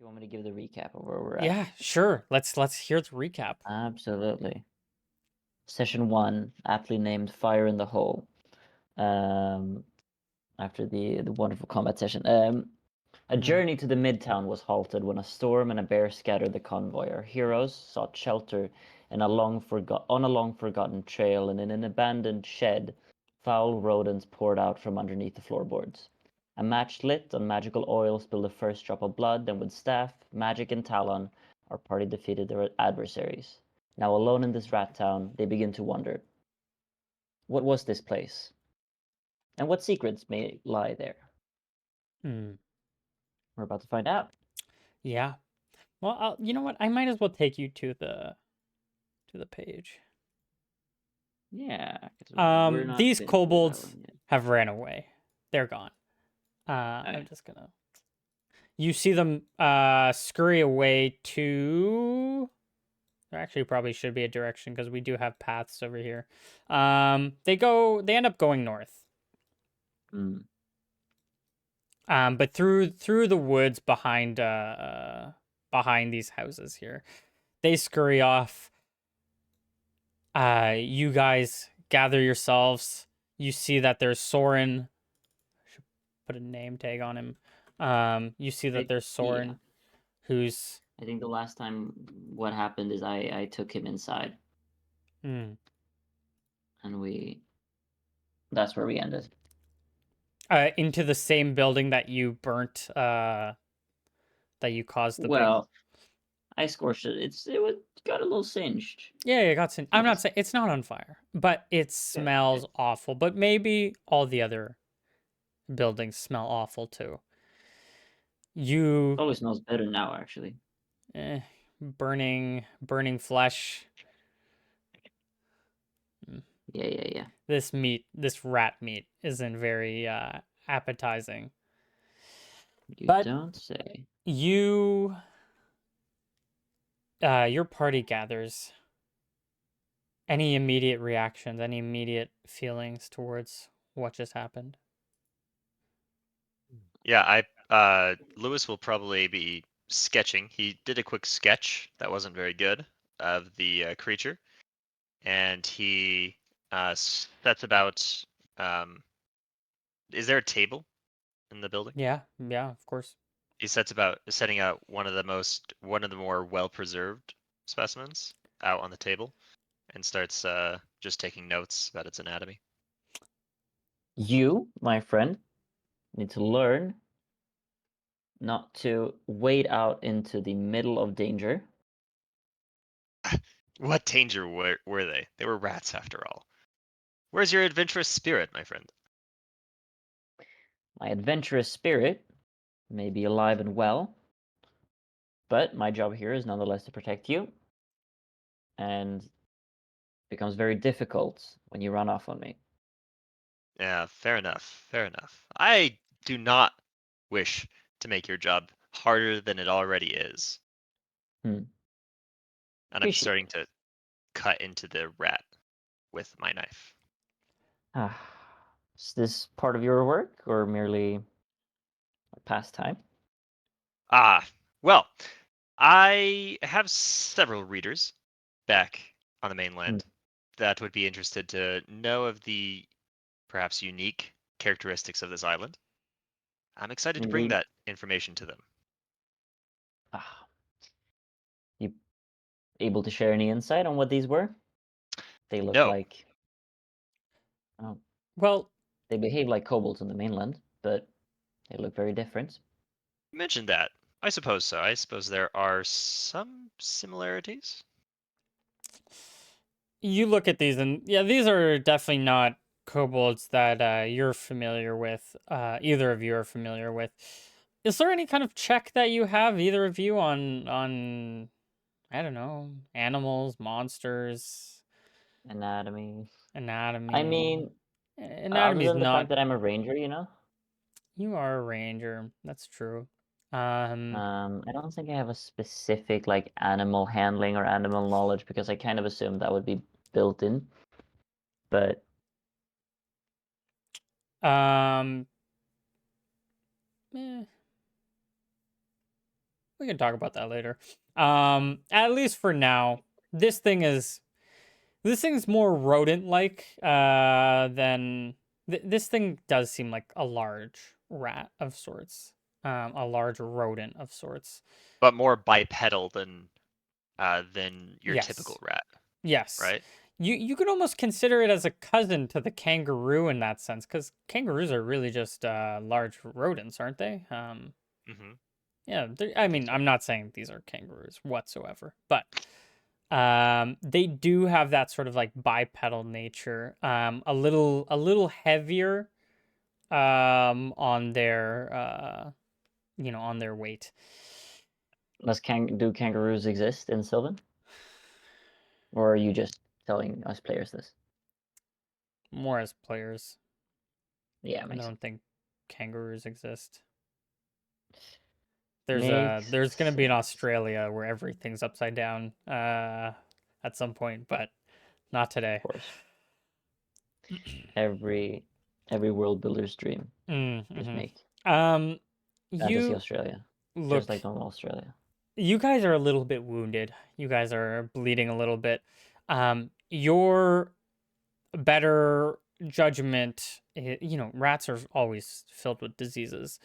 you want me to give the recap of where we're at? Yeah, sure. Let's hear the recap. Absolutely. Session 1, aptly named Fire in the Hole. After the wonderful combat session. A journey to the Midtown was halted when a storm and a bear scattered the convoy. Our heroes sought shelter on a long forgotten trail, and in an abandoned shed, foul rodents poured out from underneath the floorboards. A match lit on magical oil spilled the first drop of blood, and with staff, magic, and talon, our party defeated their adversaries. Now alone in this rat town, they begin to wonder, what was this place? And what secrets may lie there? Hmm. We're about to find out. Yeah. Well, you know what? I might as well take you to the page. Yeah, 'cause we're not These finished with that kobolds one yet. have ran away. They're gone. I'm Okay. just gonna. You see them scurry away to. There actually probably should be a direction because we do have paths over here. They end up going north. Mm. But through the woods behind these houses here. They scurry off. You guys gather yourselves. You see that there's Soren. I should put a name tag on him. You see that there's Yeah. Soren, who's I think the last time what happened is I took him inside mm, and that's where we ended. into the same building that you burnt. That you caused the big. Well, I scorched it. It got a little singed. Yeah, it got sent. I'm not Yes. saying it's not on fire, but it Good. smells Okay. awful. But maybe all the other buildings smell awful too. You Probably smells better now, actually. eh, burning flesh. Mm. Yeah, yeah, yeah. This rat meat isn't very appetizing. You But don't say. you your party gathers. Any immediate reactions, any immediate feelings towards what just happened? Yeah, Lewis will probably be sketching. He did a quick sketch that wasn't very good of the creature, and he sets about. Um, is there a table in the building? Yeah, of course. He sets about setting out one of the more well preserved specimens out on the table, and starts just taking notes about its anatomy. You, my friend, need to learn not to wade out into the middle of danger. What danger were they? They were rats after all. Where's your adventurous spirit, my friend? My adventurous spirit may be alive and well, but my job here is nonetheless to protect you, and it becomes very difficult when you run off on me. Yeah, fair enough. Fair enough. I do not wish to make your job harder than it already is. Hmm. And I'm Appreciate starting it. to cut into the rat with my knife. Ah, is this part of your work or merely a pastime? Ah, well, I have several readers back on the Hmm. mainland that would be interested to know of the perhaps unique characteristics of this island. I'm excited to You bring read? that information to them. Ah, you able to share any insight on what these were? They look No, like, oh, Well, they behave like kobolds on the mainland, but they look very different. you mentioned that. I suppose so. I suppose there are some similarities. you look at these and yeah, these are definitely not kobolds that you're familiar with. Either of you are familiar with. Is there any kind of check that you have, either of you, on I don't know, animals, monsters, Anatomy. I anatomy? mean, other Anatomy's than the fact not. that I'm a ranger, You are a ranger. That's true. I don't think I have a specific like animal handling or animal knowledge because I kind of assumed that would be built in. But um, eh, We can talk about that later. At least for now, this thing is more rodent-like than this thing does seem like a large rat of sorts, a large rodent of sorts. But more bipedal than your typical Yes, rat, yes. right? You could almost consider it as a cousin to the kangaroo in that sense, because kangaroos are really just large rodents, aren't they? Mm-hmm. Yeah, I mean, That's right. I'm not saying these are kangaroos whatsoever, but they do have that sort of like bipedal nature. A little heavier on their on their weight. Do kangaroos exist in Sylvan? Or are you just telling us players this? More as players. Yeah, I makes don't think kangaroos exist. makes There's gonna be an sense. Australia where everything's upside down at some point, but not today. Of course. Every world builder's dream. Just Mm-hmm. make fantasy You Australia. Just look like normal Australia. you guys are a little bit wounded. You guys are bleeding a little bit. Your better judgment, rats are always filled with diseases.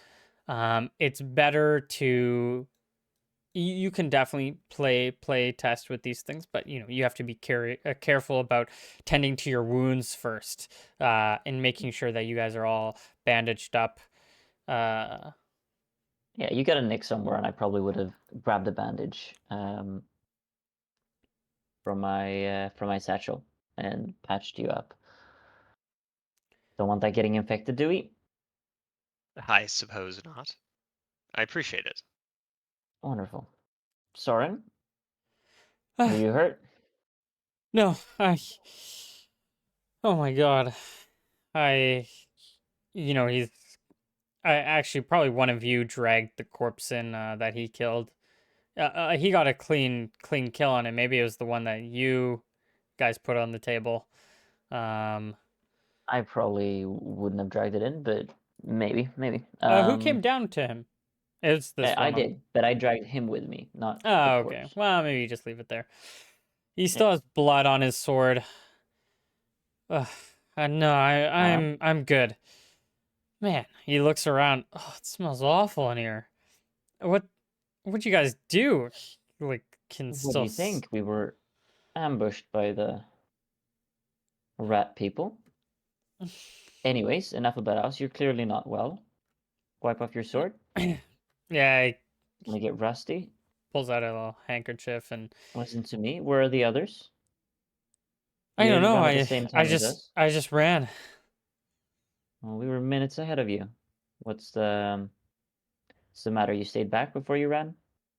It's better to you can definitely play test with these things, but you have to be careful about tending to your wounds first, and making sure that you guys are all bandaged up. Uh, Yeah, you got a nick somewhere, and I probably would have grabbed a bandage from my satchel and patched you up. Don't want that getting infected, do we? I suppose not. I appreciate it. Wonderful. Soren, were you hurt? no, oh my god, I, he's I actually probably one of you dragged the corpse in that he killed. He got a clean kill on it. Maybe it was the one that you guys put on the table. Um, I probably wouldn't have dragged it in, but maybe, maybe. who came down to him? It's this I one. did, but I dragged him with me, not the Oh, okay. corpse. Well, maybe you just leave it there. He Yeah. still has blood on his sword. Ugh. No, I'm good. Man, he looks around. Oh, it smells awful in here. What what'd you guys do? Like, can What do still you think? We were ambushed by the rat people. Anyways, enough about us. You're clearly not well. Wipe off your sword. Yeah, he Gonna get rusty. pulls out a little handkerchief and Listen to me. Where are the others? I You don't didn't know. run at the I same I time as just us. I just ran. Well, we were minutes ahead of you. What's the matter? You stayed back before you ran?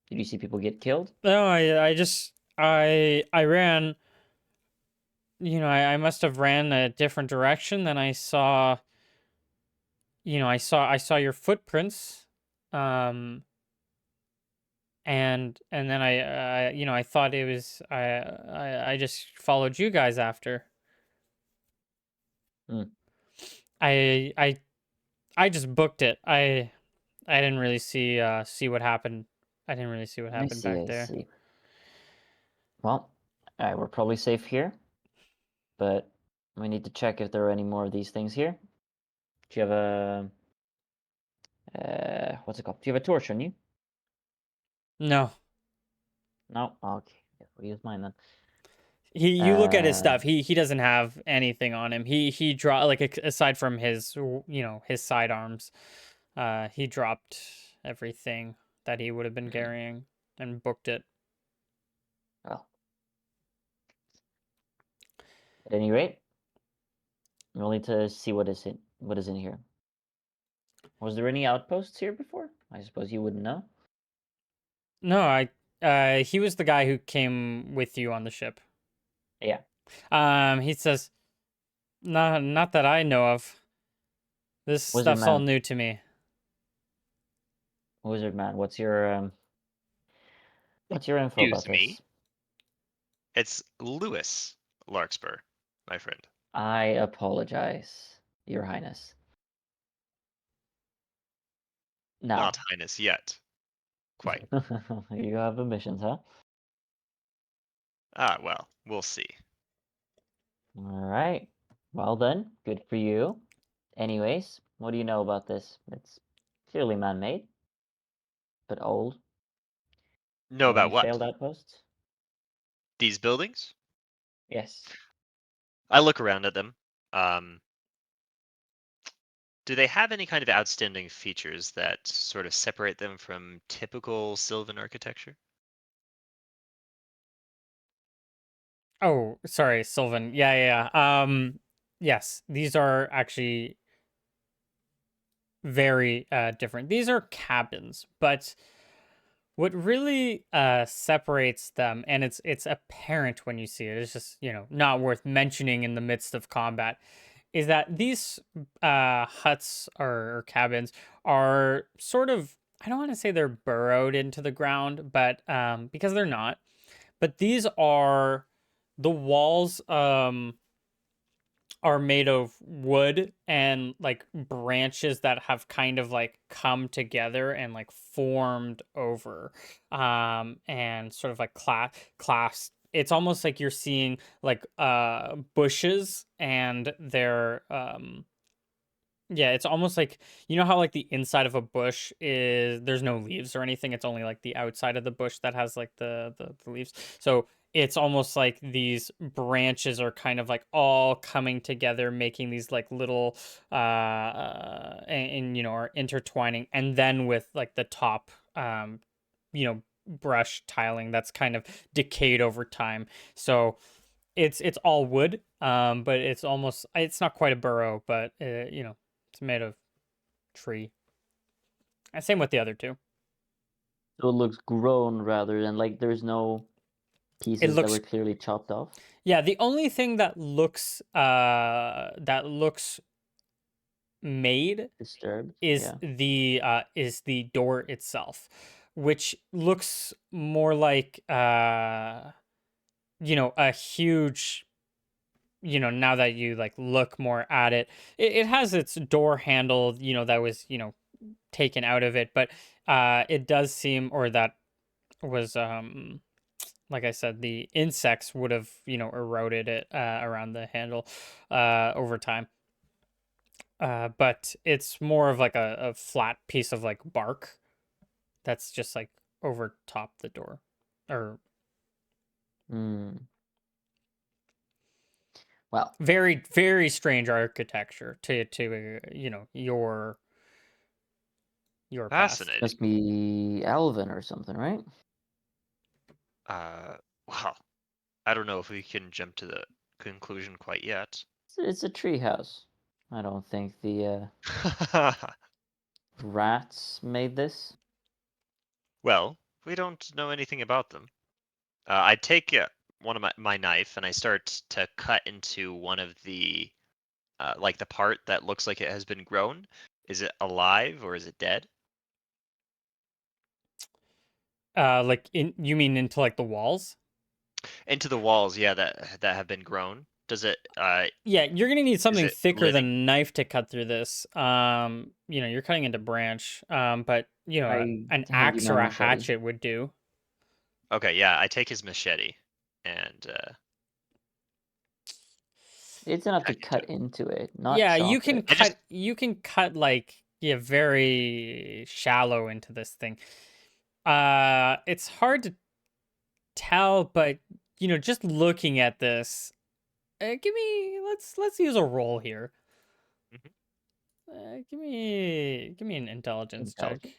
Did you see people get killed? No, I just I ran. I must have ran a different direction than I saw. I saw your footprints. Um, and then I thought it was I just followed you guys after. Hmm. I I I just booked it. I didn't really see what happened. I didn't really see what I happened see, back I there. see. Well, we're probably safe here, but we need to check if there are any more of these things here. Do you have what's it called? Do you have a torch on you? No. No? Okay. Yeah, we'll use mine then. You look at his Uh, stuff. He doesn't have anything on him. He draw like aside from his his sidearms, he dropped everything that he would have been mm, carrying and booked it. well, at any rate, we'll need to see what is in here. Was there any outposts here before? I suppose you wouldn't know. No, he was the guy who came with you on the ship. Yeah. He says, not that I know of. This Wizard stuff's all man. new to me. Wizard man, what's your info Excuse about me. this? It's Lewis Larkspur, my friend. I apologize, Your Highness. Not Now, Highness yet. quite. You have ambitions, huh? Ah, well, we'll see. All right. Well then, good for you. Anyways, what do you know about this? It's clearly man-made, but old. Know Any about what? failed outposts? These buildings? Yes. I look around at them. Um, do they have any kind of outstanding features that sort of separate them from typical Sylvan architecture? Oh, sorry, Sylvan. Yeah. Yes, these are actually very different. These are cabins, but what really separates them, and it's apparent when you see it, it's just, not worth mentioning in the midst of combat, is that these huts or cabins are sort of, I don't want to say they're burrowed into the ground, but because they're not, but these are the walls are made of wood and like branches that have kind of like come together and like formed over and sort of like class it's almost like you're seeing like bushes and they're yeah, it's almost like, how like the inside of a bush is, there's no leaves or anything. It's only like the outside of the bush that has like the leaves. So it's almost like these branches are kind of like all coming together, making these like little and are intertwining, and then with like the top brush tiling that's kind of decayed over time. So it's all wood, but it's not quite a burrow, but it's made of tree. And same with the other two. So it looks grown rather than like there's no It pieces that looks, were clearly chopped off, yeah, the only thing that looks made disturbed. is Yeah. the door itself, which looks more like a huge, now that you like look more at it, it has its door handle, that was, taken out of it, but it does seem, or that was like I said, the insects would have, eroded it around the handle over time. But it's more of like a flat piece of like bark that's just like over top the door. Or Hmm. Well, very, very strange architecture to your past. Fascinating. must be Alvin or something, right? Uh, well, I don't know if we can jump to the conclusion quite yet. It's a tree house. I don't think the rats made this. Well, we don't know anything about them. I take one of my knife and I start to cut into one of the like the part that looks like it has been grown. Is it alive or is it dead? Like you mean into like the walls? Into the walls, yeah, that have been grown. Does it Yeah, you're gonna need is something it thicker than living? a knife to cut through this. You're cutting into branch. But I an hand you axe my or a machete. hatchet would do. Okay, yeah, I take his machete and It's enough to hack into cut it. into it, not Yeah, you chop can it. I just cut like, yeah, very shallow into this thing. It's hard to tell, but just looking at this, give me let's use a roll here. Mhm. Give me an intelligence check. Intelligence.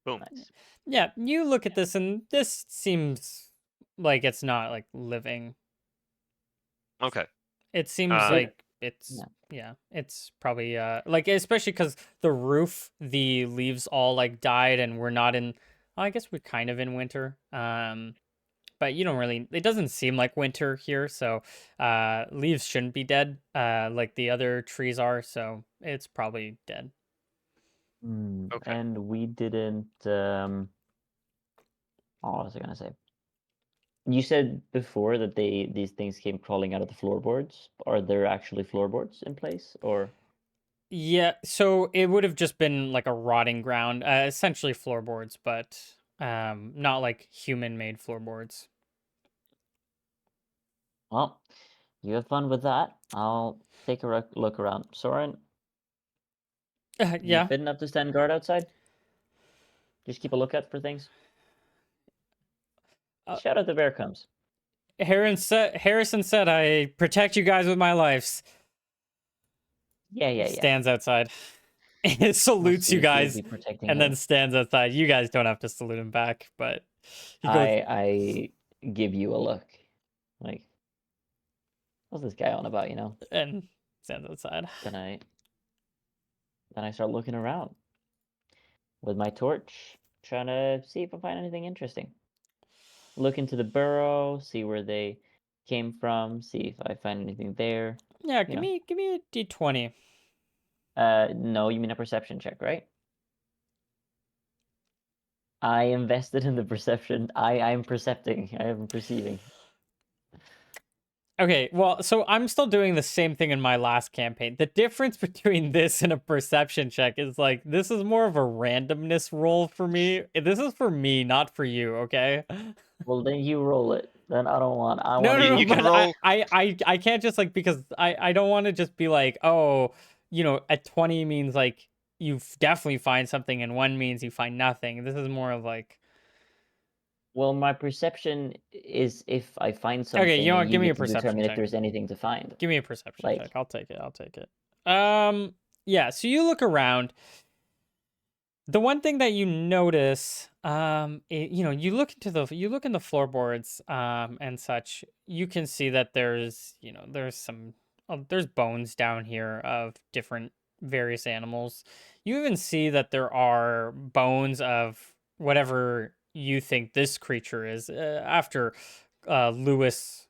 Boom. Nice. Yeah, you look at this and this seems like it's not like living. Okay. It seems Uh, It, like it's, yeah. yeah, it's probably like, especially because the roof, the leaves all like died and we're not in, well, I guess we're kind of in winter. But you don't really, it doesn't seem like winter here, so leaves shouldn't be dead like the other trees are, so it's probably dead. okay. And we didn't. Oh, what was I gonna say? You said before that these things came crawling out of the floorboards. Are there actually floorboards in place, or? Yeah, so it would have just been like a rotting ground, essentially floorboards, but not like human-made floorboards. Well, you have fun with that. I'll take a look around. Soren, you Yeah. fit enough to stand guard outside? Just keep a lookout for things. Uh, Shout out the bear comes. Harrison said, "I protect you guys with my lives." Yeah. Stands outside. It We'll salutes see you if you'll guys be protecting and then him. stands outside. You guys don't have to salute him back, but he goes I give you a look. Like, what's this guy on about, you know? and stands outside. Then I start looking around with my torch, trying to see if I find anything interesting. Look into the burrow, see where they came from, see if I find anything there. Yeah, You give me a d20. No, you mean a perception check, right? I invested in the perception. I'm percepting. I am perceiving. Okay, well, so I'm still doing the same thing in my last campaign. The difference between this and a perception check is like this is more of a randomness roll for me. This is for me, not for you, okay? Well, then you roll it. Then I don't want. I No, want to no, no, You be. can but roll. I can't just like because I don't want to just be like, oh, you know, at 20 means like you definitely find something and 1 means you find nothing. This is more of like, Well, my perception is if I find okay, you something, know and what? you Give me get a to perception determine if check. there's anything to find. Give me a perception Like, check. I'll take it. I'll take it. Yeah, so you look around. The one thing that you notice, you know, you look in the floorboards, and such. You can see that there's, you know, there's bones down here of different various animals. You even see that there are bones of whatever you think this creature is. After Lewis,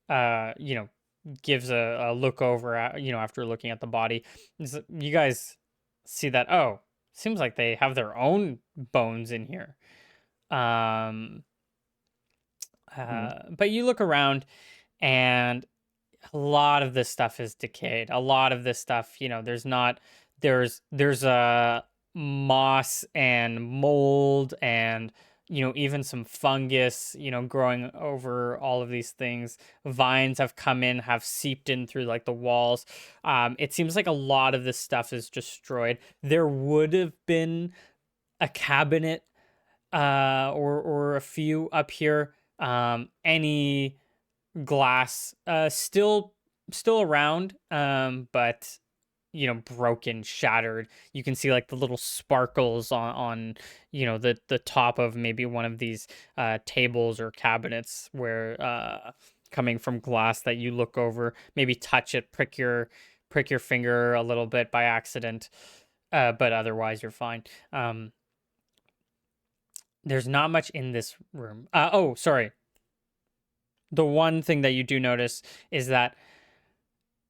you know, gives a look over at, you know, after looking at the body, you guys see that, oh, seems like they have their own bones in here. um hmm, but you look around and a lot of this stuff is decayed. A lot of this stuff, you know, there's a moss and mold and, you know, even some fungus, you know, growing over all of these things. Vines have come in, have seeped in through like the walls. It seems like a lot of this stuff is destroyed. There would have been a cabinet or a few up here. Any glass still around, but you know, broken, shattered. You can see like the little sparkles on you know, the top of maybe one of these tables or cabinets where coming from glass that you look over, maybe touch it, prick your finger a little bit by accident, but otherwise you're fine. There's not much in this room. Oh, sorry. The one thing that you do notice is that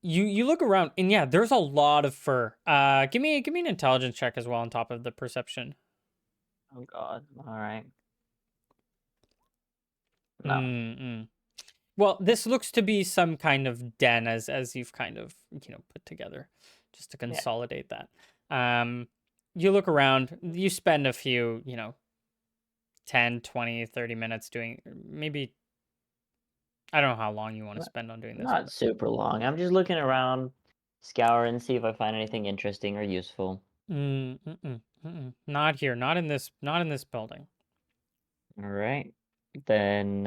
you look around and yeah, there's a lot of fur. Give me an intelligence check as well on top of the perception. oh God. All right. No. Mm-mm. Well, this looks to be some kind of den as you've kind of, you know, put together just to Yeah. consolidate that. You look around, you spend a few, you know, 10, 20, 30 minutes doing maybe I don't know how long you want to Not, spend on doing this, not but super long. I'm just looking around, scouring, see if I find anything interesting or useful. not here, not in this building. All right. Then,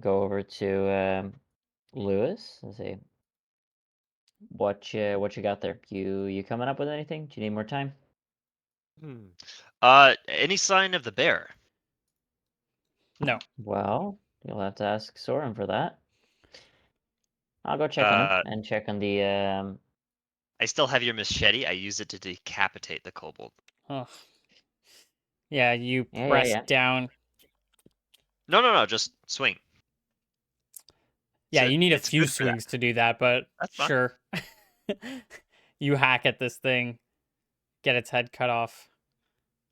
go over to Lewis and say, what you got there? You coming up with anything? Do you need more time? Hmm. Any sign of the bear? No. Well, you'll have to ask Soren for that. I'll go check on him Uh, and check on the I still have your machete. I use it to decapitate the kobold. Ugh. Yeah, you press yeah. down. No, no, no. Just swing. Yeah, So you need a it's few good for that. swings to do that, but That's fine. sure. You hack at this thing, get its head cut off.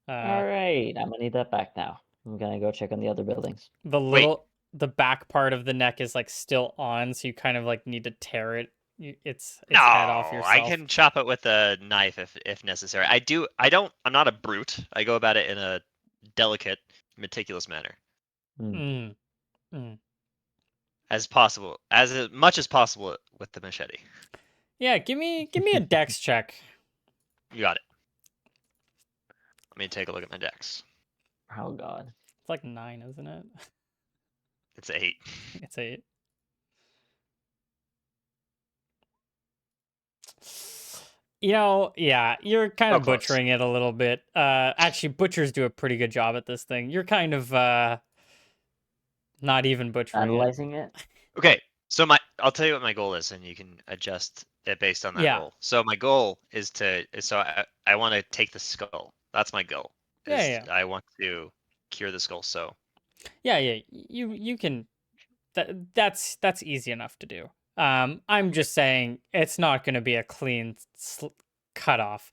Uh, All right, I'm gonna need that back now. I'm gonna go check on the other buildings. the Wait, little the back part of the neck is like still on, so you kind of like need to tear it its No, head off I yourself. can chop it with a knife if necessary. I'm not a brute. I go about it in a delicate, meticulous manner. Mm. Mm. As possible. As much as possible with the machete. Yeah, give me a dex check. You got it. Let me take a look at my dex. Oh God. It's like 9, isn't it? It's 8. It's 8. Yeah, you're kind Oh, of close. butchering it a little bit. Actually, butchers do a pretty good job at this thing. You're kind of not even butchering it. Analyzing it. Okay, so I'll tell you what my goal is, and you can adjust it based on that Yeah. roll. So my goal is I want to take the skull. That's my goal. Yeah. I want to cure the skull. So Yeah. You can. That's easy enough to do. I'm just saying it's not going to be a clean cut off.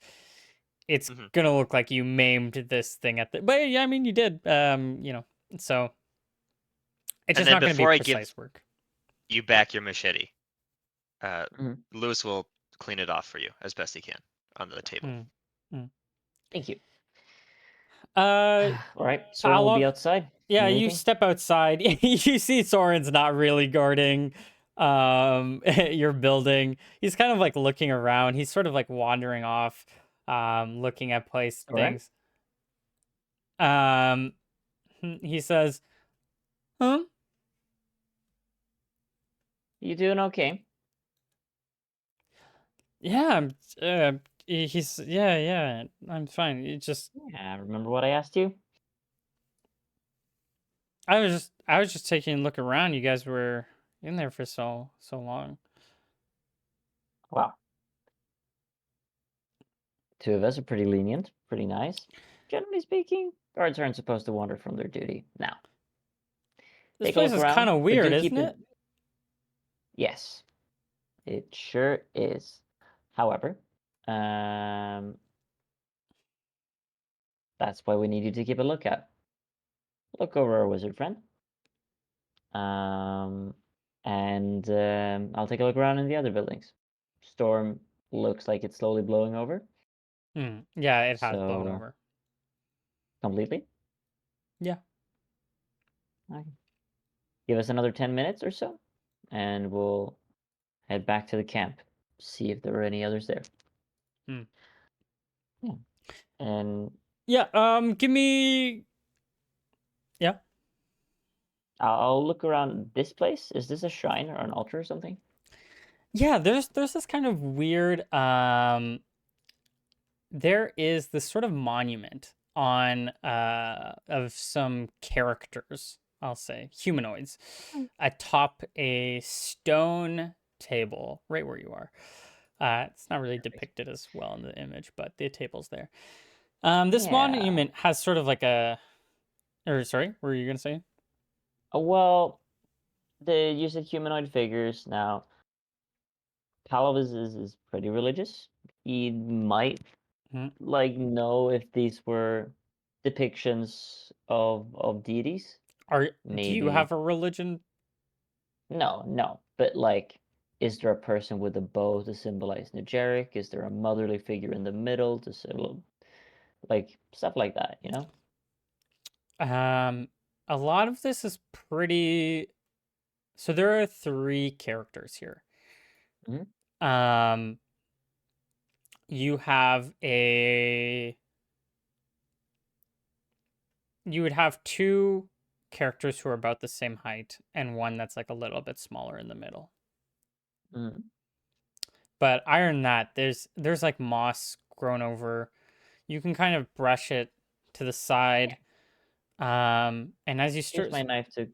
It's Mhm. gonna look like you maimed this thing at the. But yeah, I mean you did. So it's and just then not going to be before I give precise work. you back your machete, Mhm. Lewis will clean it off for you as best he can onto the table. Thank you. Uh, All right, Soren will be Alof, outside. yeah, Need you anything? step outside. You see Soren's not really guarding your building. He's kind of like looking around. He's sort of like wandering off, looking at Soren, things. Um, he says, "Huh? you doing okay? Yeah, yeah, I'm fine. It just Yeah, remember what I asked you? I was just taking a look around. You guys were in there for so long." Wow, two of us are pretty lenient, pretty nice. Generally speaking, guards aren't supposed to wander from their duty. Now, This take a place look is kind around, of but weird, do isn't keep it? in. Yes, it sure is. However, um, that's why we need you to keep a lookout. Look over our wizard friend. Um, and I'll take a look around in the other buildings. Storm looks like it's slowly blowing over. Yeah, it has blown So over. completely. Yeah. Okay. Give us another 10 minutes or so, and we'll head back to the camp. See if there are any others there. Hmm. Yeah. And Yeah. Give me. Yeah. I'll look around this place. Is this a shrine or an altar or something? Yeah. There's this kind of weird. There is this sort of monument on of some characters. I'll say humanoids atop a stone table right where you are. It's not really depicted as well in the image, but the table's there. This Yeah. monument has sort of like a, or sorry, what were you gonna say? Well, you said humanoid figures. Now, Caleb is pretty religious. He might Mhm. like know if these were depictions of deities. Do you Maybe have a religion? no. But like, is there a person with a bow to symbolize Nigeric? Is there a motherly figure in the middle to symbol like stuff like that, you know? Um, a lot of this is pretty. So there are 3 characters here. Mhm. Um, you have a. You would have 2 characters who are about the same height, and one that's like a little bit smaller in the middle. Mm. But iron that, there's like moss grown over. You can kind of brush it to the side. And as you Use start, my knife to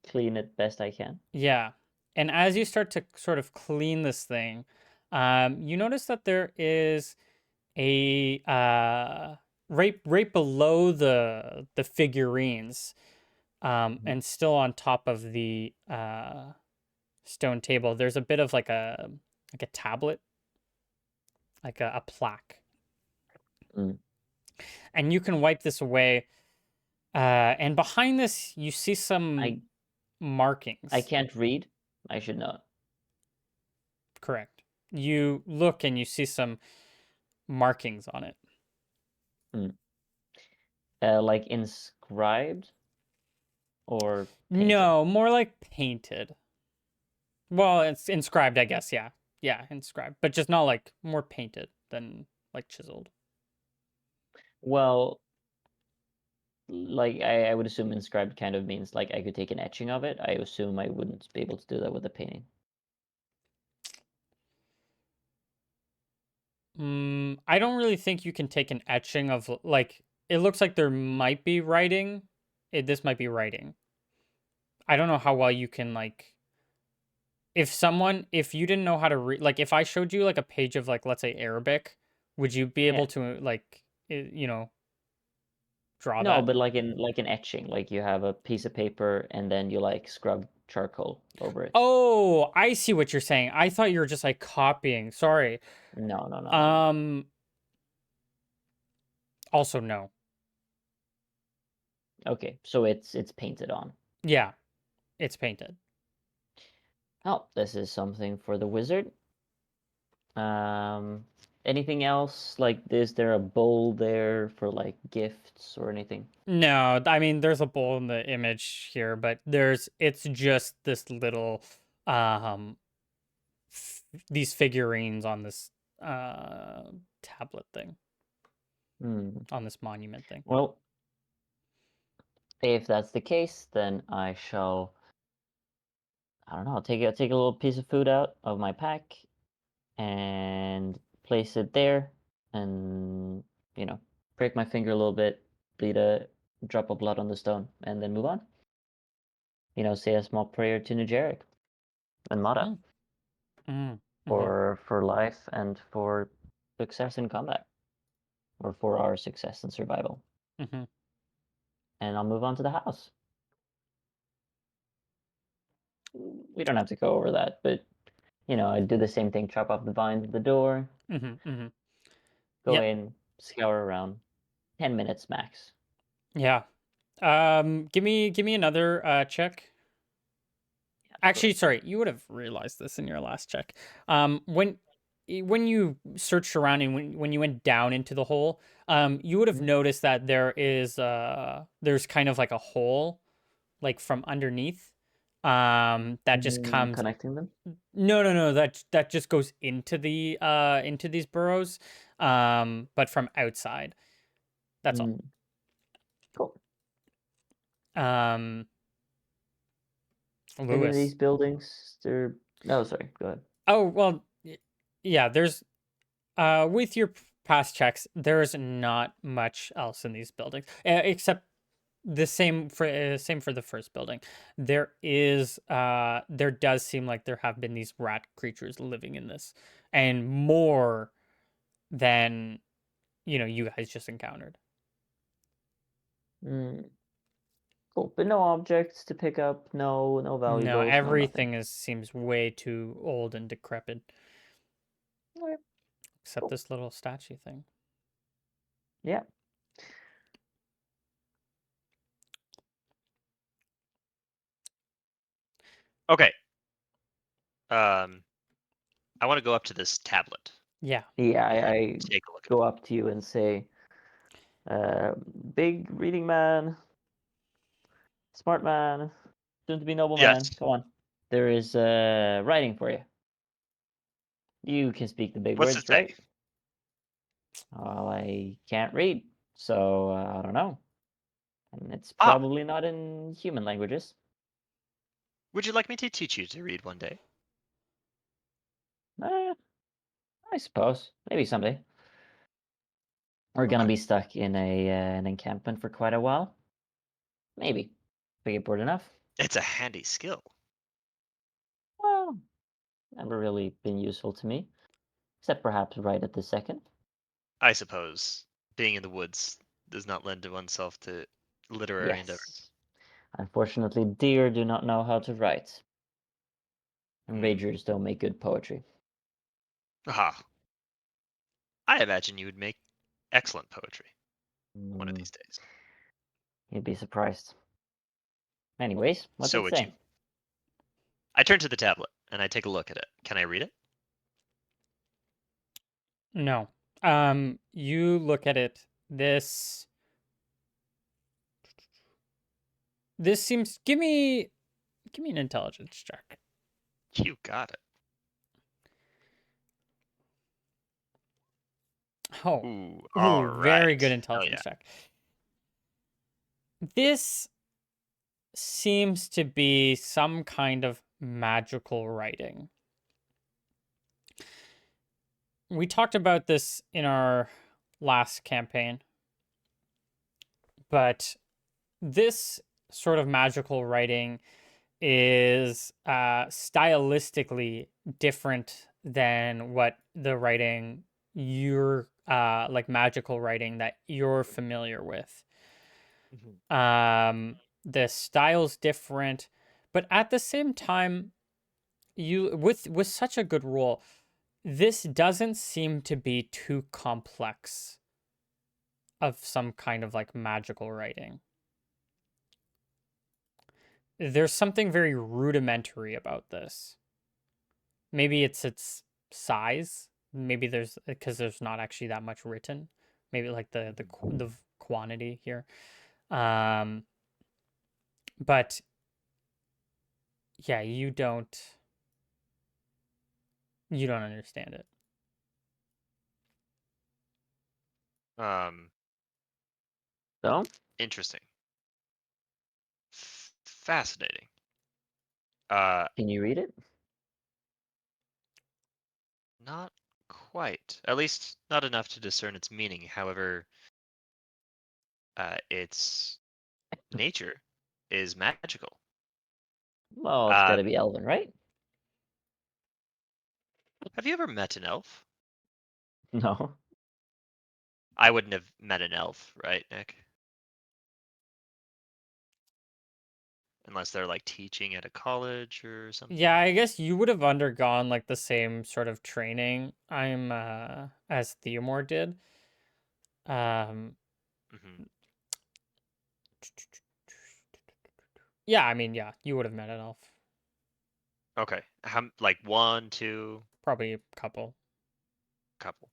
clean it best I can. yeah, and as you start to sort of clean this thing, you notice that there is a right below the figurines, Mhm. and still on top of the stone table, there's a bit of like a tablet, like a plaque, Mm. and you can wipe this away. And behind this, you see some I markings. can't read. I should know. Correct. You look and you see some markings on it. Like inscribed or painted? No, more like painted. Well, it's inscribed, I guess. Yeah, yeah, inscribed, but just not like more painted than like chiseled. Well, like I would assume inscribed kind of means like I could take an etching of it. I assume I wouldn't be able to do that with a painting. I don't really think you can take an etching of like it looks like there might be writing. This might be writing. I don't know how well you can like if you didn't know how to read like if I showed you like a page of like let's say Arabic, would you be Yeah. able to like draw No, that? but like an etching, like you have a piece of paper and then you like scrub charcoal over it. Oh, I see what you're saying. I thought you were just like copying. Sorry. No, no, no, no, no. Um Also no. Okay, so it's painted on. Yeah, it's painted. Oh, this is something for the wizard. Um, Anything else? Like, is there a bowl there for like gifts or anything? No, I mean there's a bowl in the image here, but it's just this little um these figurines on this tablet thing, Hmm. on this monument thing. Well, if that's the case, then I shall, I don't know, take a little piece of food out of my pack and place it there and, you know, break my finger a little bit, bleed a drop of blood on the stone, and then move on. You know, say a small prayer to Nugeric and Mata Mm, mm, mhm, for life and for success in combat, or for our success in survival. mhm. And I'll move on to the house. We don't have to go over that, but you know, I do the same thing, chop off the vines at the door, Mhm, mhm. go Yep. in, scour around. 10 minutes max. Yeah. Give me another check. Actually, Absolutely. sorry, you would have realized this in your last check. When you searched around and when you went down into the hole, you would have Mhm. noticed that there's kind of like a hole like from underneath that just comes Connecting them. no, that just goes into these burrows but from outside. That's all. Mm, cool. Um And in Lewis. these buildings, they're. No, sorry. Go ahead. Oh, well, yeah, there's with your past checks, there's not much else in these buildings except the same for the first building. There does seem like there have been these rat creatures living in this, and more than you guys just encountered. Mm, cool. But no objects to pick up. No No, valuables. No nothing. everything seems way too old and decrepit, Okay, except cool. this little statue thing. Yeah. Okay. Um, I want to go up to this tablet Yeah. Yeah. and I take a look at go it. up to you and say, uh, "Big reading man, smart man, soon to be nobleman. Yes. Come on. There is writing for you. You can speak the big What's it words, say? right? Well, I can't read, so I don't know. And it's Ah, probably not in human languages. would you like me to teach you to read one day? Eh, I suppose. Maybe someday. We're gonna Okay. be stuck in an encampment for quite a while. Maybe. If we get bored enough. It's a handy skill. Well, never really been useful to me. Except perhaps right at the second. I suppose being in the woods does not lend to oneself to literary endeavors. Yes. Unfortunately, deer do not know how to write. And Hmm. ragers don't make good poetry. Aha. I imagine you would make excellent poetry one of Mm, these days. you'd be surprised. Anyways, what's So it would you. say? I turn to the tablet and I take a look at it. Can I read it? No. You look at it. This seems. Give me an intelligence check. You got it. Oh, Ooh, all very good right. Hell yeah. intelligence check. This seems to be some kind of magical writing. We talked about this in our last campaign, but this sort of magical writing is stylistically different than what the writing you're like magical writing that you're familiar with. Mhm. The style's different, but at the same time, you with such a good role, this doesn't seem to be too complex of some kind of like magical writing. There's something very rudimentary about this. Maybe it's its size. Maybe there's because there's not actually that much written. Maybe like the quantity here. Um, but yeah, you don't understand it. Um, So, Interesting. Fascinating. Uh, can you read it? Not quite. At least not enough to discern its meaning. However, its nature is magical. Well, it's got to Um, be Elven, right? have you ever met an elf? No. I wouldn't have met an elf, right, Nick? Unless they're like teaching at a college or something. Yeah, I guess you would have undergone like the same sort of training as Theomore did. Um, Hmm. yeah, I mean, yeah, you would have met an elf. Okay. Like one, two, Probably a couple. couple.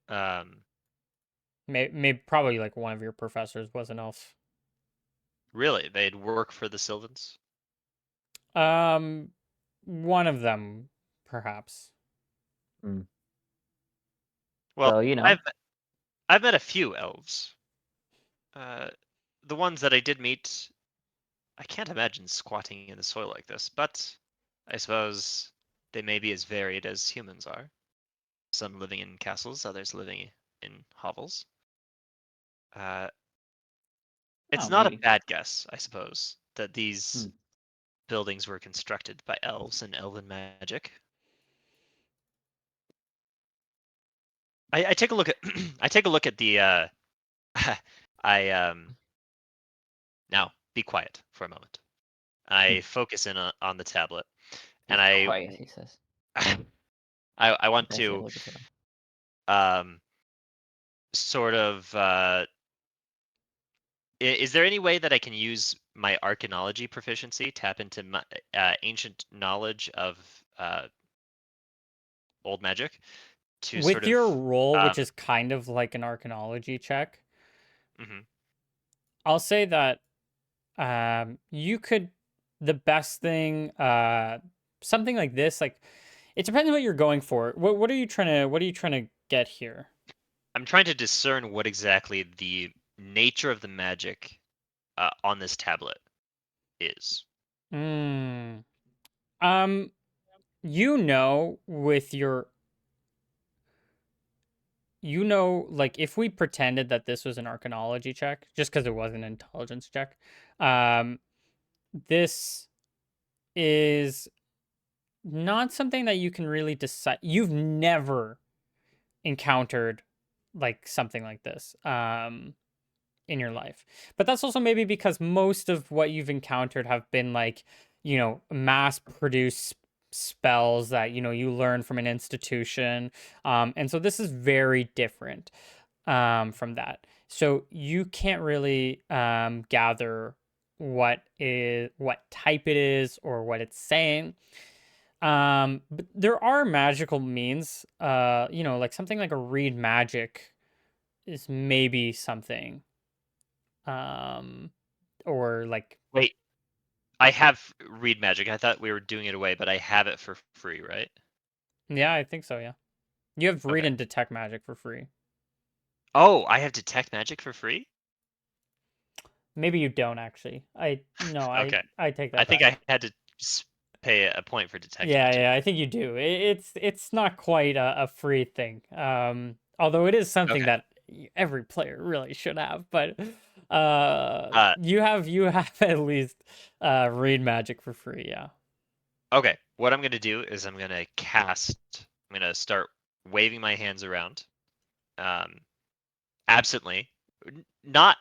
Um, Maybe probably like one of your professors was an elf. really, they'd work for the Sylvans? Um, one of them, perhaps. Mm. Well, So, I've met a few elves. Uh, the ones that I did meet, I can't imagine squatting in the soil like this, but I suppose they may be as varied as humans are. Some living in castles, others living in hovels. Uh, it's oh, not a maybe. bad guess, I suppose, that Hmm. these buildings were constructed by elves and elven magic. I take a look at I take a look at the I now be quiet for a moment. I focus in on the tablet, Be and I quiet, he says. I want I see, I'm to looking for them. um sort of is there any way that I can use my arcanology proficiency, tap into my ancient knowledge of old magic to sort With of your role, which um is kind of like an arcanology check, mhm. I'll say that you could the best thing something like this, like it depends on what you're going for. What are you trying to get here? I'm trying to discern what exactly the nature of the magic on this tablet is. Mm. Um, you know, with your like if we pretended that this was an arcanology check, just because it was an intelligence check, um, this is not something that you can really decide. You've never encountered like something like this in your life. But that's also maybe because most of what you've encountered have been like, mass produced spells that, you learn from an institution. And so this is very different from that. So you can't really gather what type it is or what it's saying. But there are magical means. Like something like a read magic is maybe something. Or like Wait, I have read magic. I thought we were doing it away, but I have it for free, right? yeah, I think so. Yeah, you have read Okay. and detect magic for free. Oh, I have detect magic for free? Maybe you don't actually. Okay. I take I that think back. I had to pay a point for detect Yeah, magic. yeah, I think you do. It's not quite a free thing. Although it is something Okay. that every player really should have. But Uh, you have at least read magic for free. Yeah. okay. What I'm gonna do is I'm gonna cast. I'm gonna start waving my hands around, um, absently, not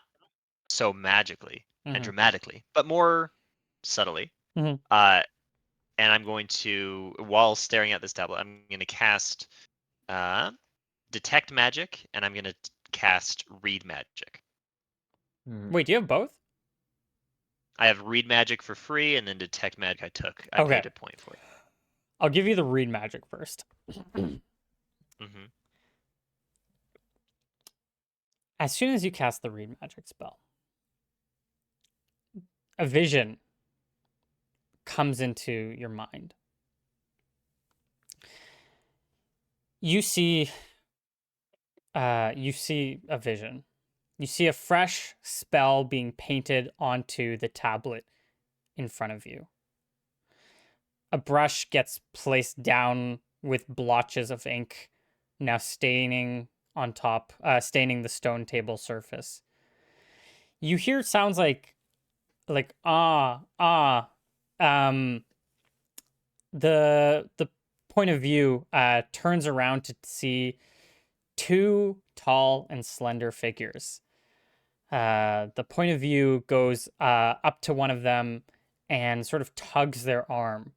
so magically and Hmm. dramatically, but more subtly. Hmm. Uh, and I'm going to, while staring at this tablet, I'm gonna cast uh, detect magic, and I'm gonna cast read magic. Mhm. Wait, do you have both? I have read magic for free, and then detect magic I took. I Okay, paid a point for it. I'll give you the read magic first. Hmm. As soon as you cast the read magic spell, a vision comes into your mind. You see you see a vision. You see a fresh spell being painted onto the tablet in front of you. A brush gets placed down with blotches of ink, now staining on top, staining the stone table surface. You hear sounds like ah. Um, the point of view turns around to see two tall and slender figures. The point of view goes up to one of them and sort of tugs their arm.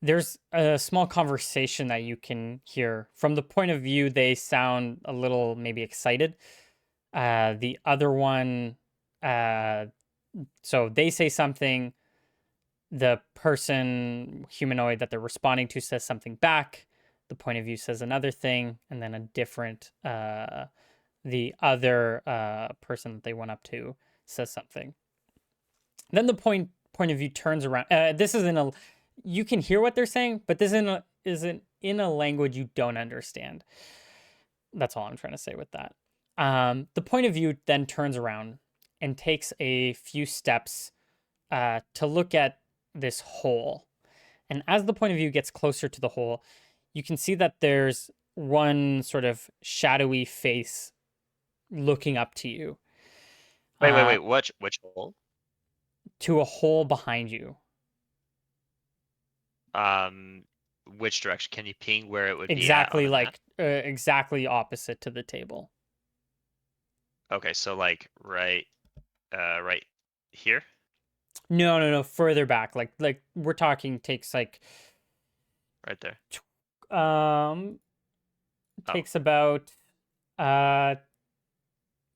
There's a small conversation that you can hear. From the point of view, they sound a little maybe excited. The other one, uh, so they say something. The person, humanoid that they're responding to, says something back. The point of view says another thing, and then a different, the other person that they went up to says something. Then the point of view turns around. This is in a, you can hear what they're saying, but this isn't in a language you don't understand. That's all I'm trying to say with that. The point of view then turns around and takes a few steps to look at this hole. And as the point of view gets closer to the hole, you can see that there's one sort of shadowy face looking up to you, Wait. uh, Which hole? to a hole behind you. Um, which direction? Can you ping where it would be at on Exactly the map? like exactly opposite to the table. Okay, so like right here. No, no, no, further back. Like we're talking takes like Right there. um Oh, takes about uh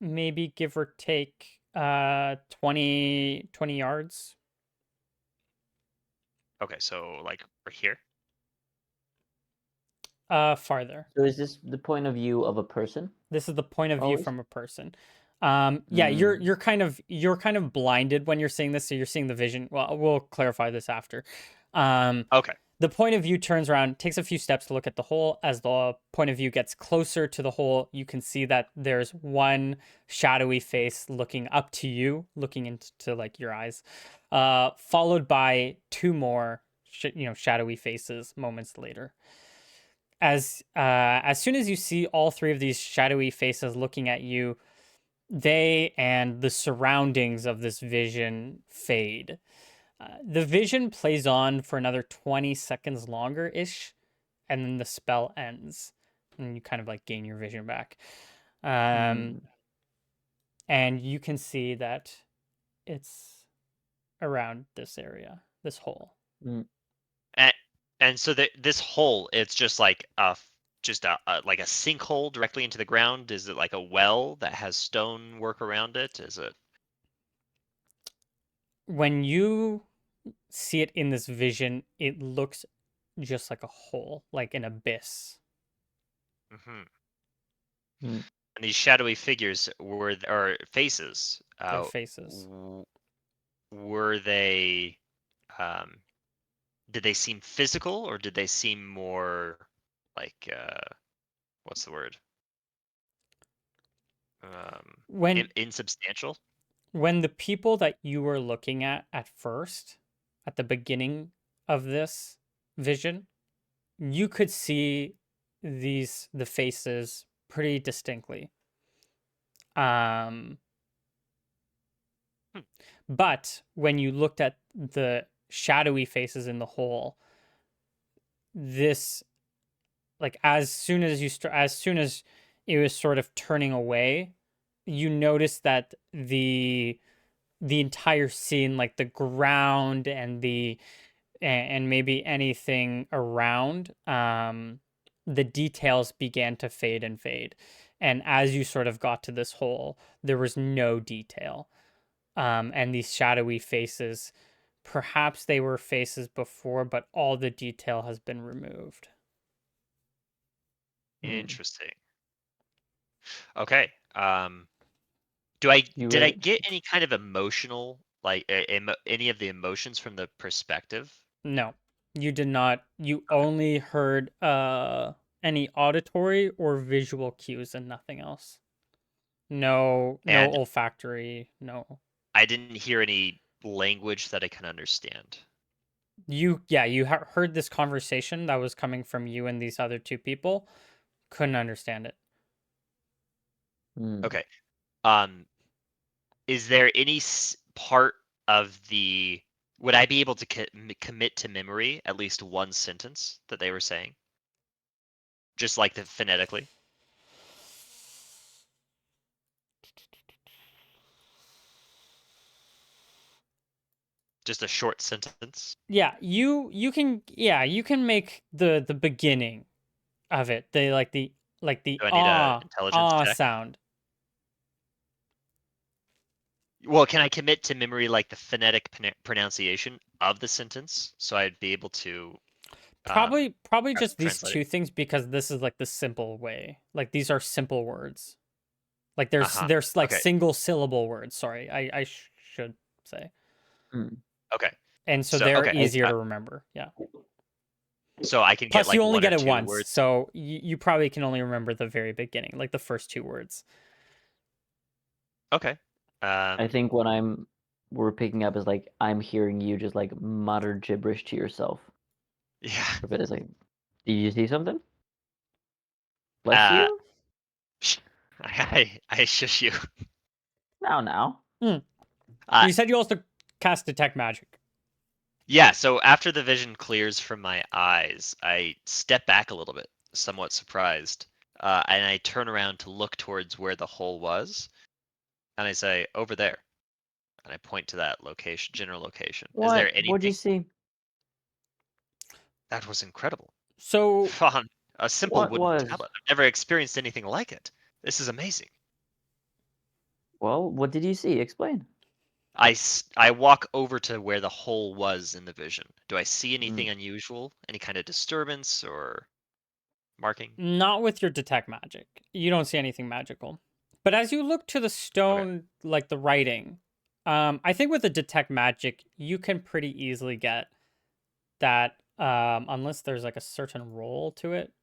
maybe give or take 20 yards. okay. So like right here. Farther. So is this the point of view of a person This is the point of view always? from a person. Yeah, Mm. you're kind of blinded when you're seeing this, so you're seeing the vision. Well, we'll clarify this after. Um, Okay. the point of view turns around, takes a few steps to look at the hole. As the point of view gets closer to the hole, you can see that there's one shadowy face looking up to you, looking into like your eyes, followed by two more, shadowy faces moments later. As soon as you see all three of these shadowy faces looking at you, they and the surroundings of this vision fade. The vision plays on for another 20 seconds longer ish, and then the spell ends. And you kind of like gain your vision back. Um, Mm. and you can see that it's around this area, this hole. Mm. And so this hole, it's just like a like a sinkhole directly into the ground. Is it like a well that has stone work around it? Is it? When you see it in this vision, it looks just like a hole, like an abyss. Hmm. Hmm. And these shadowy figures or faces. Their faces. Were they? Um, did they seem physical, or did they seem more like what's the word? When Insubstantial. when the people that you were looking at first, at the beginning of this vision, you could see the faces pretty distinctly. Um, Hmm. but when you looked at the shadowy faces in the hole, this like as soon as it was sort of turning away, you noticed that the entire scene, like the ground and and maybe anything around, the details began to fade and fade. And as you sort of got to this hole, there was no detail. And these shadowy faces, perhaps they were faces before, but all the detail has been removed. Hmm. Interesting. Okay. You Did I were get any kind of emotional, like any of the emotions from the perspective? No, you did not. You Okay. only heard any auditory or visual cues and nothing else. No And olfactory, no. I didn't hear any language that I can understand. You heard this conversation that was coming from you and these other two people. Couldn't understand it. hmm. Okay. Um, is there any part of the would I be able to commit to memory at least one sentence that they were saying, just like the phonetically, just a short sentence? You can make the beginning of it. The Do I need a intelligence check? sound. Well, can I commit to memory like the phonetic pronunciation of the sentence so I'd be able to Probably just these translate it? two things because this is like the simple way. Like these are simple words. Like Uh-huh. there's like Okay. single syllable words. Sorry, I should say. Hmm. Okay. And so So they're okay. easier to remember. Yeah. So I can get Plus, you like only one or get it two once, words. so you probably can only remember the very beginning, like the first two words. Okay. I think what we're picking up is like I'm hearing you just like mutter gibberish to yourself. Yeah. For a bit, it's like, did you see something? Bless Uh, you? I shush you. Now. Hmm. Uh, You said you also cast detect magic. yeah. So after the vision clears from my eyes, I step back a little bit, somewhat surprised, and I turn around to look towards where the hole was, and I say, "Over there," and I point to that location, general location. Is there What'd you anything see? that was incredible? So On a simple What wooden was? tablet. I've never experienced anything like it. This is amazing. Well, what did you see? Explain. I walk over to where the hole was in the vision. Do I see Hmm. anything unusual? Any kind of disturbance or marking? not with your detect magic. You don't see anything magical. But as you look to the Okay. stone, like the writing, I think with the detect magic, you can pretty easily get that, unless there's like a certain role to it.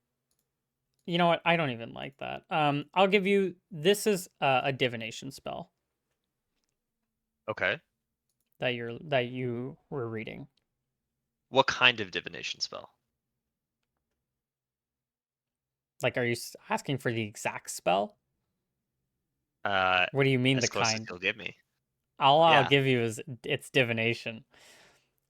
You know what? I don't even like that. I'll give you this is a divination spell Okay. that you were reading. What kind of divination spell? Like, are you asking for the exact spell? Uh, What do you mean the as close as kind? you'll give me. All I'll Yeah. give you is it's divination.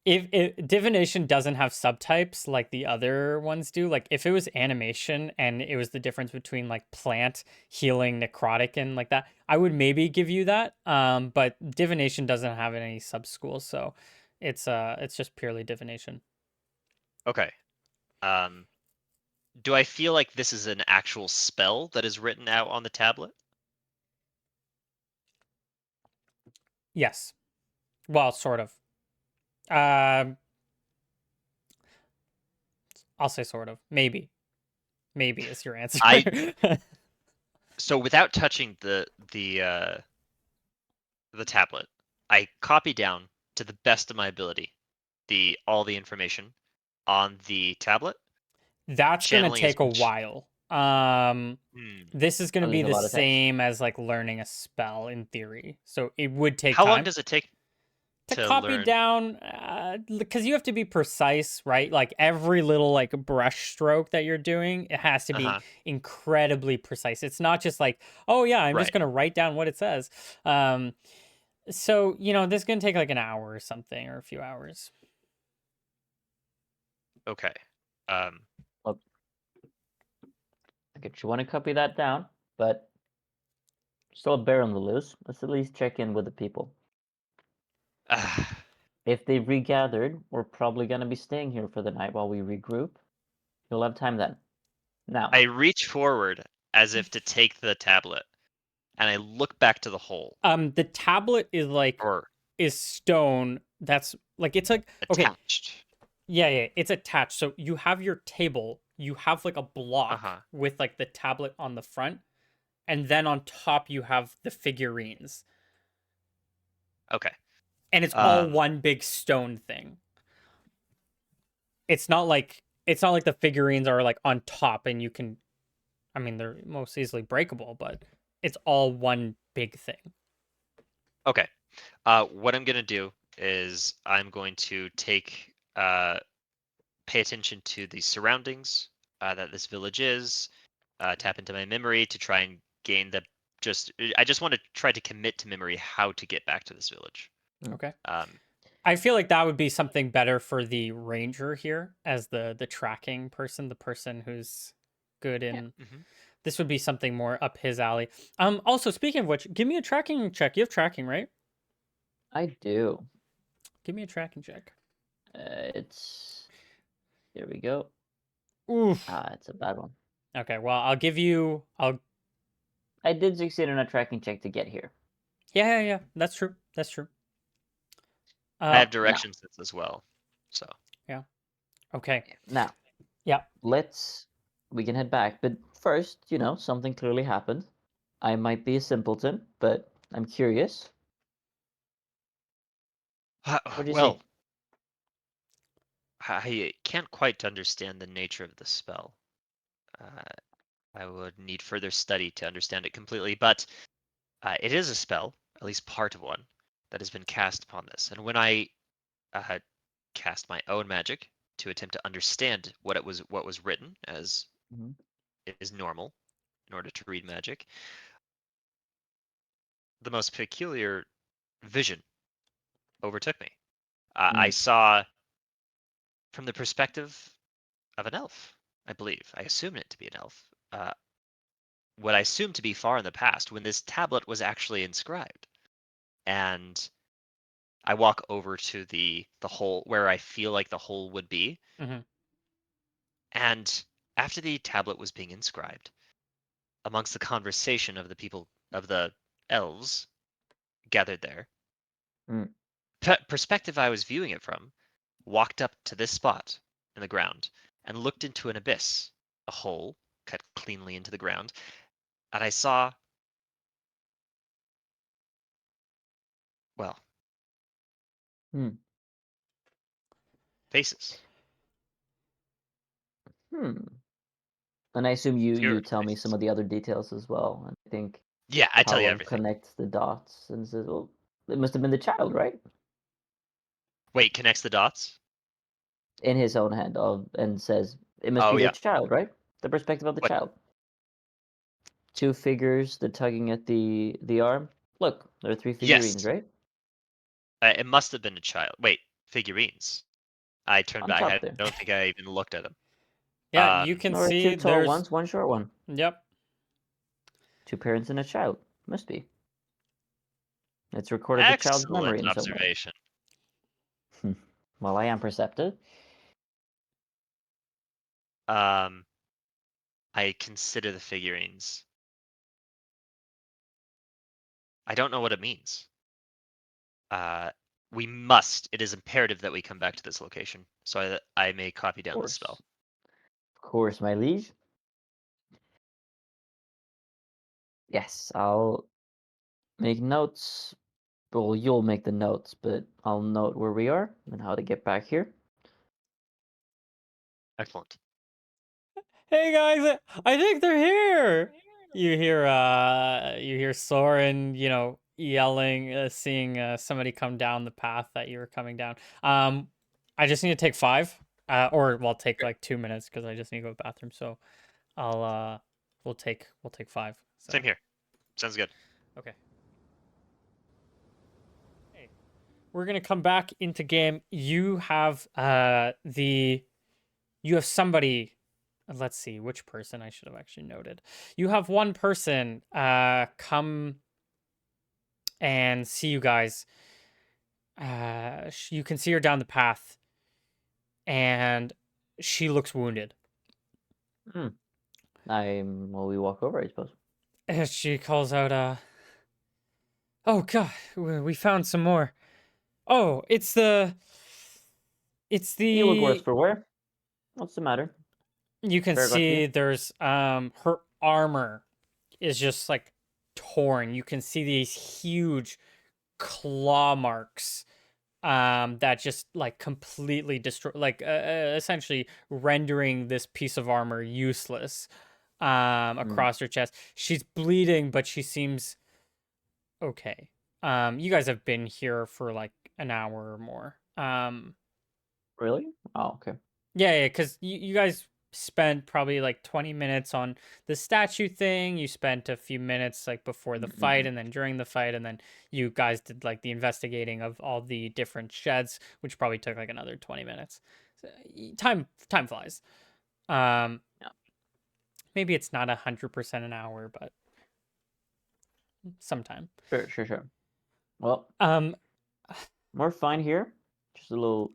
If divination doesn't have subtypes like the other ones do, like if it was animation and it was the difference between like plant, healing, necrotic, and like that, I would maybe give you that. But divination doesn't have any sub schools, so it's just purely divination. Okay. Um, do I feel like this is an actual spell that is written out on the tablet? Yes. Well, sort of. Um, I'll say sort of. Maybe is your answer. So without touching the tablet, I copy down to the best of my ability all the information on the tablet, That's gonna channeling as take a much. while. Hmm. This is gonna That be leave a the lot of text. same as like learning a spell in theory. So it would take How long time does it take to to copy learn? down, because you have to be precise, right? Like every little like brush stroke that you're doing, it has to be Uh-huh. incredibly precise. It's not just like, oh yeah, I'm just Right. gonna write down what it says. So this is gonna take like an hour or something, or a few hours. Okay. Um. Look, I get you want to copy that down, but still a bear on the loose. Let's at least check in with the people. If they've regathered, we're probably going to be staying here for the night while we regroup. You'll have time then. Now, I reach forward as if to take the tablet, and I look back to the hole The tablet or is stone. That's like it's like okay, attached. yeah, it's attached. So you have your table, you have like a block Uh-huh. with like the tablet on the front, and then on top you have the figurines. Okay. And it's all Um. one big stone thing. It's not like the figurines are like on top and you can, I mean, they're most easily breakable, but it's all one big thing. Okay. What I'm gonna do is I'm going to pay attention to the surroundings that this village is, tap into my memory to try and gain I just want to try to commit to memory how to get back to this village. Okay. Um, I feel like that would be something better for the ranger here as the tracking person, the person who's good yeah, in. mhm. This would be something more up his alley. Also speaking of which, give me a tracking check. You have tracking, right? I do. Give me a tracking check. It's here we go. Oof. It's a bad one. Okay, well, I'll I did succeed in a tracking check to get here. yeah. That's true. That's true. I have Now, direction sense as well, so Yeah. Okay. now, Yeah. we can head back. But first, something clearly happened. I might be a simpleton, but I'm curious. What'd you see? well, I can't quite understand the nature of the spell. Uh, I would need further study to understand it completely, but it is a spell, at least part of one, that has been cast upon this. And when I uh, cast my own magic to attempt to understand what was written, as Mhm. is normal in order to read magic, the most peculiar vision overtook me. I Mm, saw from the perspective of an elf, I believe. I assume it to be an elf. What I assumed to be far in the past, when this tablet was actually inscribed. And I walk over to the hole where I feel like the hole would be. Hmm. And after the tablet was being inscribed, amongst the conversation of the people of the elves gathered there, mm, perspective I was viewing it from, walked up to this spot in the ground and looked into an abyss, a hole cut cleanly into the ground, and I saw, well, mm. faces, Hmm. And I assume you obscured tell me some faces. of the other details as well. And I think Yeah, I tell you Callum everything. connects the dots and says, "Well, it must have been the child, right?" Wait, connects the dots? In his own hand, and says, "It must Oh be the yeah. child, right? The perspective of the What? child. Two figures, the tugging at the arm. Look, there are three figurines, Yes. right? It must have been a child. Wait, figurines. I turned On back. top I there. don't think I even looked at them. Yeah, you Um, can Or two see tall there's ones, one short one. yep. Two parents and a child. Must be. It's recorded the child's excellent memory in some way. observation. Well, I am perceptive. Um, I consider the figurines. I don't know what it means. Uh, we must. It is imperative that we come back to this location, so I may copy Of down the spell. course. course, my liege. Yes, I'll make notes. Well, you'll make the notes, but I'll note where we are and how to get back here. Excellent. Hey guys, I think they're here. You hear Soren, yelling, seeing somebody come down the path that you were coming down. I just need to take 5, or well, take Okay. like 2 minutes because I just need to go to the bathroom. So we'll take 5. So Same here. Sounds good. okay. Hey, we're gonna come back into game. You have somebody. Let's see which person I should have actually noted. You have one person come and see you guys. You can see her down the path, and she looks wounded. Hmm. Well, we walk over, I suppose. And she calls out, "Oh God, we found some more. Oh, it's You look worse the." for wear. What's the matter? You can Bear got to see you? there's her armor is just like torn. You can see these huge claw marks that just like completely destroy, like essentially rendering this piece of armor useless Hmm. across her chest. She's bleeding, but she seems okay. You guys have been here for like an hour or more. Really? Oh, okay. Yeah, because you guys spent probably like 20 minutes on the statue thing. You spent a few minutes like before the fight Mm-mm. and then during the fight, and then you guys did like the investigating of all the different sheds, which probably took like another 20 minutes. So, time flies. Um, Yeah. maybe it's not 100% an hour, but sometime. Sure. Well, Um, we're fine here. Just a little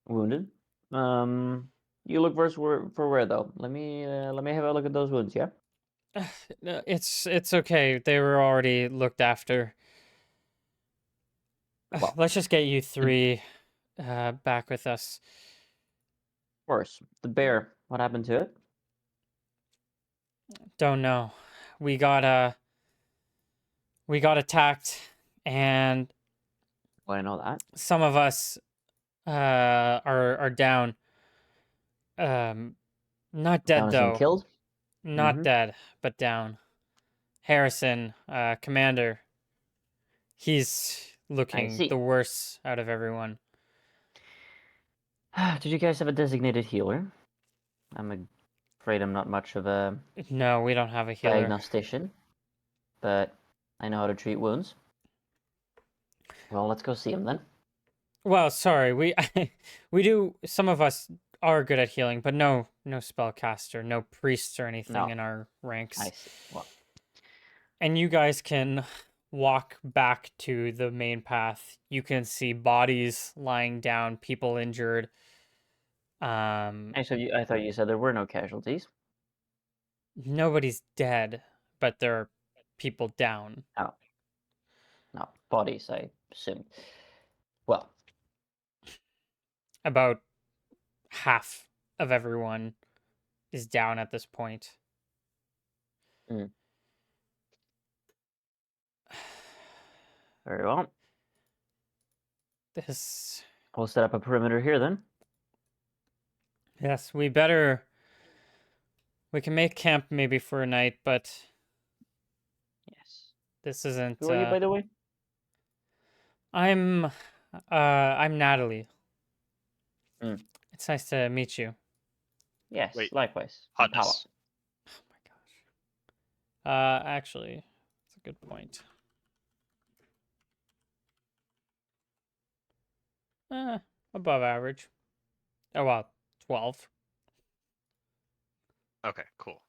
wounded. You look worse for wear though. Let me have a look at those wounds. Yeah. no, it's okay. They were already looked after. Well, Let's just get you the 3 back with us. worse. The bear. What happened to it? Don't know. We got we got attacked, and Well, I know that. some of us are down. Um, not Down dead as in though. killed. Not Mm-hmm. dead, but down. Harrison, commander, he's I looking the see. worst out of everyone. Did you guys have a designated healer? Afraid I'm not much of a No, we don't have a healer. diagnostician, but I know how to treat wounds. Well, let's go see him then. Well, sorry, we we do. Some of us are good at healing, but no spellcaster, no priests or anything No, in our ranks. I see. Well, And you guys can walk back to the main path. You can see bodies lying down, people injured. I thought you said there were no casualties. Nobody's dead, but there are people down. Oh, no, bodies, I assumed. Well, About half of everyone is down at this point. mm, very well. This, We'll set up a perimeter here then. yes, we can make camp maybe for a night, but Yes. this isn't, Who are you, by the way? I'm Natalie. Mm. It's nice to meet you. Yes, Wait, likewise. I'm Paolo. hotness. Oh my gosh. Actually, that's a good point. Above average. Oh well, 12. Okay, cool.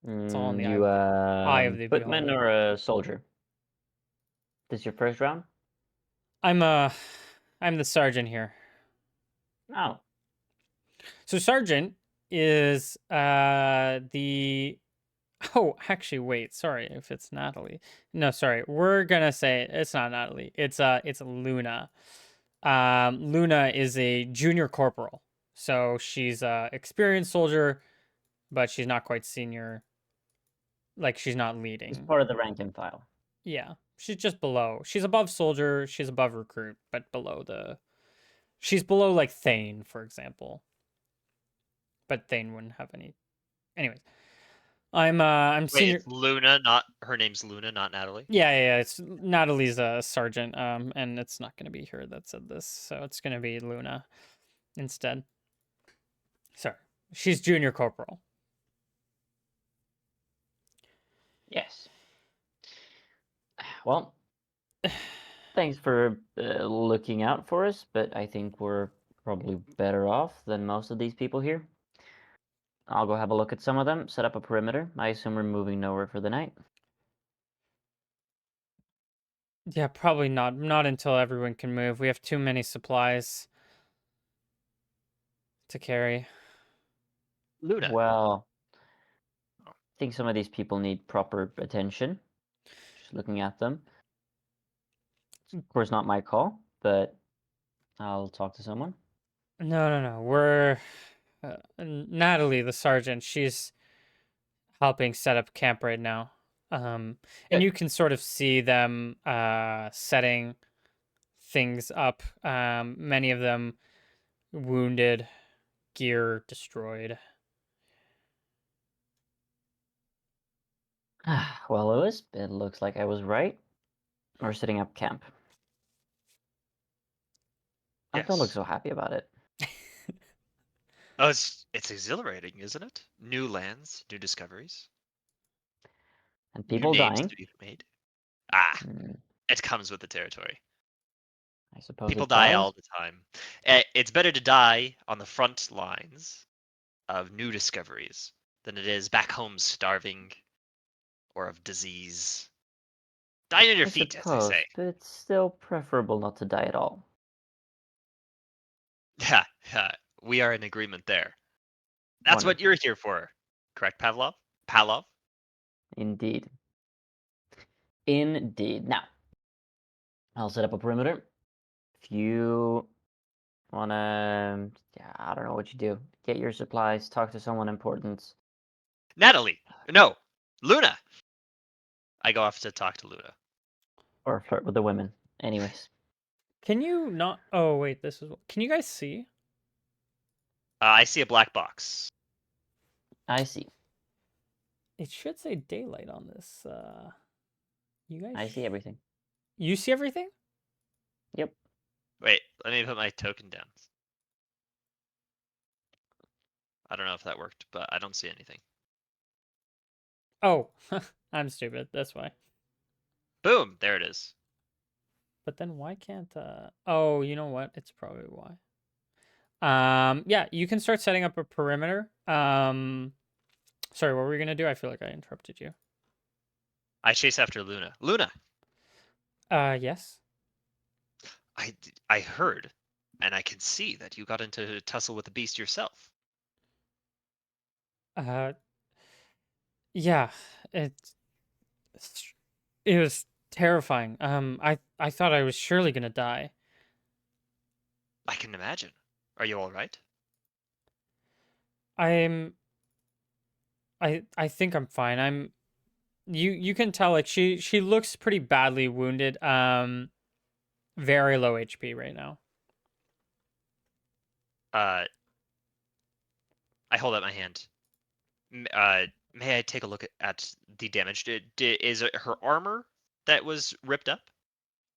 It's all in the You eye of the footman beholder. or a soldier? This your first round? I'm the sergeant here. Oh, So sergeant is the oh, actually wait, sorry if it's Natalie. No, sorry. We're gonna say it's not Natalie. It's Luna. Luna is a junior corporal, so she's a experienced soldier, but she's not quite senior. Like she's not It's leading. part of the rank and file. Yeah, she's just below. She's above soldier. She's above recruit, but below the. She's below like Thane, for example. But Thane wouldn't have any. Anyways, I'm Wait, senior. it's Luna, not her name's Luna, not Natalie. Yeah. It's Natalie's a sergeant. And it's not gonna be her that said this, so it's gonna be Luna instead. Sorry, she's junior corporal. Yes. Well, thanks for looking out for us, but I think we're probably better off than most of these people here. I'll go have a look at some of them, set up a perimeter. I assume we're moving nowhere for the night. Yeah, probably not. Not until everyone can move. We have too many supplies to carry. Luna. Well, Oh. I think some of these people need proper attention. Just looking at them. Of course, not my call, but I'll talk to someone. No. We're Natalie, the sergeant. She's helping set up camp right now. And Good. you can sort of see them setting things up. Many of them wounded, gear destroyed. Well, Lewis, it looks like I was right. We're setting up camp. I don't look Yes. so happy about it. Oh, it's exhilarating, isn't it? New lands, new discoveries, And new people names dying. to be made. Ah, Hmm, it comes with the territory. I suppose People it die does. all the time. It's better to die on the front lines of new discoveries than it is back home starving or of disease. Die on your I feet, as they say. suppose, but it's still preferable not to die at all. Yeah, we are in agreement there. That's what Wonderful. you're here for, correct, Pavlov? Pavlov? Indeed. Indeed. Now, I'll set up a perimeter. If you wanna, yeah, I don't know what you do. Get your supplies, talk to someone important, Natalie! No! Luna! I go off to talk to Luna. or flirt with the women. Anyways, Can you not? Oh wait, this is. Can you guys see? I see a black box. I see. It should say daylight on this. You guys. I see everything. You see everything? Yep. Wait, let me put my token down. I don't know if that worked, but I don't see anything. Oh, I'm stupid. That's why. Boom! There it is. But then why can't? Oh, you know what? It's probably why. Yeah, you can start setting up a perimeter. Sorry, what were we gonna do? I feel like I interrupted you. I chase after Luna. Luna! Yes. I heard, and I can see that you got into a tussle with the beast yourself. Uh, yeah. It was terrifying. I thought I was surely gonna die. I can imagine. Are you alright? I'm. I think I'm fine. You can tell like she looks pretty badly wounded. Very low HP right now. Uh, I hold out my hand. May I take a look at the damage? Is it her armor that was ripped up?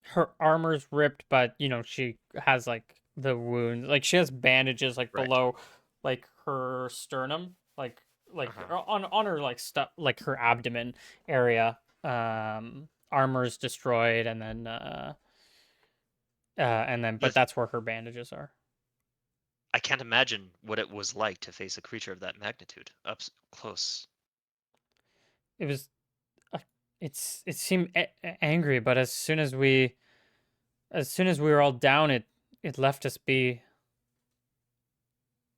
Her armor's ripped, but you know she has like the wounds. Like she has bandages like Right. below, like her sternum, like on her like stuff like her abdomen area. Armor's destroyed, and then but Yes. that's where her bandages are. I can't imagine what it was like to face a creature of that magnitude close. It was, uh, it seemed angry, but as soon as we were all down, it left us be.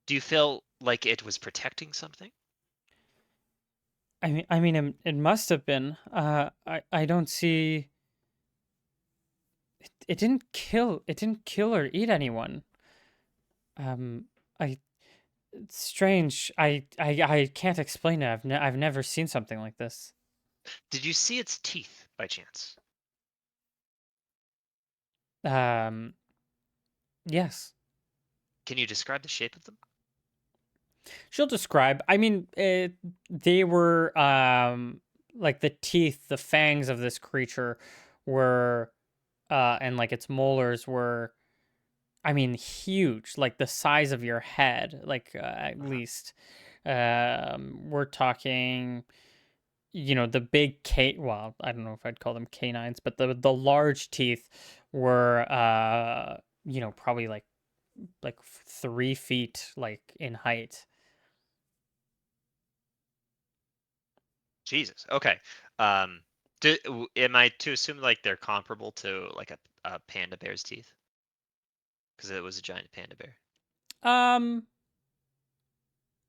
Do you feel like it was protecting something? I mean, it must have been. I don't see. it didn't kill. It didn't kill or eat anyone. I It's strange. I can't explain it. I've never seen something like this. Did you see its teeth by chance? Um, yes. Can you describe the shape of them? She'll describe. I mean, they were like the teeth, the fangs of this creature were and like its molars were, I mean, huge, like the size of your head, like at Uh-huh. least. We're talking, the big well, I don't know if I'd call them canines, but the large teeth were probably like 3 feet like in height. Jesus. Okay. Um, am I to assume like they're comparable to like a panda bear's teeth? Because it was a giant panda bear. Um,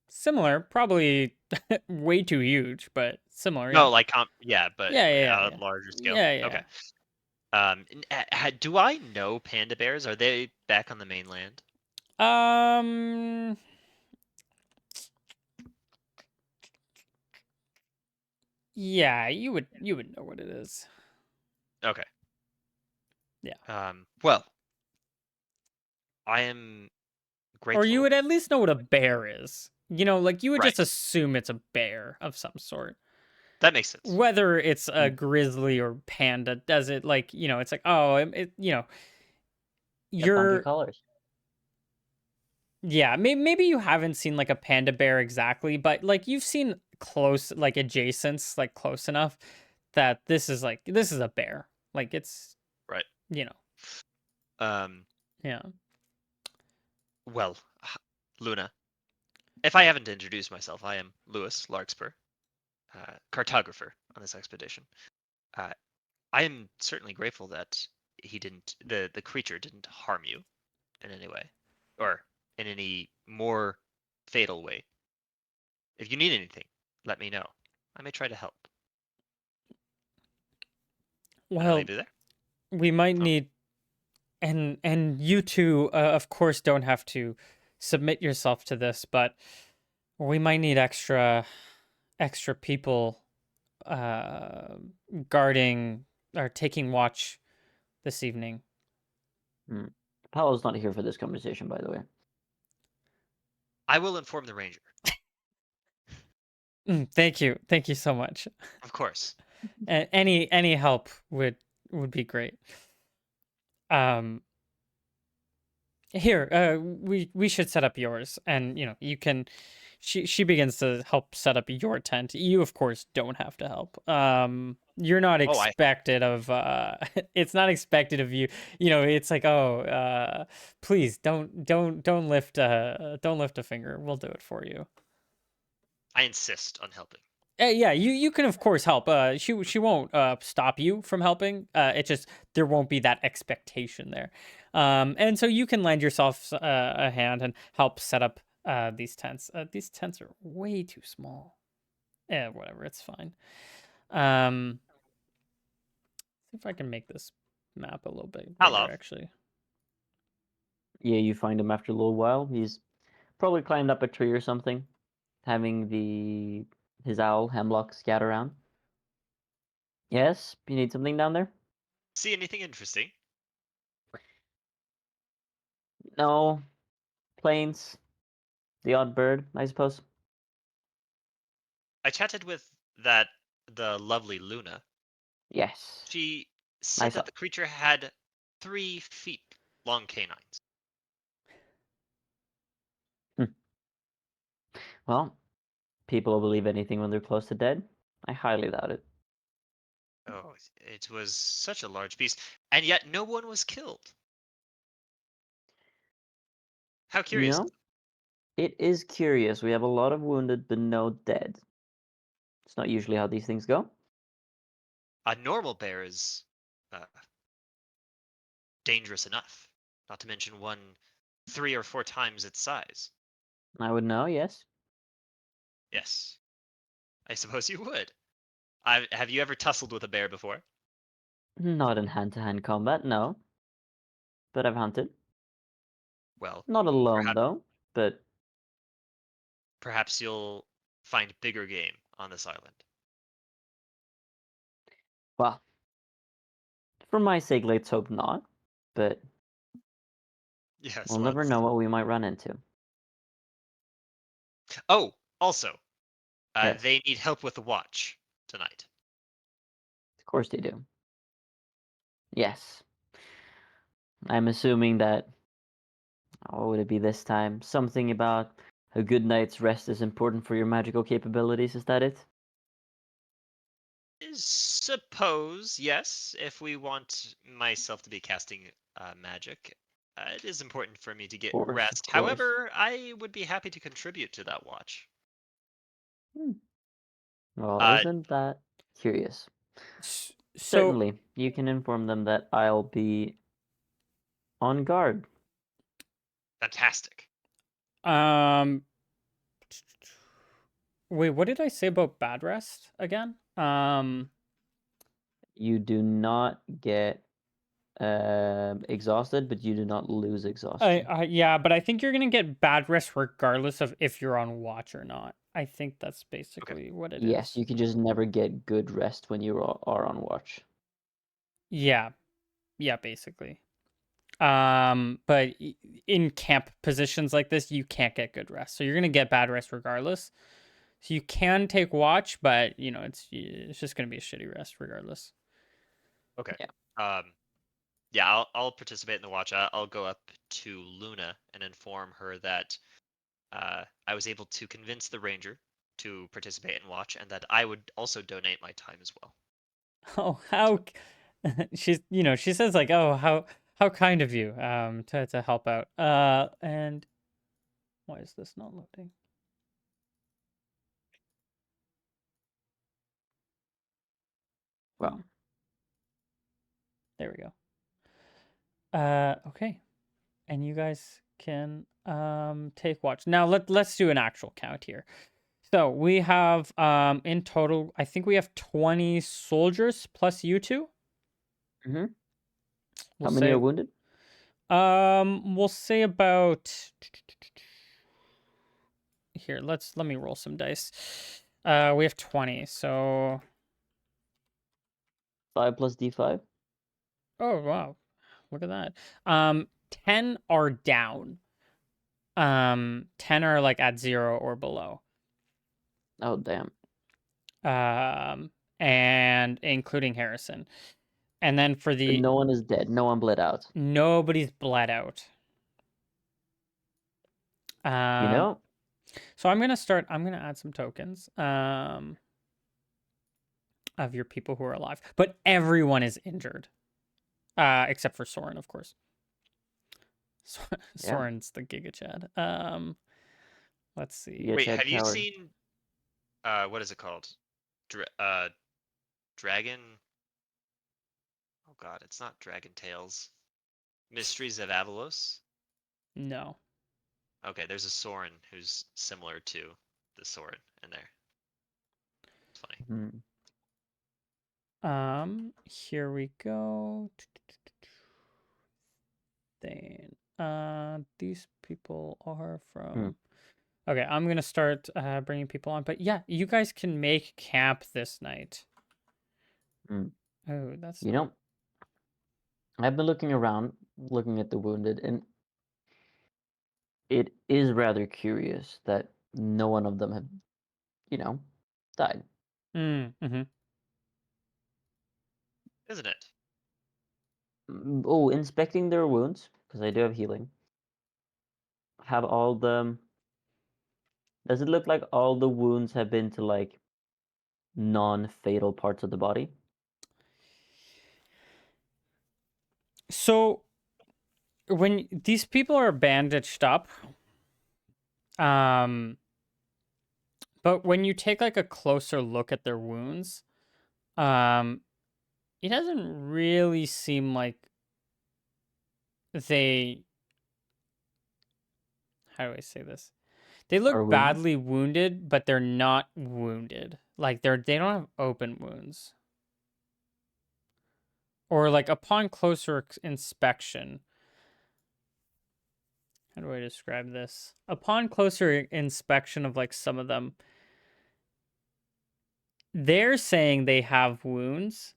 Similar, probably way too huge, but similar, yeah. No, like yeah, but Yeah, yeah, a yeah, larger scale. yeah, Okay. yeah, Do I know panda bears? Are they back on the mainland? yeah. Yeah, you would know what it is. Okay. Yeah. Well, I am Or you grateful. would at least know what a bear is. Like you would Right. just assume it's a bear of some sort. That makes sense. Whether it's a Mm. grizzly or panda, does it like, it's like, oh, Yeah, funky you're, colors. yeah, maybe you haven't seen like a panda bear exactly, but like you've seen close, like adjacents, like close enough that this is a bear. Like it's, Right. you know, Um, yeah. well, Luna, if I haven't introduced myself, I am Lewis Larkspur, cartographer on this expedition. Uh, I am certainly grateful that the creature didn't harm you in any way, or in any more fatal way. If you need anything, let me know. I may try to help. And I'll Well, leave it there. we might Oh, need, and you two, of course, don't have to submit yourself to this, but we might need extra people uh, guarding or taking watch this evening. Mm. Paolo's not here for this conversation, by the way. I will inform the ranger. Thank you so much. Of course. Any help would be great. Um, Here, we should set up yours, and you can. She begins to help set up your tent. You, of course, don't have to help. You're not Oh, I expected of. It's not expected of you. It's like, oh, please don't lift a finger. We'll do it for you. insist on helping. Yeah, you can of course help. She won't stop you from helping. It just there won't be that expectation there. And so you can lend yourself a hand and help set up these tents. These tents are way too small. Whatever, it's fine. See if I can make this map a little bit bigger, Hello. actually. Yeah, you find him after a little while. He's probably climbed up a tree or something, having his owl Hemlock scatter around. Yes, you need something down there? See anything interesting? No, planes, the odd bird, I suppose. I chatted with the lovely Luna. Yes, She I said saw. that the creature had 3 feet long canines. Hmm. Well, people will believe anything when they're close to dead. I highly doubt it. Oh, it was such a large beast, and yet no one was killed. How You curious. know, it is curious. We have a lot of wounded, but no dead. It's not usually how these things go. A normal bear is uh, dangerous enough, not to mention one 3 or 4 times its size. I would know, yes. Yes, I suppose you would. Have you ever tussled with a bear before? Not in hand-to-hand combat, no. but I've hunted. Well, Not alone, perhaps though, but perhaps you'll find bigger game on this island. well, for my sake, let's hope not. But Yes. we'll never know what we might run into. Oh, also, Yes, they need help with the watch tonight. of course they do. Yes. I'm assuming that, what would it be this time? Something about a good night's rest is important for your magical capabilities, is that it? Suppose, yes, if we want myself to be casting magic, it is important for me to get Of rest. course. However, I would be happy to contribute to that watch. Hmm. Well, Uh, isn't that curious? So, Certainly, you can inform them that I'll be on guard. fantastic. um, wait, what did I say about bad rest again? You do not get exhausted, but you do not lose exhaustion. Yeah, but I think you're gonna get bad rest regardless of if you're on watch or not. I think that's Okay. basically what it Yes, is. you can just never get good rest when you are on watch. Yeah, yeah, basically. But in camp positions like this, you can't get good rest, so you're gonna get bad rest regardless. So you can take watch, but you know it's just gonna be a shitty rest regardless. Okay. Yeah. Yeah, I'll participate in the watch. I'll go up to Luna and inform her that I was able to convince the ranger to participate in watch, and that I would also donate my time as well. Oh, how she's she says like, oh, how kind of you to help out. And why is this not loading? Well, There we go. Okay. And you guys can take watch. Now let's do an actual count here. So we have in total, I think we have 20 soldiers plus you two. hmm We'll how many say are wounded? we'll say about here, let me roll some dice. We have 20, so 5 plus D5. oh wow. Look at that. 10 are down. 10 are like at 0 or below. Oh, damn. And including Harrison. And then for So the no one is dead. No one bled out. nobody's bled out. You Um, know, so I'm gonna add some tokens of your people who are alive, but everyone is injured, except for Soren, of course. yeah. Soren's the Giga Chad. Let's see. Giga Wait, Chad have you coward. seen what is it called? Dragon. Oh God, it's not Dragon Tales. Mysteries of Avalos. No. Okay, there's a Soren who's similar to the Soren in there. It's funny. Hmm. Here we go. Thane. These people are Hmm. from. Okay, I'm gonna start bringing people on, but yeah, you guys can make camp this night. Hmm. Oh, that's You not. know, I've been looking around, looking at the wounded, and it is rather curious that no one of them have, you know, died. Mm-hmm. Isn't it? Oh, inspecting their wounds, because I do have healing. Have all the. Does it look like all the wounds have been to like non-fatal parts of the body? So when these people are bandaged up, um, but when you take like a closer look at their wounds, um, it doesn't really seem like they. How do I say this? They Are look wounded? badly wounded, but they're not wounded. Like they don't have open wounds. Or like upon closer inspection, how do I describe this? Upon closer inspection of like some of them, they're saying they have wounds,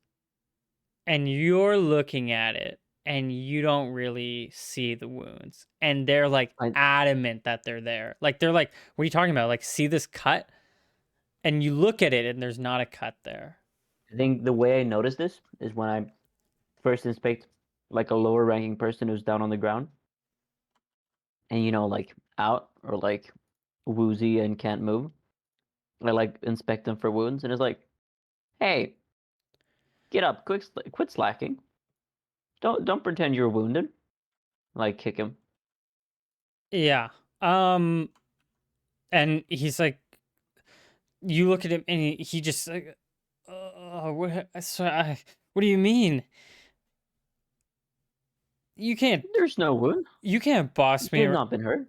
and you're looking at it and you don't really see the wounds. And they're like I adamant that they're there. Like they're like, what are you talking about? Like, see this cut? And you look at it and there's not a cut there. think the way I noticed this is when I first inspect like a lower ranking person who's down on the ground, and like out or like woozy and can't move. I like inspect them for wounds, and it's like, hey, get up, quit slacking. Don't pretend you're wounded. Like kick him. Yeah. And he's like, you look at him and he just like, what do you mean? You can't There's no wound. boss me. You've not been hurt.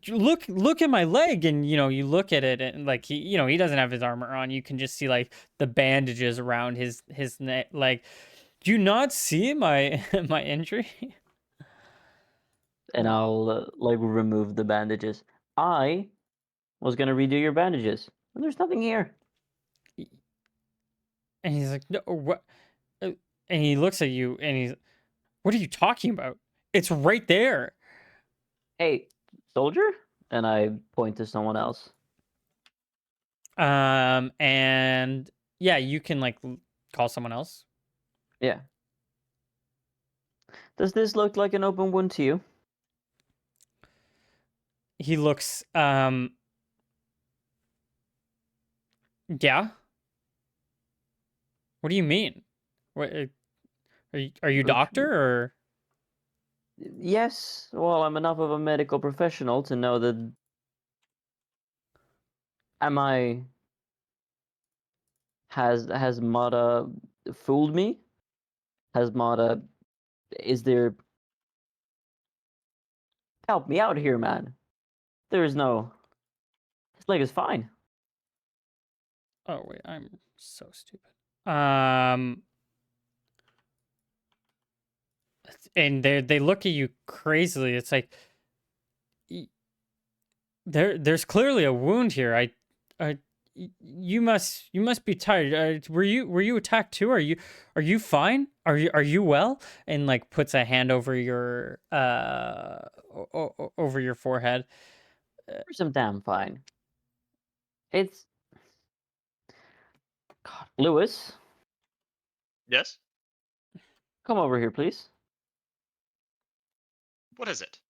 Look at my leg, and you look at it and like he doesn't have his armor on. You can just see like the bandages around his neck. Like, do you not see my my injury? And I'll like remove the bandages. I was gonna redo your bandages, and there's nothing here. And he's like, no, what? And he looks at you and he's, what are you talking about? It's right there. Hey, soldier, and I point to someone else. And yeah, you can like call someone else. Yeah. Does this look like an open wound to you? He looks, yeah. What do you mean? What are you doctor or? Yes. Well, I'm enough of a medical professional to know that. Am I? Has Mata fooled me? Has Mata? Is there? Help me out here, man. There is no. His leg is fine. Oh wait, I'm so stupid. And they look at you crazily. It's like there's clearly a wound here. You must be tired. Were you attacked too? Are you fine? Are you well? And like puts a hand over your over your forehead. There's some damn fine. It's. God, Lewis, Yes. come over here, please. What is it?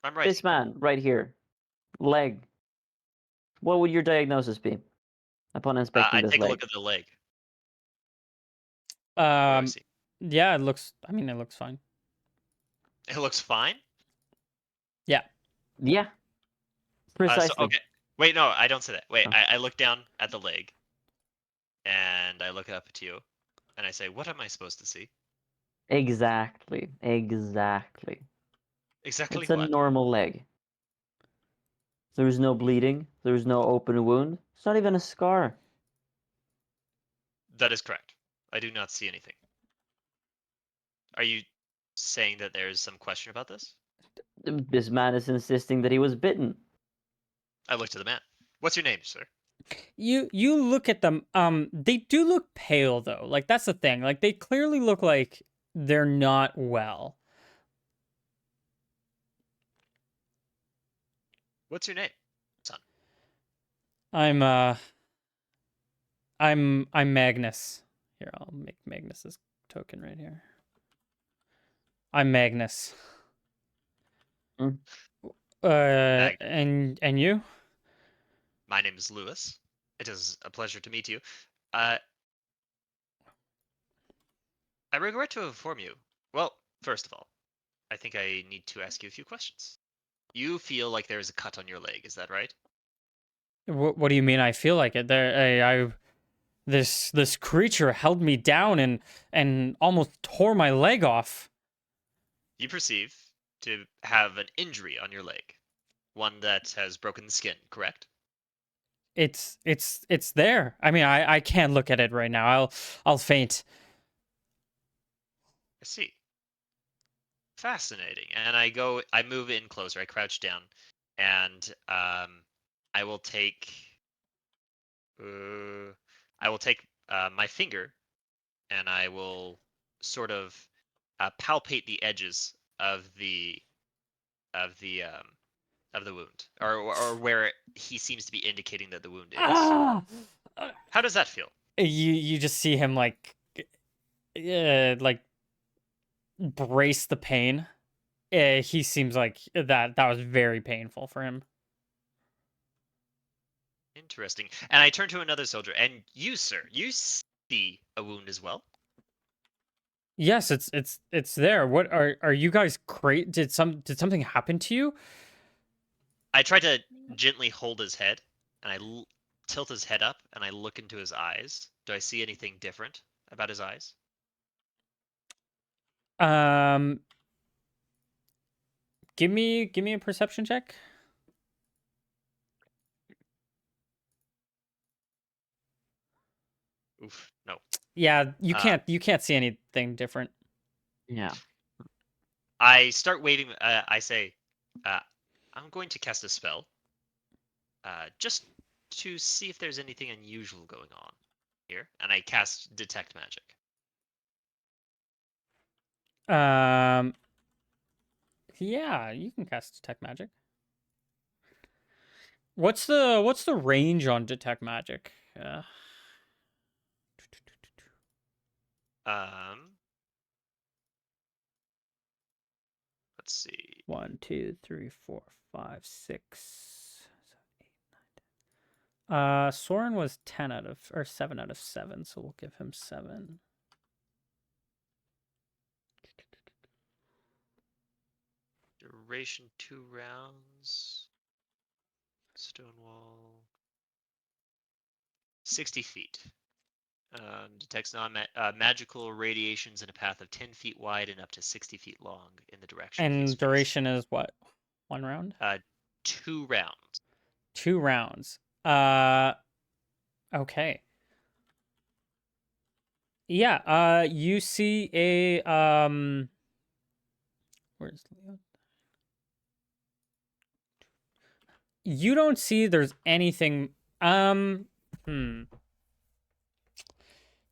I'm writing. This man right here, leg. What would your diagnosis be upon inspecting I this take a leg? look at the leg. What do I Um, see? yeah, it looks. I mean, it looks fine. It looks fine. Yeah. Yeah, precisely. Okay. Wait, no, I don't say that. Wait, Oh. I look down at the leg, and I look up at you, and I say, "What am I supposed to see?" Exactly. Exactly. Exactly It's a what? normal leg. There's no bleeding. There's no open wound. It's not even a scar. That is correct. I do not see anything. Are you saying that there is some question about this? This man is insisting that he was bitten. I look to the man. What's your name, sir? You look at them. They do look pale though. Like that's the thing. Like they clearly look like they're not well. What's your name, son? I'm I'm Magnus. Here, I'll make Magnus's token right here. I'm Magnus. Mm. And you? My name is Lewis. It is a pleasure to meet you. I regret to inform you. Well, first of all, I think I need to ask you a few questions. You feel like there is a cut on your leg, is that right? What do you mean? I feel like it. This creature held me down and almost tore my leg off. You perceive to have an injury on your leg, one that has broken the skin, correct? It's there. I mean, I can't look at it right now. I'll faint. I see. Fascinating. And I move in closer. I crouch down, and I will take, uh, my finger, and I will sort of palpate the edges of of the um, the wound, or where he seems to be indicating that the wound is. Ah! How does that feel? You just see him like brace the pain. He seems like that was very painful for him. Interesting. And I turn to another soldier, and you, sir, you see a wound as well. Yes, it's there. What are you guys great? Did something happen to you? I try to gently hold his head, and tilt his head up, and I look into his eyes. Do I see anything different about his eyes? Um, give me a perception check. Oof, no. Yeah, Uh, you can't see anything different. Yeah. I start waving. I say, uh, I'm going to cast a spell, just to see if there's anything unusual going on here. And I cast Detect Magic. Um, yeah, you can cast detect magic. What's the range on detect magic? Um, let's see. 1, 2, 3, 4, 5, 6, 7, 8, 9, 10. Soren was 10 out of or 7 out of 7, so we'll give him 7. Duration 2 rounds. Stonewall. 60 feet. Detects magical radiations in a path of 10 feet wide and up to 60 feet long in the direction he is And facing. duration is what? 1 round? 2 rounds. 2 rounds. Okay. Yeah, you see a where's Leo? You don't see there's anything hmm.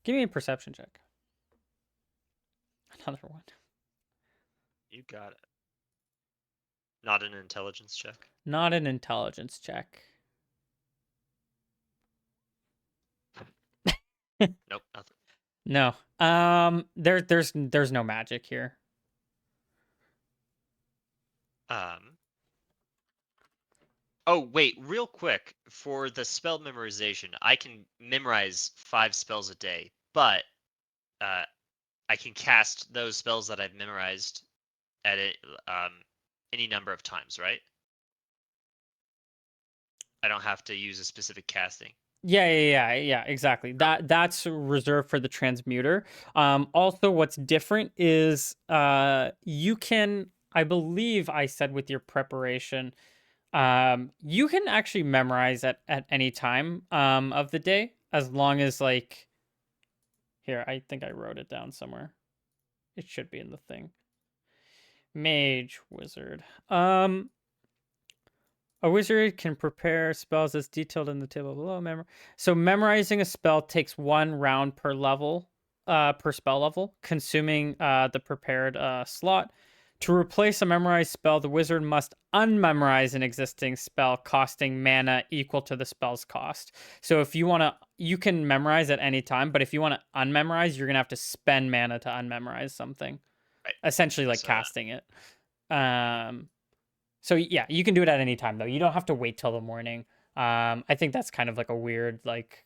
Give me a perception check. Another one. You got it. Not an intelligence check. Not an intelligence check. Nope, nothing. No. There's no magic here. Oh, wait, real quick. For the spell memorization, I can memorize 5 spells a day, but I can cast those spells that I've memorized at any number of times, right? I don't have to use a specific casting. Yeah, exactly. That's reserved for the transmuter. Also what's different is you can, I believe I said with your preparation, you can actually memorize at any time of the day, as long as like here, I think I wrote it down somewhere. It should be in the thing. Mage, wizard. A wizard can prepare spells as detailed in the table below. So memorizing a spell takes 1 round per level, per spell level, consuming the prepared slot. To replace a memorized spell, the wizard must unmemorize an existing spell, costing mana equal to the spell's cost. So if you want to, you can memorize at any time, but if you want to unmemorize, you're gonna have to spend mana to unmemorize something. Right. Essentially, like So, casting it. So yeah, you can do it at any time though. You don't have to wait till the morning. I think that's kind of like a weird like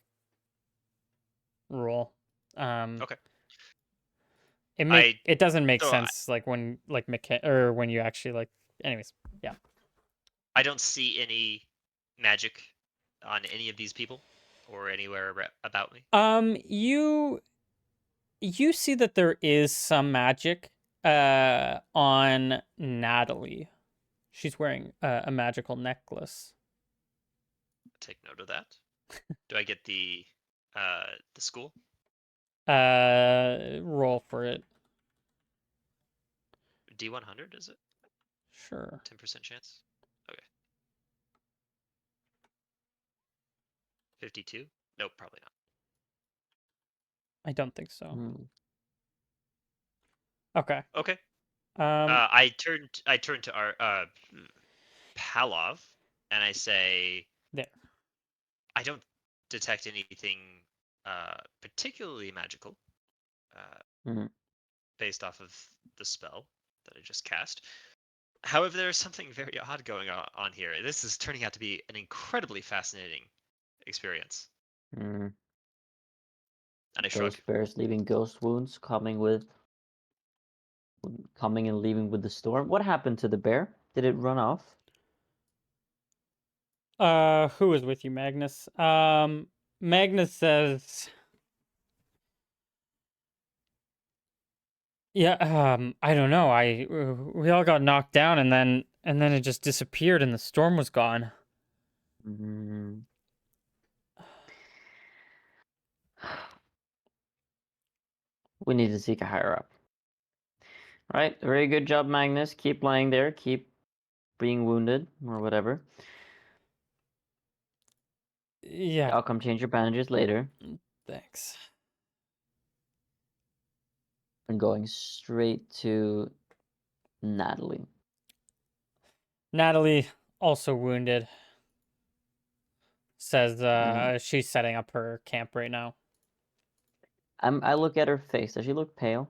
rule. okay. It doesn't make So sense like when like or when you actually like. Anyways, yeah. I don't see any magic on any of these people or anywhere about me. You see that there is some magic on Natalie. She's wearing a magical necklace. Take note of that. Do I get the school? Roll for it. D100, is it? Sure. 10% chance? Okay. 52? Nope, probably not. I don't think so. Hmm. Okay. Okay. Um, I turn to our Palov, and I say, there. I don't detect anything particularly magical Mhm. based off of the spell that I just cast. However, there is something very odd going on here. This is turning out to be an incredibly fascinating experience. Hmm. And I shrug. Those bears leaving ghost wounds, coming and leaving with the storm. What happened to the bear? Did it run off? Who is with you, Magnus? Magnus says, yeah, I don't know. We all got knocked down and then it just disappeared and the storm was gone. Mm. We need to seek a higher up. Right, very good job, Magnus. Keep lying there. Keep being wounded or whatever. Yeah, I'll come change your bandages later. thanks. And going straight to Natalie. Natalie, also wounded, says Mm. she's setting up her camp right now. I look at her face. Does she look pale?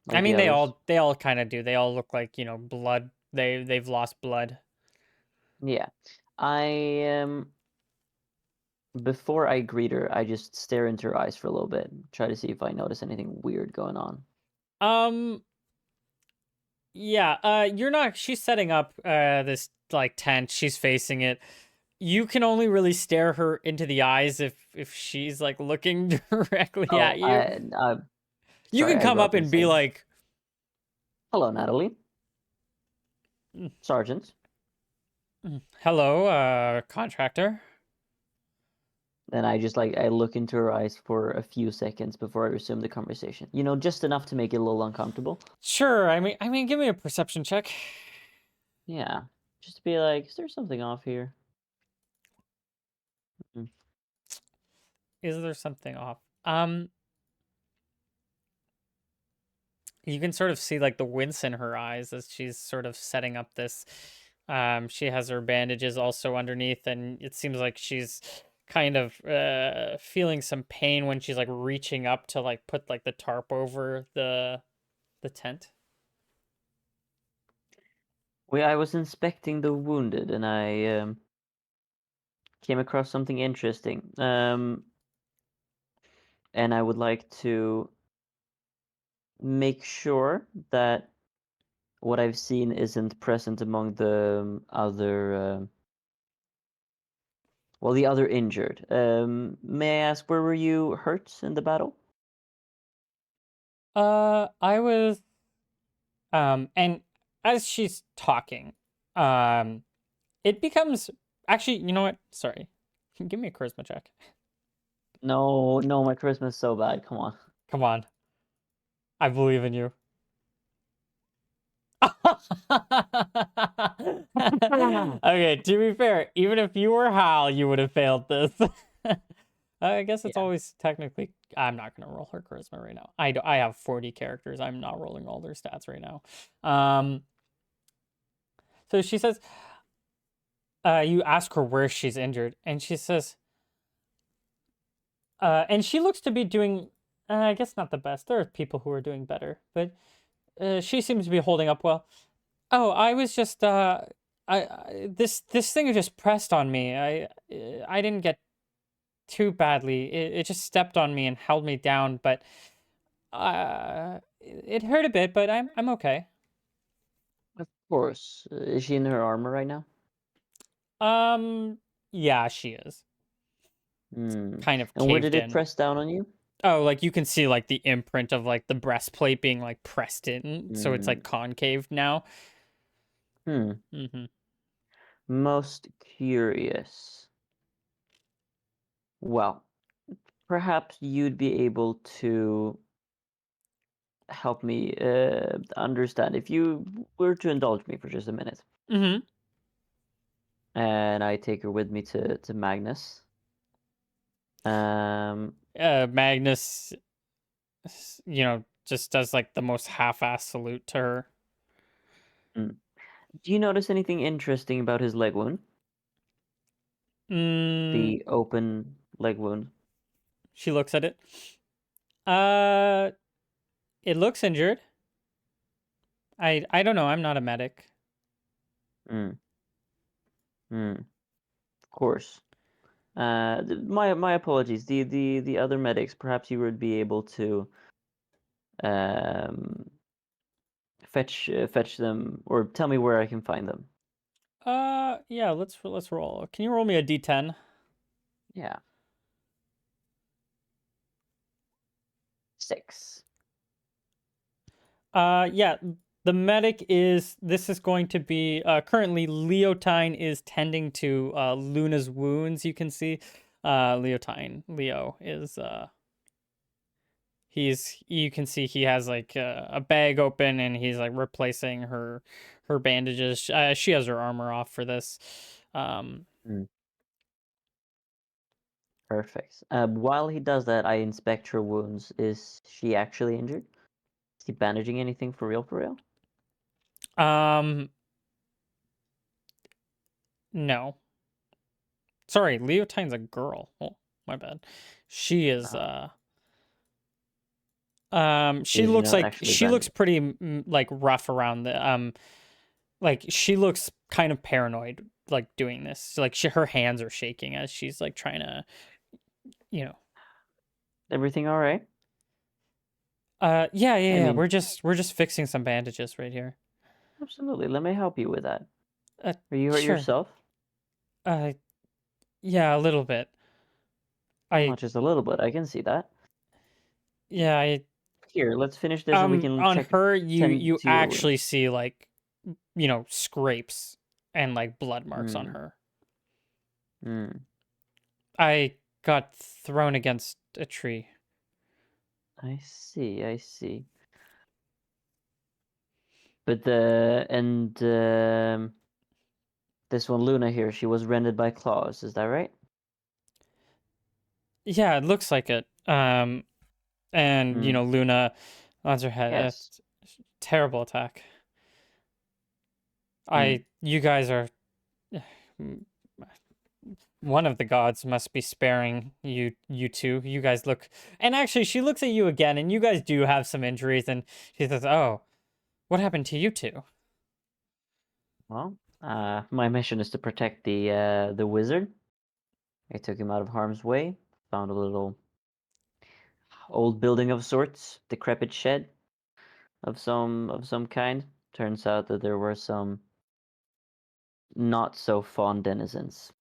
I Like the mean, others? they all kind of do. They all look like, blood. They've lost blood. Yeah. I before I greet her, I just stare into her eyes for a little bit, try to see if I notice anything weird going on. Yeah, you're not she's setting up this like tent. She's facing it. You can only really stare her into the eyes if she's like looking directly Oh, at you. You sorry, can I come go up up and and be say, like, "Hello, Natalie, "Mm, Sergeant." hello, contractor." Then I just I look into her eyes for a few seconds before I resume the conversation. You know, just enough to make it a little uncomfortable. Sure. I mean, give me a perception check. Yeah, just to be like, is there something off here? Mm. Is there something off? You can sort of see like the wince in her eyes as she's sort of setting up this. She has her bandages also underneath, and it seems like she's kind of feeling some pain when she's like reaching up to like put like the tarp over the tent. I was inspecting the wounded, and I came across something interesting. And I would like to make sure that what I've seen isn't present among the other, well, the other injured. May I ask, where were you hurt in the battle? I was and as she's talking, um it becomes actually, you know what? Sorry. Give me a charisma check. No, no, my charisma is so bad. Come on. Come on. I believe in you. Okay, to be fair, even if you were Hal, you would have failed this. I guess it's Yeah. always technically. I'm not gonna roll her charisma right now. I have 40 characters. I'm not rolling all their stats right now. So she says, you ask her where she's injured, and she says, and she looks to be doing, I guess not the best. There are people who are doing better, but she seems to be holding up well. Oh, I was just this thing just pressed on me. I didn't get too badly. It just stepped on me and held me down, but it hurt a bit, but I'm okay. Of course. Is she in her armor right now? Yeah, she is Hmm. kind of And where did caved it in. press down on you? Oh, like you can see like the imprint of like the breastplate being like pressed in, so it's Hmm. like concave now. Hmm. Mm-hmm. Most curious. Well, perhaps you'd be able to help me understand. If you were to indulge me for just a minute, Mm-hmm. and I take her with me to Magnus. Magnus, just does like the most half-ass salute to her. Do you notice anything interesting about his leg wound? Mm, The open leg wound. she looks at it. It looks injured. I don't know. I'm not a medic. Mm. Of course. My apologies. The other medics, perhaps you would be able to um fetch them or tell me where I can find them. Yeah. Let's roll. Can you roll me a d10? Yeah. 6. Yeah. The medic is. This is going to be. Currently, Leotine is tending to Luna's wounds. You can see. Leo is. You can see he has like a bag open and he's like replacing her bandages. She has her armor off for this. Mm. Perfect. While he does that, I inspect her wounds. Is she actually injured? Is he bandaging anything for real? For real? Um, no. Sorry, Leotine's a girl. Oh, my bad. She is she Is she looks not like actually she looks bandaged? pretty like rough around the like she looks kind of paranoid like doing this. Like her hands are shaking as she's like trying to, you know. Everything all right? I Yeah. mean, We're just fixing some bandages right here. absolutely. Let me help you with that. Uh, Are you hurt sure. yourself? Uh, yeah, a little bit. Well, I not just a little bit. I can see that. yeah, I Here, let's finish this and we can on her tend you to your actually wounds. see like scrapes and like blood marks on Hmm. her. Hmm. I got thrown against a tree. I see. I see. But this one, Luna here, she was rendered by claws. Is that right? Yeah, it looks like it. And Hmm. Luna nods her head. Yes. Terrible attack. Hmm. You guys are one of the gods must be sparing you two. You guys look, and actually she looks at you again and you guys do have some injuries and she says, "Oh, what happened to you two?" Well, my mission is to protect the wizard. I took him out of harm's way. Found a little old building of sorts, decrepit shed of some kind. Turns out that there were some not so fond denizens,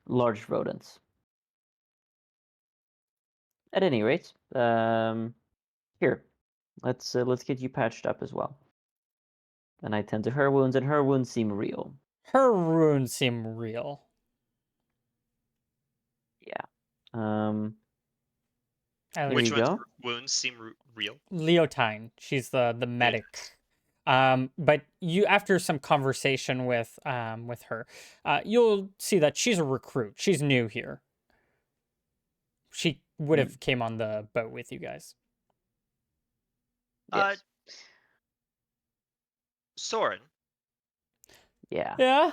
large rodents. At any rate, here, let's get you patched up as well. And I tend to her wounds, and her wounds seem real. Her runes seem real. Yeah. Um, At here Which you least one's go. wounds seem real? Leotine, she's the Leotard. medic. But you after some conversation with her, you'll see that she's a recruit. She's new here. She would Hmm. have came on the boat with you guys. Uh, Yes. Soren, Yeah. Yeah.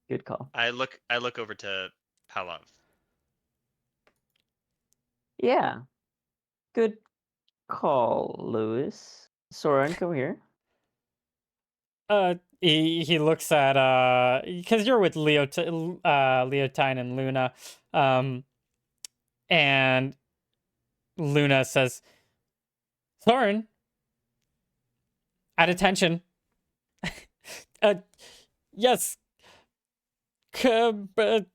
Good call. I look over to Palav. Yeah. Good call, Lewis. Soren, come here. He looks at because you're with Leotine and Luna, and Luna says, "Thorin, at attention." uh, yes, but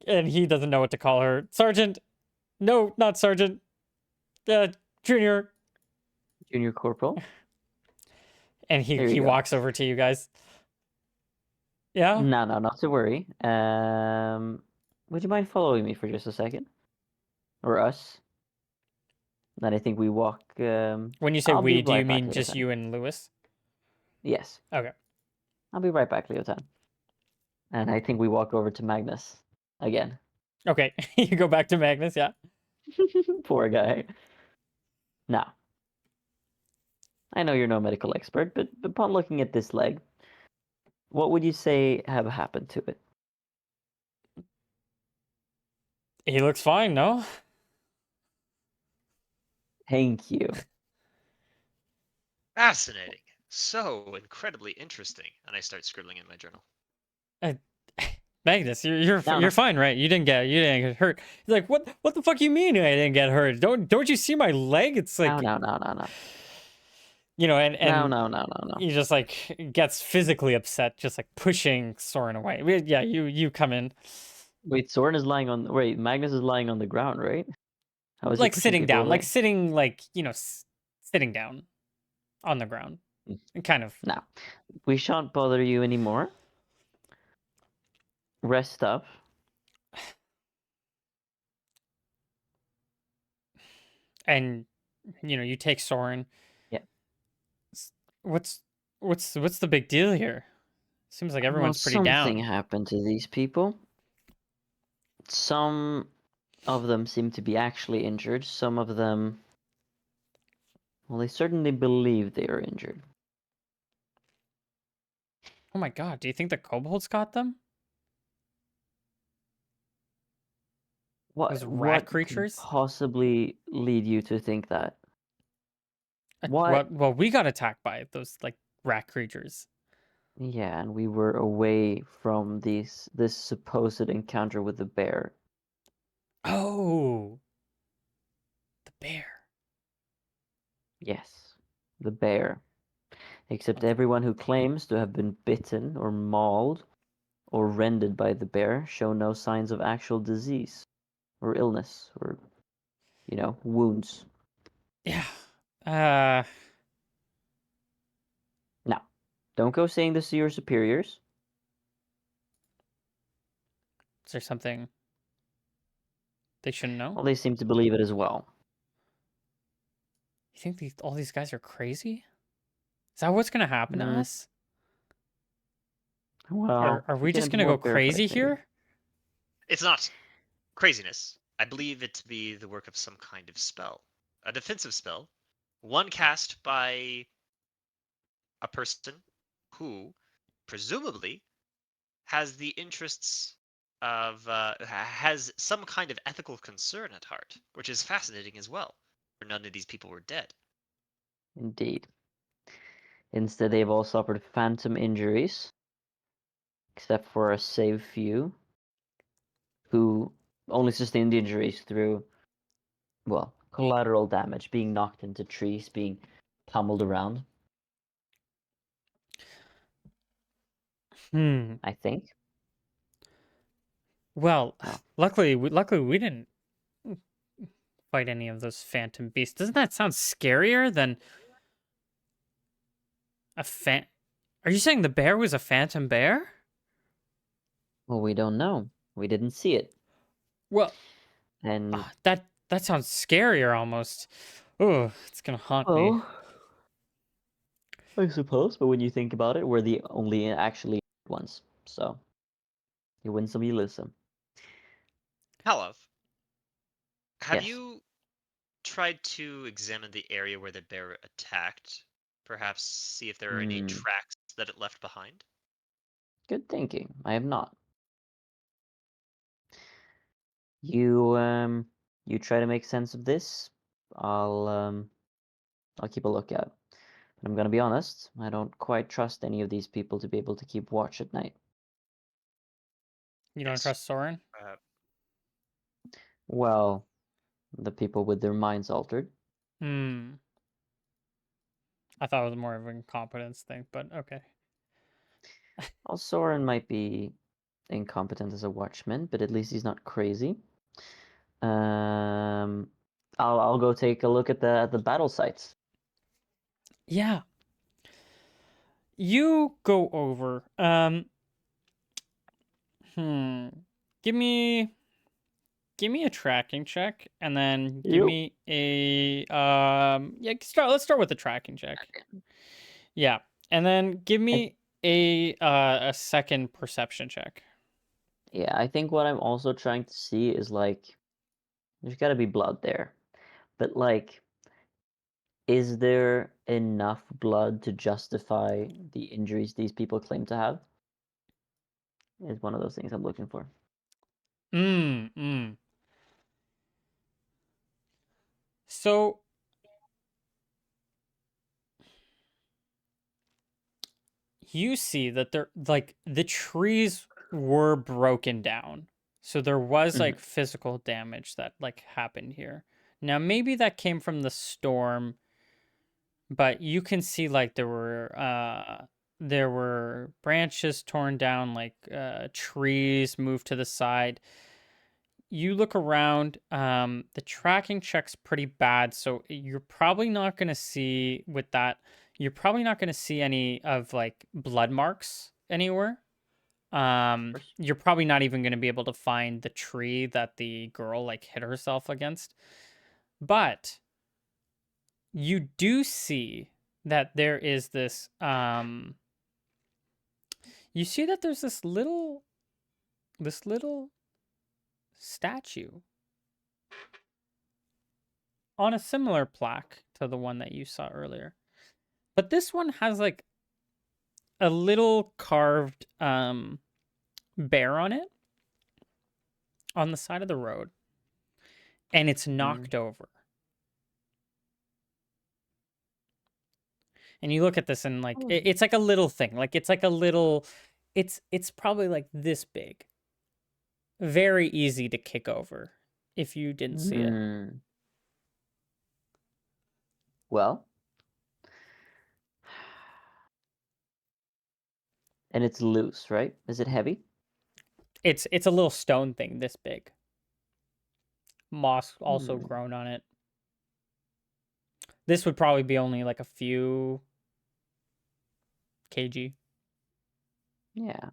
and he doesn't know what to call her. Sergeant, no, not sergeant. Uh, Junior, Junior Corporal. and There you he go. walks over to you guys. Yeah. No, no, not to worry. Would you mind following me for just a second? Or us? Then I think we walk. When you say I'll be we, do you right back, mean just Leotan. you and Lewis? Yes, Okay. I'll be right back, Leotan. And I think we walk over to Magnus again. Okay. You go back to Magnus, yeah. Poor guy. Now, I know you're no medical expert, but upon looking at this leg, what would you say have happened to it? He looks fine, no? Thank you. Fascinating. So incredibly interesting. And I start scribbling in my journal. Uh, Magnus, you're No, you're no. fine, right? You didn't get hurt. He's like, what the fuck you mean I didn't get hurt? Don't you see my leg? It's like, No. you know, and No. he just like gets physically upset, just like pushing Soren away. Yeah, you come in, Wait, Soren is lying on. Wait, Magnus is lying on the ground, right? How is he like pushing sitting people down, away? like sitting, like sitting down on the ground, kind of. Now, we shan't bother you anymore. Rest up. And you take Soren. Yeah. What's what's the big deal here? Seems like Well, everyone's pretty something down. happened to these people. Some of them seem to be actually injured. Some of them, well, they certainly believe they are injured. Oh my god, do you think the kobolds got them? Those rat What could creatures? possibly lead you to think that? What? Well, we got attacked by those like rat creatures. Yeah, and we were away from this supposed encounter with the bear. Oh, the bear. Yes, the bear. Except everyone who claims to have been bitten or mauled or rended by the bear show no signs of actual disease or illness or, wounds. Yeah. Now, don't go saying this to your superiors. Is there something they shouldn't know? Well, they seem to believe it as well. You think all these guys are crazy? Is that what's gonna happen to Mm, us? well, Are we we get just into gonna more go bear crazy fights, maybe. here? It's not craziness. I believe it to be the work of some kind of spell. A defensive spell. One cast by a person who, presumably, has the interests of has some kind of ethical concern at heart, which is fascinating as well. For none of these people were dead. Indeed. Instead, they've all suffered phantom injuries, except for a save few who only sustained injuries through, well, collateral damage, being knocked into trees, being pummeled around, Hmm. I think. Well, Well, luckily we didn't fight any of those phantom beasts. Doesn't that sound scarier than a fan? Are you saying the bear was a phantom bear? we don't know. We didn't see it. Well, And, that sounds scarier almost. Oh, it's gonna haunt me. well, I suppose, but when you think about it, we're the only actually ones. So, you win some, you lose some. Halov, have Yes. you tried to examine the area where the bear attacked? Perhaps see if there are any Hmm. tracks that it left behind? Good thinking. I have not. You try to make sense of this. I'll keep a lookout. But I'm gonna be honest, I don't quite trust any of these people to be able to keep watch at night. You don't Yes. trust Soren? Well, the people with their minds altered. Hmm. I thought it was more of an incompetence thing, but okay. Well, Soren might be incompetent as a watchman, but at least he's not crazy. Um, I'll go take a look at the battle sites. Yeah. You go over. Hmm. Give me give me a tracking check, and then give Yep. me a yeah. Let's start with the tracking check. Yeah, and then give me a second perception check. Yeah, I think what I'm also trying to see is like, there's got to be blood there, but like, is there enough blood to justify the injuries these people claim to have? Is one of those things I'm looking for. Mm. So you see that there, like, the trees were broken down. So there was like physical damage that like happened here. Now maybe that came from the storm, but you can see like there were branches torn down, like trees moved to the side. You look around, the tracking check's pretty bad, so you're probably not going to see with that, you're probably not going to see any of like blood marks anywhere. You're probably not even going to be able to find the tree that the girl like hit herself against. But you do see that there is this you see that there's this little statue on a similar plaque to the one that you saw earlier. But this one has like a little carved bear on it on the side of the road, and it's knocked over. And you look at this and like it's like a little thing. Like it's like a little it's probably like this big. Very easy to kick over if you didn't see it. Well, and it's loose, right? Is it heavy? It's a little stone thing this big. Moss also grown on it. This would probably be only like a few kg. Yeah.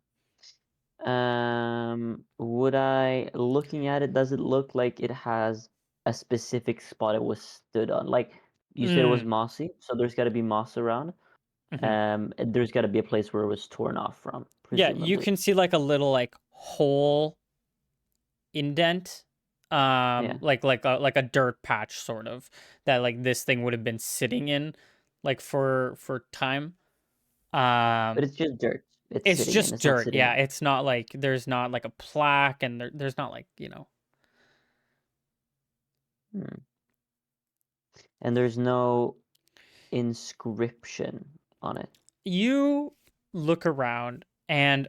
Would I, looking at it, does it look like it has a specific spot it was stood on? Like you said, it was mossy, so there's got to be moss around. And there's got to be a place where it was torn off from, Yeah, presumably. you can see like a little like hole indent, like a dirt patch sort of that like this thing would have been sitting in, like for time. But it's just dirt. It's sitting in. Just It's not dirt. sitting Yeah, in. it's not like there's not like a plaque, and there's not like And there's no inscription on it. You look around and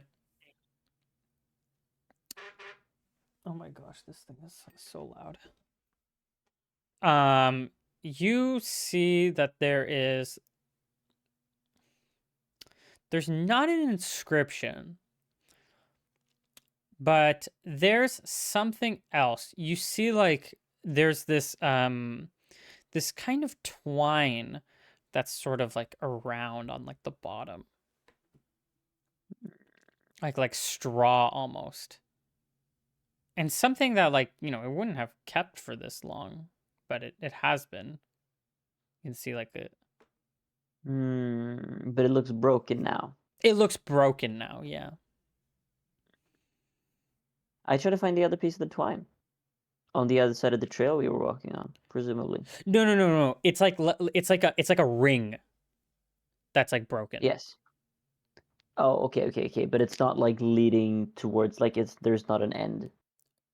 oh my gosh, this thing is so loud. You see that there's not an inscription, but there's something else. You see like there's this this kind of twine that's sort of like around on like the bottom. Like straw almost. And something that like, it wouldn't have kept for this long, but it has been. You can see like it. But it looks broken now. It looks broken now, yeah. I try to find the other piece of the twine on the other side of the trail we were walking on, presumably. No. It's like a ring that's like broken. Yes. Oh, okay. But it's not like leading towards there's not an end.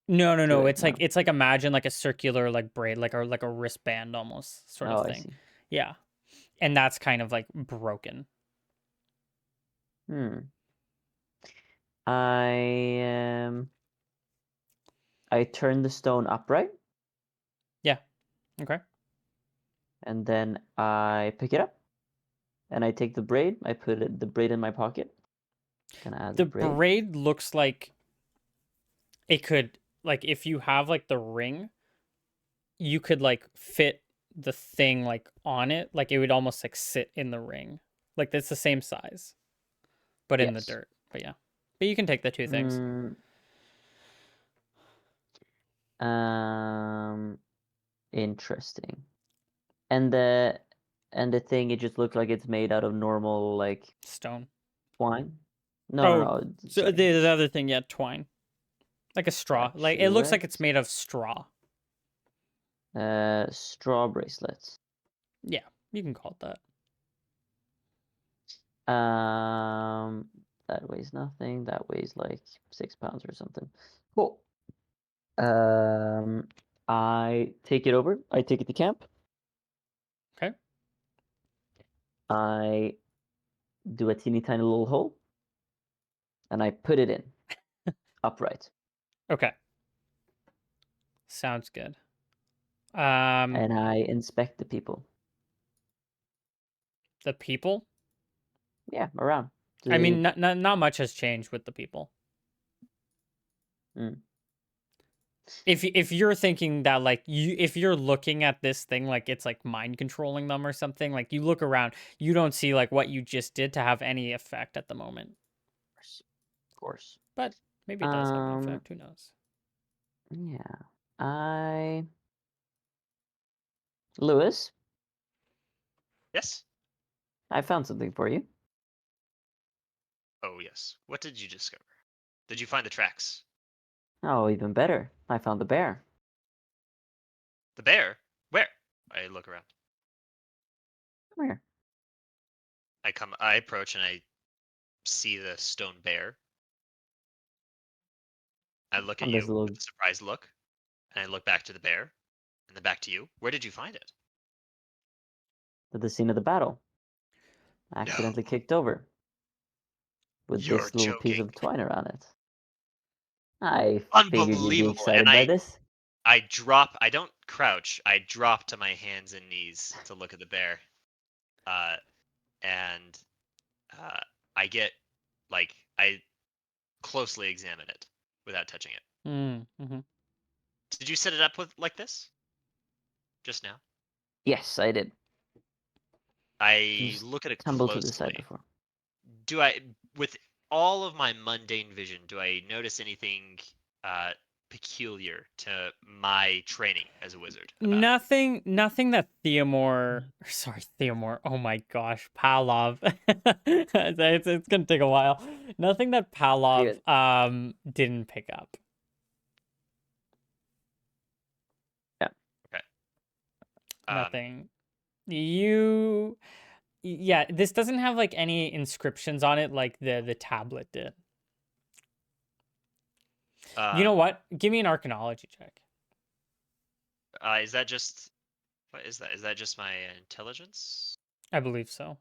No. It, It's like imagine like a circular like braid, like a wristband almost sort of thing. I see. Yeah. And that's kind of like broken. I turn the stone upright. Yeah. Okay. And then I pick it up. And I take the braid. I put the braid in my pocket. The braid looks like it could, like, if you have like the ring, you could like fit the thing like on it, like it would almost like sit in the ring, like it's the same size but in the dirt. But yeah, but you can take the two things. Interesting. And the thing, it just looks like it's made out of normal like Stone. twine. No. So Sorry. the other thing, yeah, twine. Like a straw. Like it looks like it's made of straw. Straw bracelets. Yeah, you can call it that. That weighs nothing. That weighs like 6 pounds or something. Cool. I take it over. I take it to camp. Okay. I do a teeny tiny little hole, and I put it in upright. Okay. Sounds good. And I inspect the people. The people? Yeah, around. I mean, not much has changed with the people. Mm. If you're thinking that like if you're looking at this thing like it's like mind controlling them or something, like you look around, you don't see like what you just did to have any effect at the moment. Of course. But maybe it does have an effect. Who knows? Yeah. Lewis, Yes. I found something for you. Oh yes. What did you discover? Did you find the tracks? Oh, even better. I found the bear. The bear? Where? I look around. Come here. I approach and I see the stone bear. I look at On this you little with a surprised look, and I look back to the bear, and then back to you. Where did you find it? to the scene of the battle. No, Accidentally kicked over with you're this little piece joking. of twine around it. I figured you'd be Unbelievable. And excited by this. I drop. I don't crouch. I drop to my hands and knees to look at the bear, uh, and I get like I closely examine it without touching it. Mm-hmm. Did you set it up with like this just now? Yes, I did. I Just look at it tumbled to the side closely. before. Do I, with all of my mundane vision, do I notice anything uh, peculiar to my training as a wizard about it? Nothing that Theomore. Oh my gosh, Pavlov. It's gonna take a while. Nothing that Pavlov didn't pick up. Yeah. Okay. Nothing. Yeah, this doesn't have like any inscriptions on it like the tablet did. You know what? Give me an archaeology check. Is that just what is that? Is that just my intelligence? I believe so.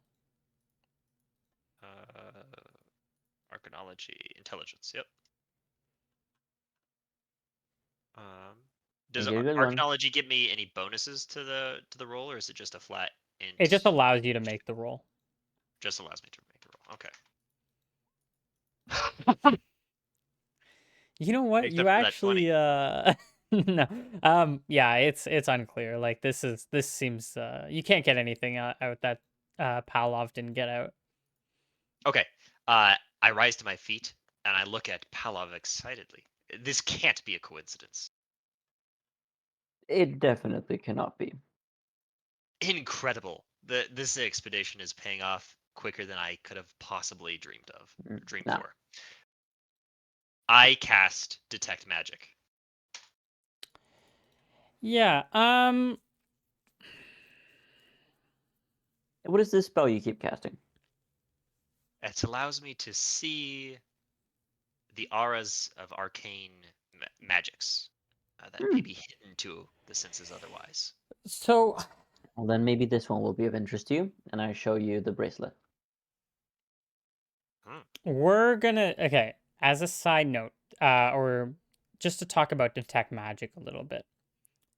Archaeology, intelligence. Yep. Does Make it a good one. archaeology give me any bonuses to the roll, or is it just a flat int? It just allows you to make the roll. Just allows me to make the roll. Okay. You know what? Except You for that 20. actually no. Yeah, it's unclear. Like this seems you can't get anything out that Pavlov didn't get out. Okay. I rise to my feet and I look at Palov excitedly. This can't be a coincidence. It definitely cannot be. Incredible. This expedition is paying off quicker than I could have possibly dreamed No. for. I cast Detect Magic. Yeah. What is this spell you keep casting? It allows me to see the auras of arcane magics that may be hidden to the senses otherwise. So Well, then maybe this one will be of interest to you, and I show you the bracelet. we're gonna as a side note, or just to talk about detect magic a little bit.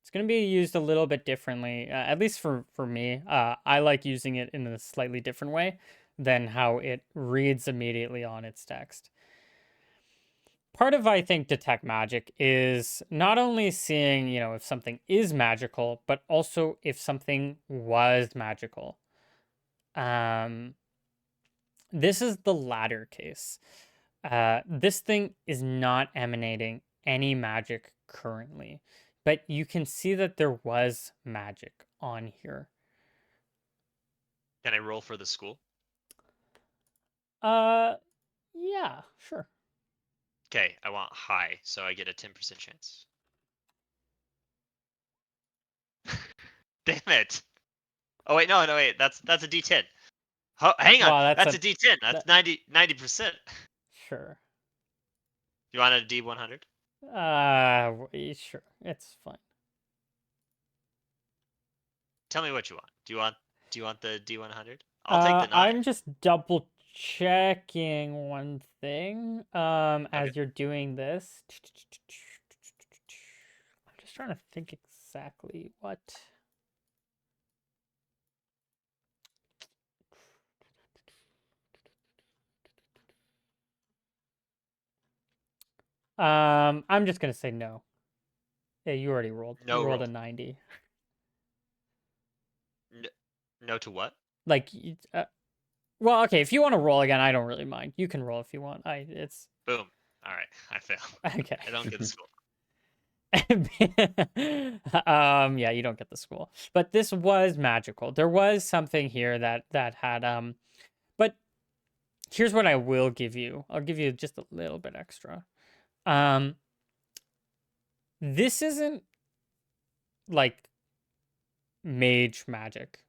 It's going to be used a little bit differently, at least for me. I like using it in a slightly different way than how it reads immediately on its text. Part of, I think, detect magic is not only seeing, if something is magical, but also if something was magical. This is the latter case. This thing is not emanating any magic currently, but you can see that there was magic on here. Can I roll for the school? Yeah, sure. Okay, I want high, so I get a 10% chance. Damn it! Oh wait, no, wait. That's a D10. Hang on, Wow, that's a D10. That's that- 90%. Sure. You want a D100? Sure. It's fine. Tell me what you want. Do you want the D100? I'll take the 9. I'm just double checking one thing. Okay. As you're doing this, I'm just trying to think exactly what. I'm just gonna say no. Yeah, you already rolled. No You rolled a roll. 90. No to what? Like, well, okay. If you want to roll again, I don't really mind. You can roll if you want. It's Boom. All right, I fail. okay. I don't get the school. Yeah, you don't get the school, but this was magical. There was something here that had but here's what I will give you. I'll give you just a little bit extra. This isn't like mage magic.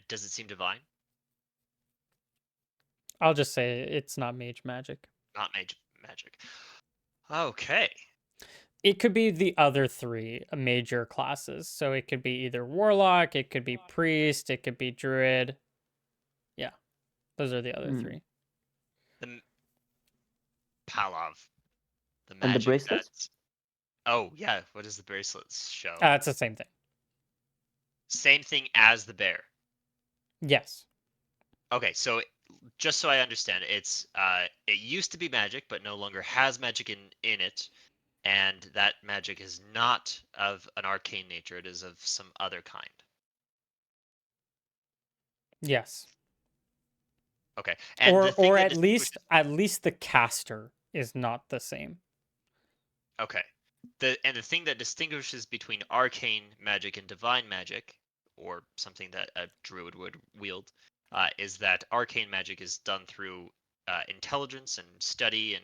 Does it seem divine? I'll just say it's not mage magic. Not magic. Okay. It could be the other three major classes. So it could be either warlock, it could be priest, it could be druid. Yeah, those are the other three. The Palav. The And the magic bracelets? that's. Oh yeah, what does the bracelets show? It's the same thing. Same thing as the bear. Yes. Okay, so just so I understand, it's it used to be magic, but no longer has magic in it, and that magic is not of an arcane nature. It is of some other kind. Yes. Okay, and the thing or that at least the caster is not the same. Okay, the thing that distinguishes between arcane magic and divine magic, or something that a druid would wield, is that arcane magic is done through intelligence and study and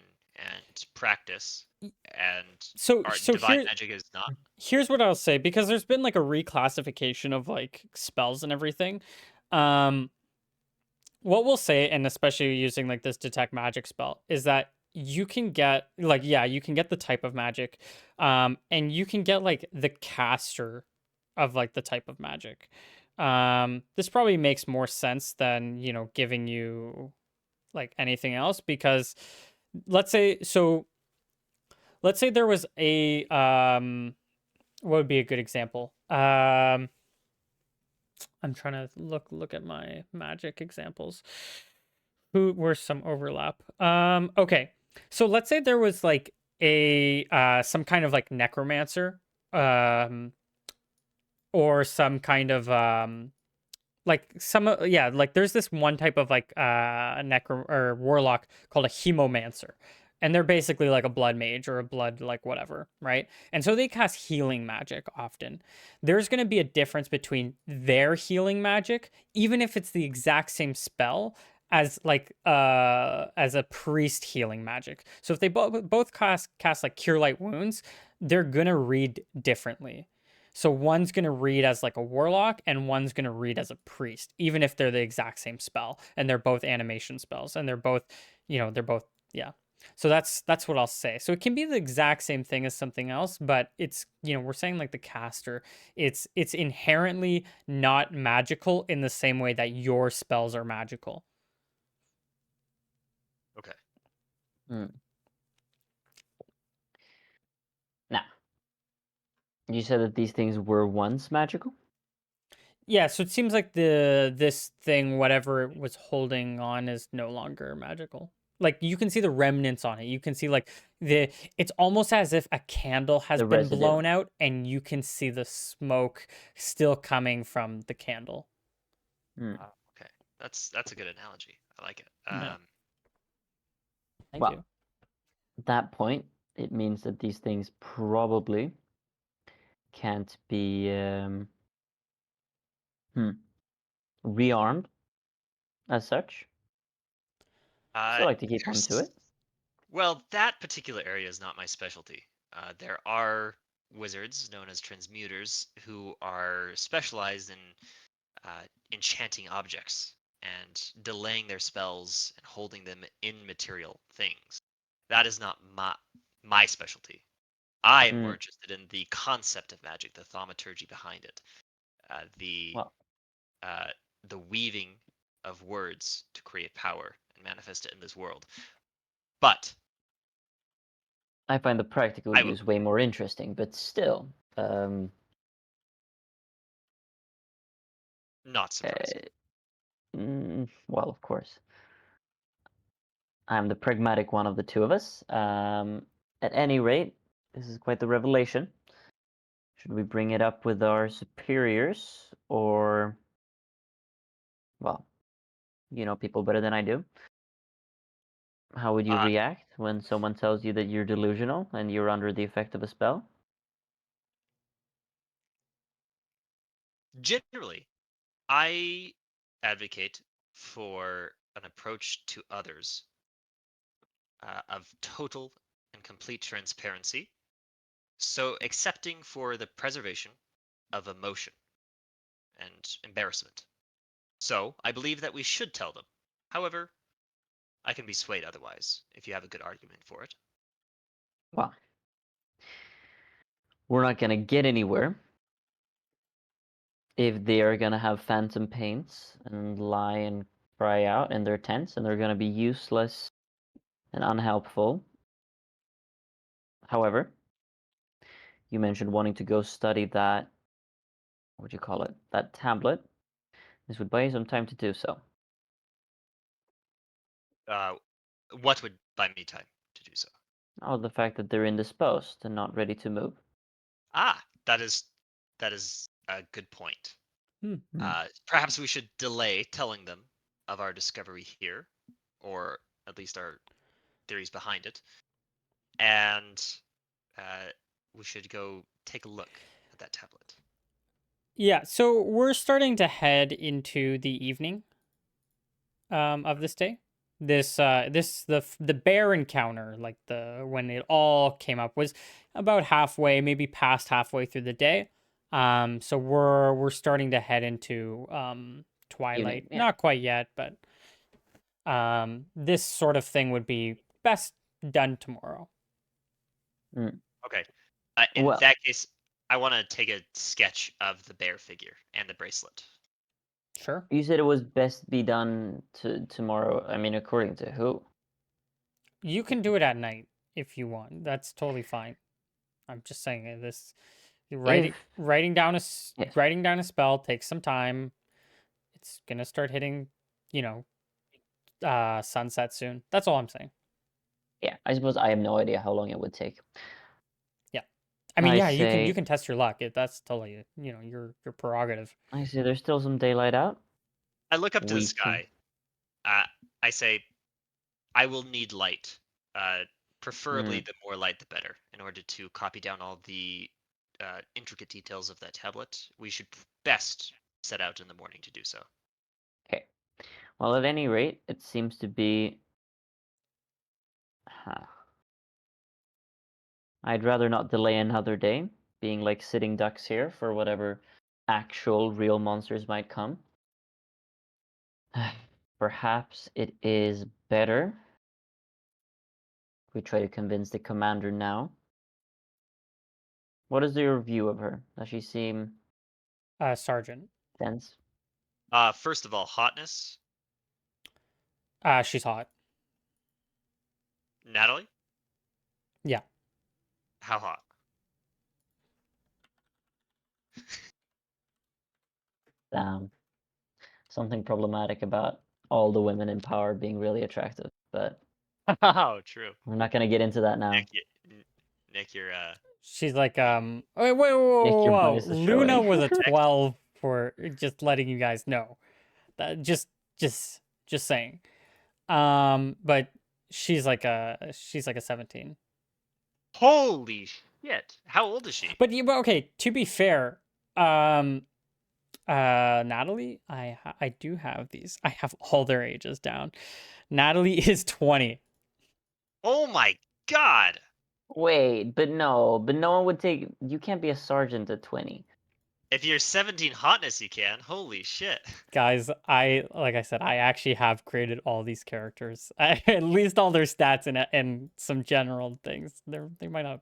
practice, and So divine magic is not. here's what I'll say, because there's been like a reclassification of like spells and everything. What we'll say, and especially using like this detect magic spell, is that you can get like, yeah, you can get the type of magic, and you can get like the caster of like the type of magic. This probably makes more sense than, giving you like anything else, because let's say there was a what would be a good example? I'm trying to look at my magic examples. Who were some overlap? Okay. So let's say there was like a some kind of like necromancer, or some kind of like yeah, like there's this one type of like necro or warlock called a hemomancer, and they're basically like a blood mage or a blood like whatever, right? And so they cast healing magic often. There's going to be a difference between their healing magic, even if it's the exact same spell, as like as a priest healing magic. So if they both cast like cure light wounds, they're going to read differently. So one's going to read as like a warlock and one's going to read as a priest, even if they're the exact same spell and they're both animation spells and they're both, yeah. So that's what I'll say. So it can be the exact same thing as something else, but it's, we're saying like the caster, it's inherently not magical in the same way that your spells are magical. Okay. Now, you said that these things were once magical? Yeah, so it seems like this thing, whatever it was holding on, is no longer magical. Like you can see the remnants on it. You can see like it's almost as if a candle has The been residue. blown out and you can see the smoke still coming from the candle. Okay, that's a good analogy. I like it. Yeah. Thank Well, you. that point, it means that these things probably can't be rearmed as such. Uh, Still like to keep on to there's it. Well, that particular area is not my specialty. There are wizards known as transmuters who are specialized in enchanting objects and delaying their spells and holding them in material things. That is not my specialty. I am more Mm, interested in the concept of magic, the thaumaturgy behind it, uh, the well, uh, the weaving of words to create power and manifest it in this world. But I find the practical I will use way more interesting, but still, um, not surprising. well, of course, I'm the pragmatic one of the two of us. At any rate, this is quite the revelation. Should we bring it up with our superiors, or, well, you know people better than I do? How would you Uh, react when someone tells you that you're delusional and you're under the effect of a spell? Generally, I advocate for an approach to others of total and complete transparency, so accepting for the preservation of emotion and embarrassment. So, I believe that we should tell them. However, I can be swayed otherwise if you have a good argument for it. Well, we're not going to get anywhere if they are going to have phantom pains and lie and cry out in their tents and they're going to be useless and unhelpful. However, you mentioned wanting to go study that, what would you call it, that tablet. This would buy you some time to do so. Uh, what would buy me time to do so? Oh, the fact that they're indisposed and not ready to move. Ah, that is a good point. Hmm. Perhaps we should delay telling them of our discovery here, or at least our theories behind it, and uh, we should go take a look at that tablet. Yeah, so we're starting to head into the evening of this day. The bear encounter, like the when it all came up, was about halfway, maybe past halfway through the day. So we're starting to head into Evening, twilight. yeah. Not quite yet, but this sort of thing would be best done tomorrow. Mm. Okay. In Well, that case, I want to take a sketch of the bear figure and the bracelet. Sure. you said it was best be done tomorrow. I mean, according to who? You can do it at night if you want. That's totally fine. I'm just saying this If yes, writing down a spell takes some time. It's gonna start hitting, you know, sunset soon. That's all I'm saying. yeah, I suppose I have no idea how long it would take. Yeah. I mean, I yeah, you say, can test your luck. That's totally, your prerogative. I say, there's still some daylight out. I look up to the We can. sky. I say, I will need light. Uh, Preferably, Mm, the more light, the better. In order to copy down all the intricate details of that tablet, we should best set out in the morning to do so. okay. Well, at any rate, it seems to be. Huh. I'd rather not delay another day, being like sitting ducks here for whatever actual real monsters might come. Perhaps it is better if we try to convince the commander now. What is your view of her? Does she seem Sergeant. tense? First of all, hotness. She's hot. Natalie, Yeah. how hot? Something problematic about all the women in power being really attractive, but Oh, true. we're not going to get into that Nick, now. Nick, you're She's like, pretty. wait, wait, Nick, whoa, your whoa. bias is Luna showing. was a Nick, 12 for just letting you guys know. That just saying. But she's like a 17. Holy shit! How old is she? But okay, to be fair, Natalie, I do have these. I have all their ages down. Natalie is 20. Oh my god! Wait, but no one would take. You can't be a sergeant at 20. If you're 17 hotness, you can. Holy shit! Guys, like I said, I actually have created all these characters. At least all their stats and some general things. They might not,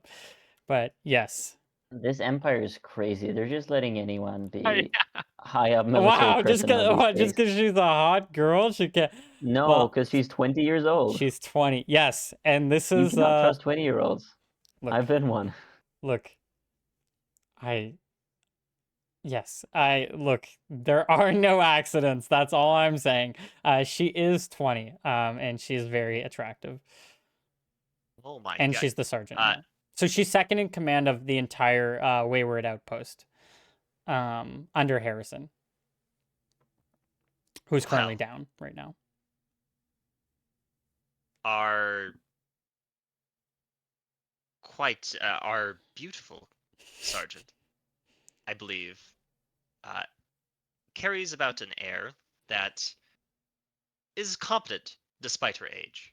but yes. This empire is crazy. They're just letting anyone Oh, be yeah. high up military Wow, just personnel these just days. because she's a hot girl, she can. No, Well, because she's 20 years old. she's 20. Yes, and this You is cannot trust 20-year-olds. look, I've been one. look. Yes, look, there are no accidents. That's all I'm saying. She is 20, and she's very attractive. Oh my And god. she's the sergeant now. So she's second in command of the entire Wayward Outpost, under Harrison, who's currently Well. down right now. Are quite our beautiful sergeant, I believe, uh, carries about an air that is competent despite her age.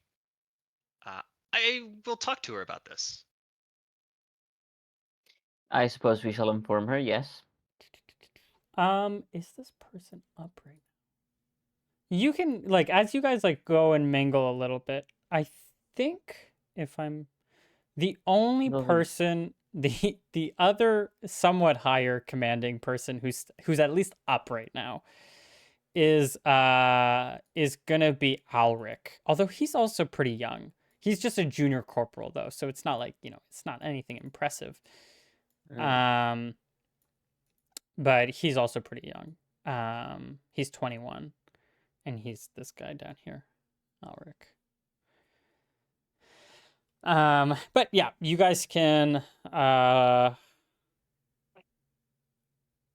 I will talk to her about this. I suppose we shall inform her, yes. Is this person up right now? You can, like, as you guys, like, go and mingle a little bit, I think if I'm the only Go ahead. person, the other somewhat higher commanding person who's at least up right now is gonna be Alric. Although he's also pretty young. He's just a junior corporal though, so it's not like, it's not anything impressive. Mm. But he's also pretty young. He's 21, and he's this guy down here, Alric. But yeah, you guys can.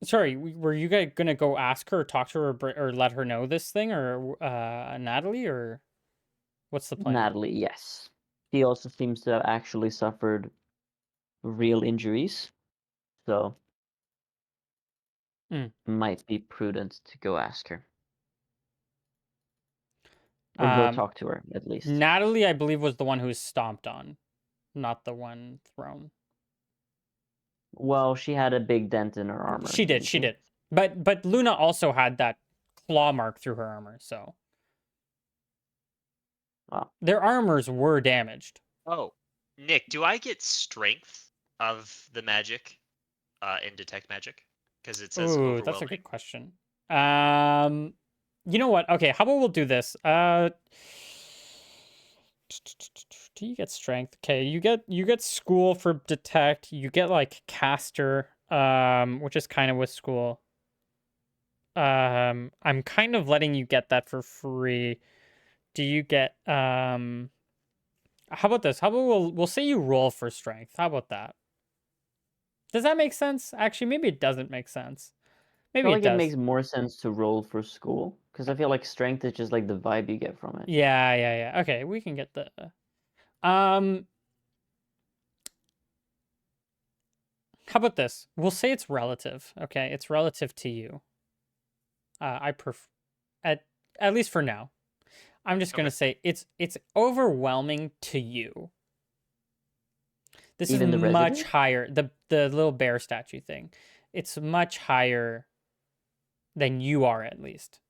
Sorry, were you guys gonna go ask her, or talk to her, or let her know this thing, or Natalie, or what's the plan? Natalie, yes. She also seems to have actually suffered real injuries, so might be prudent to go ask her. Or go talk to her, at least. Natalie, I believe, was the one who was stomped on, not the one thrown. Well, she had a big dent in her armor. She did. Didn't she? But Luna also had that claw mark through her armor, so Wow. their armors were damaged. Oh, Nick, do I get strength of the magic in detect magic? Because it says Ooh, overwhelming. that's a good question. You know what? Okay, how about we'll do this? Do you get strength? Okay, you get school for detect. You get like caster, which is kind of with school. I'm kind of letting you get that for free. Do you get how about this? How about we'll say you roll for strength. How about that? Does that make sense? Actually, maybe it doesn't make sense. I Maybe feel it like does. it makes more sense to roll for school, because I feel like strength is just like the vibe you get from it. Yeah. Okay, we can get the how about this? We'll say it's relative. Okay, it's relative to you. I prefer at least for now. I'm just gonna say it's overwhelming to you. This Even is the much resident? higher. The little bear statue thing. It's much higher than you are, at least.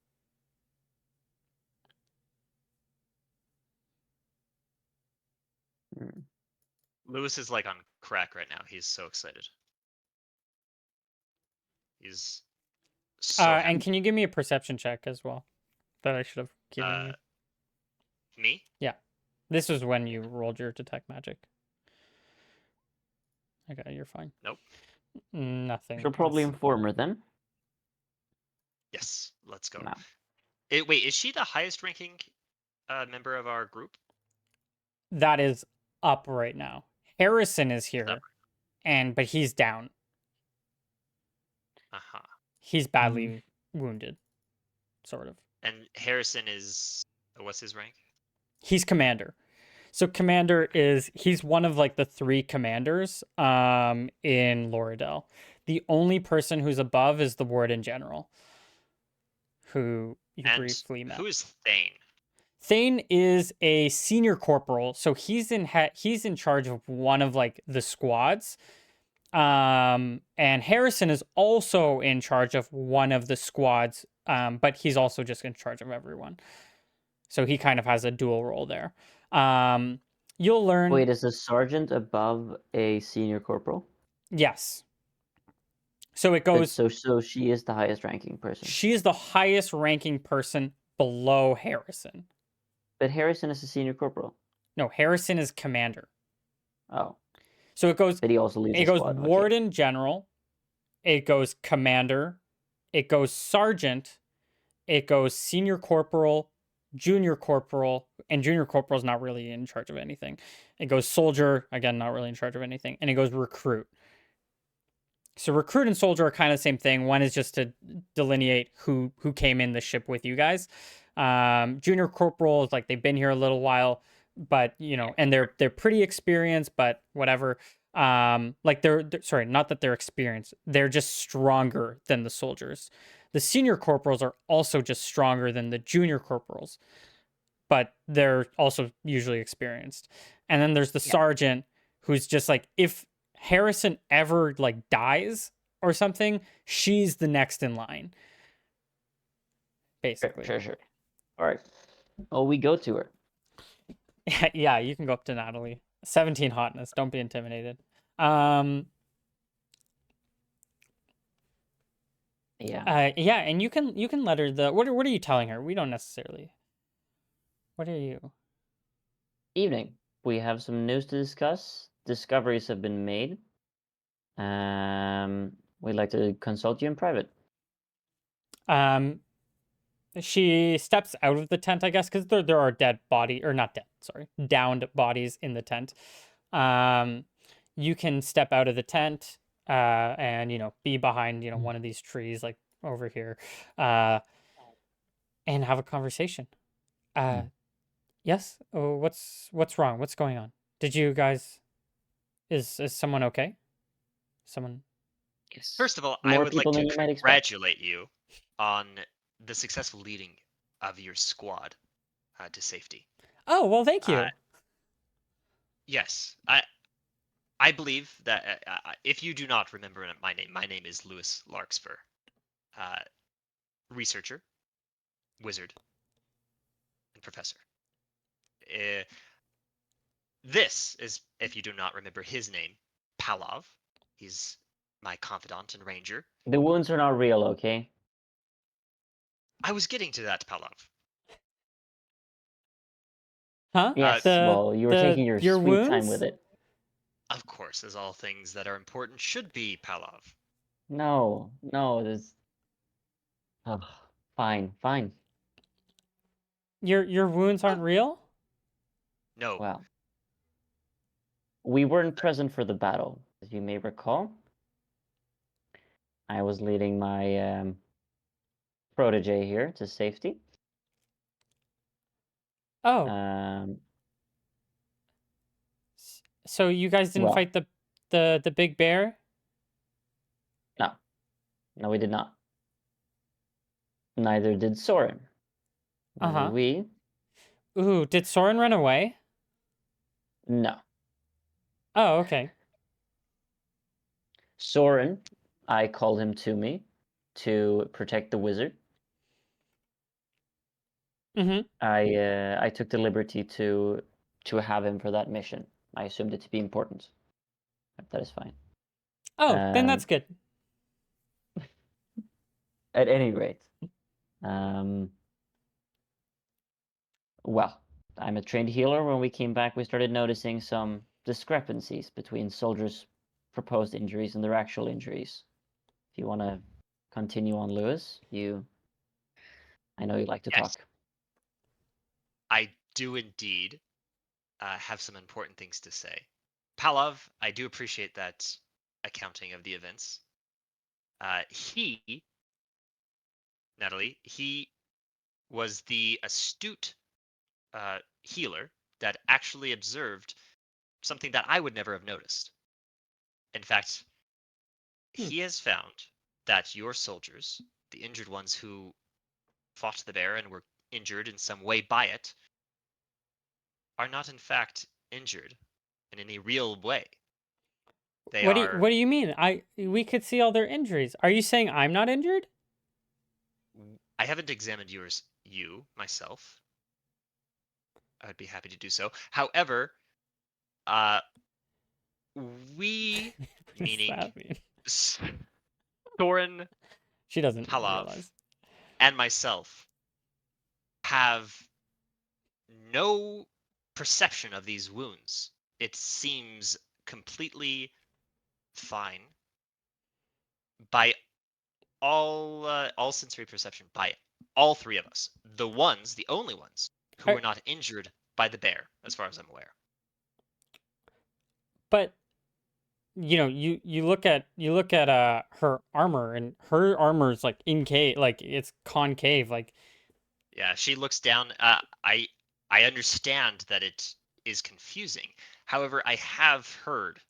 Lewis is like on crack right now. He's so excited. He's so And happy. can you give me a perception check as well? That I should have given you. Me? Yeah. This was when you rolled your detect magic. Okay, you're fine. Nope. Nothing. She'll probably inform her then. Yes, let's go. No. Wait, is she the highest ranking member of our group? That is up right now. Harrison is here, Up. but he's down. Uh-huh. He's badly wounded, sort of. And Harrison is what's his rank? He's commander. So commander he's one of like the 3 commanders in Loredel. The only person who's above is the warden general, who you And briefly met. who is Thane? Thane is a senior corporal, so he's in charge of one of like the squads. And Harrison is also in charge of one of the squads, but he's also just in charge of everyone. So he kind of has a dual role there. You'll learn. Wait, is a sergeant above a senior corporal? Yes. So it But goes. so she is the highest ranking person. She is the highest ranking person below Harrison. But Harrison is a senior corporal. No, Harrison is commander. Oh, So it goes. but he also leads It a goes squad. Okay. warden general. It goes commander. It goes sergeant. It goes senior corporal, junior corporal, and junior corporal is not really in charge of anything. It goes soldier, again, not really in charge of anything. And it goes recruit. So recruit and soldier are kind of the same thing. One is just to delineate who came in the ship with you guys. Junior corporal is like they've been here a little while, but and they're pretty experienced, but whatever. Like they're sorry, not that they're experienced. They're just stronger than the soldiers. The senior corporals are also just stronger than the junior corporals, but they're also usually experienced. And then there's the sergeant, who's just like, if Harrison ever like dies or something, she's the next in line. Basically. Sure. All right. Oh, we go to her. Yeah, you can go up to Natalie. 17 hotness. Don't be intimidated. Yeah, and you can let her what are you telling her? We don't necessarily. What are you? Evening. We have some news to discuss. Discoveries have been made. We'd like to consult you in private. She steps out of the tent, I guess, because there are downed bodies in the tent. You can step out of the tent, and be behind one of these trees, like over here, and have a conversation. Yes. Oh, what's wrong? What's going on? Did you guys? Is someone okay? Someone. Yes. First of all, I More would like people to than you might expect. congratulate you on the successful leading of your squad to safety. Oh well, thank you. Yes, I believe that if you do not remember my name is Lewis Larkspur, researcher, wizard, and professor. This is, if you do not remember his name, Palav. He's my confidant and ranger. The wounds are not real, okay? I was getting to that, Palav. Huh? Yes. The Well, you were taking your your sweet time with wounds? it. Of course, as all things that are important should be, Palav. No, this. Oh, fine. Your wounds aren't real? No. Well, we weren't present for the battle, as you may recall. I was leading my protege here to safety. Oh, Um, so you guys didn't well, fight the big bear? no, we did not. Neither did Soren. Uh-huh. We? Ooh, did Soren run away? No. Oh, okay. Soren, I called him to me to protect the wizard. Mm-hmm. I took the liberty to have him for that mission. I assumed it to be important. That is fine. Oh, then that's good. At any rate, well, I'm a trained healer. When we came back, we started noticing some discrepancies between soldiers' proposed injuries and their actual injuries. If you want to continue on, Lewis, I know you like to Yes. talk. I do indeed have some important things to say. Palav, I do appreciate that accounting of the events. Natalie, he was the astute healer that actually observed something that I would never have noticed. In fact, Hmm. he has found that your soldiers, the injured ones who fought the bear and were injured in some way by it, are not in fact injured in any real way. They What do are. what do you mean? We could see all their injuries. Are you saying I'm not injured? I haven't examined you myself. I would be happy to do so. However, uh, we, What does meaning that mean? Soren, She doesn't Palav, realize. and myself, have no perception of these wounds. It seems completely fine by all sensory perception by all three of us. The only ones who Are, were not injured by the bear, as far as I'm aware. but you look at her armor, and her armor is like incave, like it's concave, like Yeah, she looks down. I understand that it is confusing. However, I have heard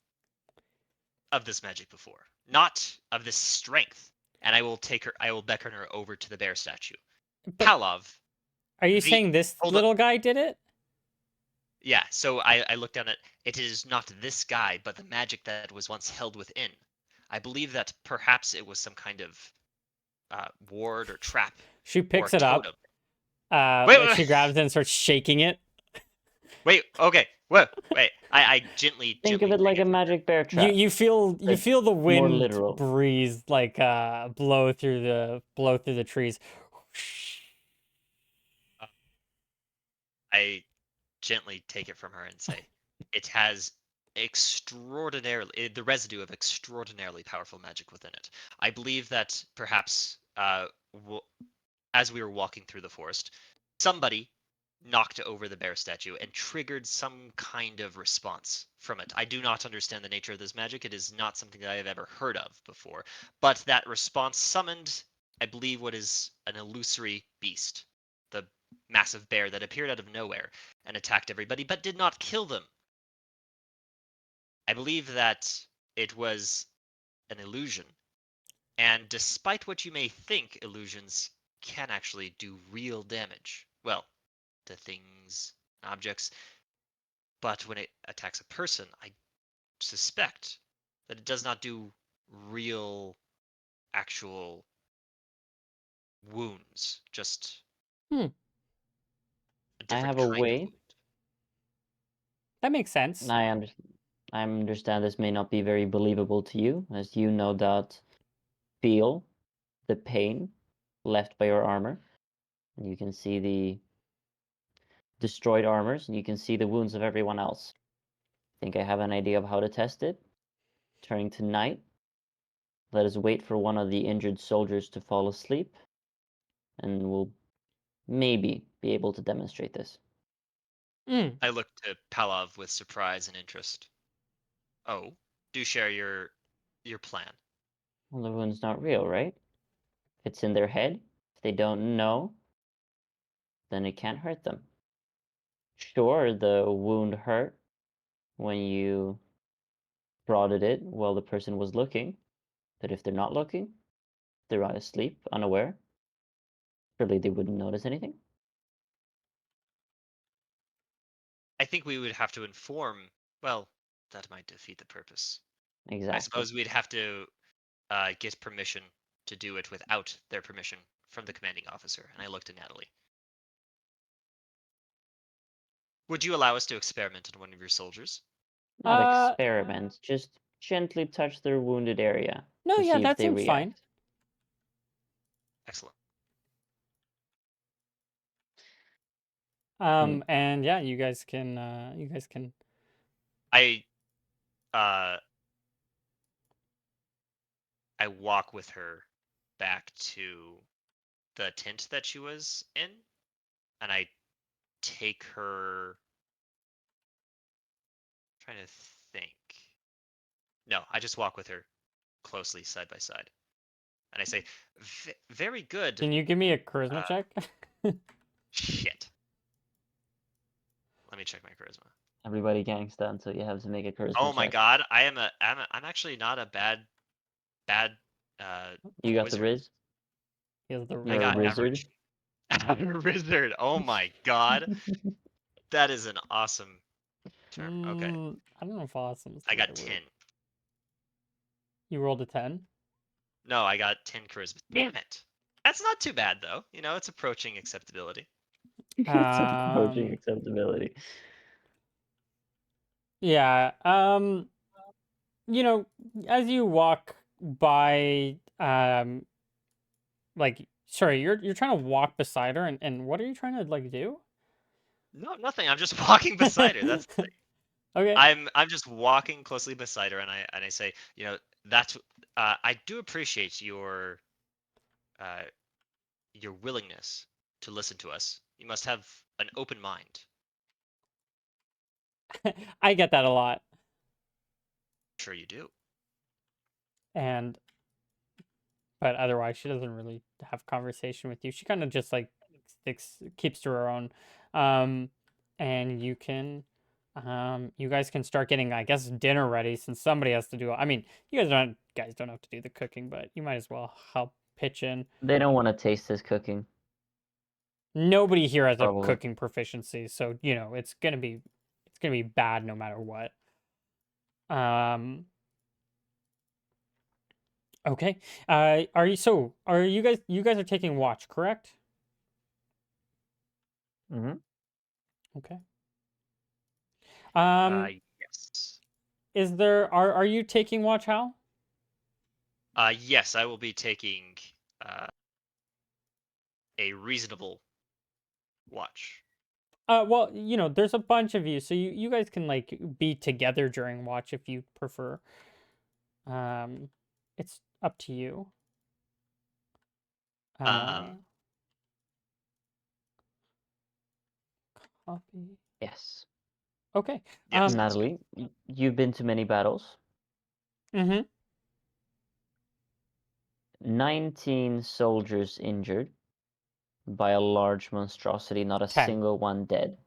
of this magic before, not of this strength. And I will take her. I will beckon her over to the bear statue. but Palav, are you the saying this hold up. little guy did it? Yeah, so I looked down at it is not this guy, but the magic that was once held within. I believe that perhaps it was some kind of ward or trap She or picks it up, totem. Wait, like wait, she grabs it and starts shaking it. wait. Okay, wait. I gently Think of it take like it a from her. magic bear You trap, you feel you but feel the more wind literal. breeze like blow through the trees. Uh, I gently take it from her and say, it has the residue of extraordinarily powerful magic within it. I believe that perhaps as we were walking through the forest, somebody knocked over the bear statue and triggered some kind of response from it. I do not understand the nature of this magic. It is not something that I have ever heard of before. But that response summoned, I believe, what is an illusory beast, the massive bear that appeared out of nowhere and attacked everybody, but did not kill them. I believe that it was an illusion. And despite what you may think, illusions can actually do real damage. Well, to things, objects. But when it attacks a person, I suspect that it does not do real, actual wounds, just Hmm, a I different have a kind of way. wound. that makes sense. I understand this may not be very believable to you, as you no doubt feel the pain left by your armor. And you can see the destroyed armors, and you can see the wounds of everyone else. Think I have an idea of how to test it? Turning to night, let us wait for one of the injured soldiers to fall asleep, and we'll maybe be able to demonstrate this. Mm. I look to Palav with surprise and interest. Oh, do share your plan. Well, the wound's not real, right? If it's in their head, if they don't know, then it can't hurt them. Sure, the wound hurt when you prodded it while the person was looking, but if they're not looking, they're asleep, unaware, surely they wouldn't notice anything. I think we would have to inform. Well, that might defeat the purpose. I Exactly. suppose we'd have to get permission to do it without their permission from the commanding officer. And I looked at Natalie. Would you allow us to experiment on one of your soldiers? Not Uh, experiment, just gently touch their wounded area no, to yeah, see if that they seems fine. react. Excellent. And yeah, you guys can. I uh I walk with her back to the tent that she was in, and I take her. Trying to think. No, I just walk with her closely side by side, and I say, "Very good." Can you give me a charisma Uh, check? shit. Let me check my charisma. Everybody gangsta until you have to make a charisma Oh my check. god, I'm actually not a bad uh You got the wizard. Riz? He has the I You're a got wizard? average. Wizard. Oh my god. That is an awesome term. Okay. I don't know if awesome is I the got right 10. word. You rolled a 10? No, I got 10 charisma. Damn it. That's not too bad though. You know, it's approaching acceptability. It's approaching Um, acceptability. yeah. You know, as you walk by, like, sorry, you're trying to walk beside her, and what are you trying to like do? No, nothing. I'm just walking beside her. That's Okay. I'm just walking closely beside her, and I say, you know, that's I do appreciate uh, your willingness to listen to us. You must have an open mind. I get that a lot. Sure, you do. And but otherwise she doesn't really have conversation with you. She kind of just like keeps to her own. Um, and you guys can start getting, I guess, dinner ready since somebody has to do. I mean, you guys don't have to do the cooking, but you might as well help pitch in. They don't want to taste his cooking, Nobody here has a probably. cooking proficiency, so you know it's gonna be bad no matter what. Um, okay. Are you guys are taking watch, correct? Mm-hmm. Okay. Um, Yes. are you taking watch, Hal? Yes, I will be taking uh, a reasonable watch. Well, you know, there's a bunch of you, so you guys can like be together during watch if you prefer. Um, it's up to you. Uh, Um, copy. Yes. Okay. yes, that's Natalie, you've been to many battles. Mm-hmm. 19 soldiers injured by a large monstrosity, not a 10. single one dead.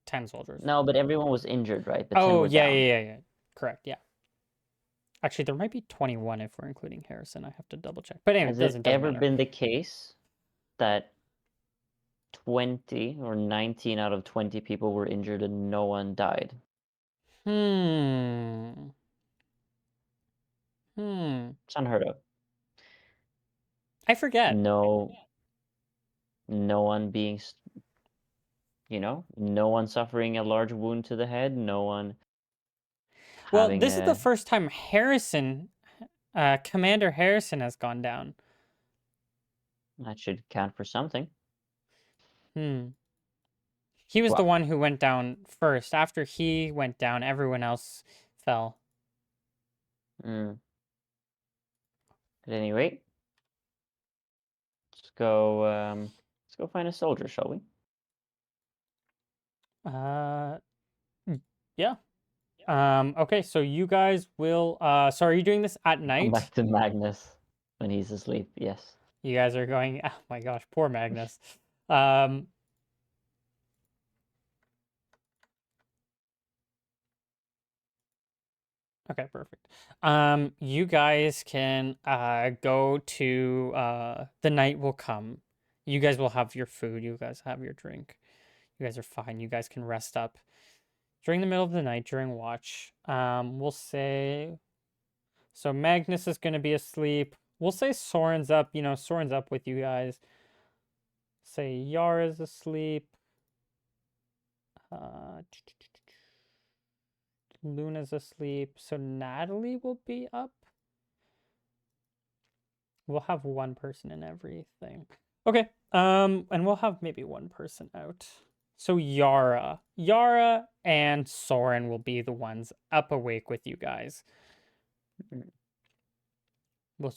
10 soldiers. No, but everyone was injured, right? The 10 Oh, were yeah, down. yeah, yeah, yeah. Correct, yeah. Actually, there might be 21 if we're including Harrison. I have to double check. But anyway, Has it it doesn't ever matter. been the case that 20 or 19 out of 20 people were injured and no one died? Hmm. It's unheard of. I forget. No, no one being, no one suffering a large wound to the head, no one Well, having this is the a, first time Commander Harrison has gone down. that should count for something. Hmm. He was the Well, one who went down first. After he went down, everyone else fell. mm, at any rate, let's go find a soldier, shall we? Uh, yeah. Okay, so you guys will so are you doing this at Come night? back to Magnus when he's asleep, yes. You guys are going, oh my gosh, poor Magnus. Um, okay, perfect. You guys can go to the night will come. You guys will have your food, you guys have your drink. You guys are fine. You guys can rest up during the middle of the night during watch. We'll say so Magnus is going to be asleep. We'll say Soren's up, Soren's up with you guys. Say Yara's asleep. Uh, Luna's asleep. So Natalie will be up. We'll have one person in everything. Okay. And we'll have maybe one person out. So Yara and Soren will be the ones up awake with you guys. We'll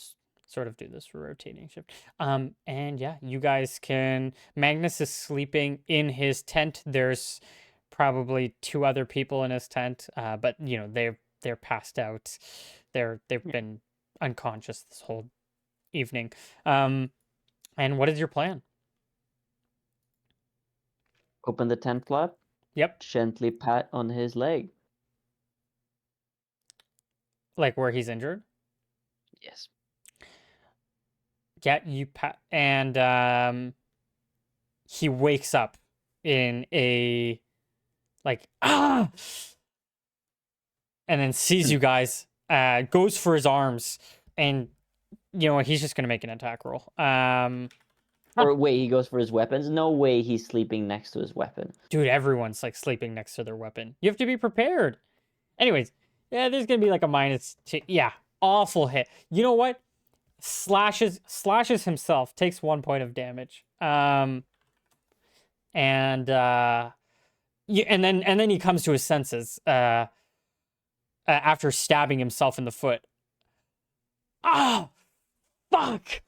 sort of do this for rotating shift. And yeah, you guys can. Magnus is sleeping in his tent. There's probably two other people in his tent, but they're passed out. They've Yeah. been unconscious this whole evening. And what is your plan? Open the tent flap. Yep. gently pat on his leg. Like where he's injured. Yes. Yeah, you pat, and he wakes up in a like and then sees you guys. Goes for his arms, and he's just gonna make an attack roll. Or wait, he goes for his weapons? No way he's sleeping next to his weapon. Dude, everyone's like sleeping next to their weapon. You have to be prepared. Anyways, yeah, there's gonna be like a -2. Yeah, awful hit. You know what? Slashes himself, takes 1 point of damage. And then he comes to his senses after stabbing himself in the foot. Oh, fuck.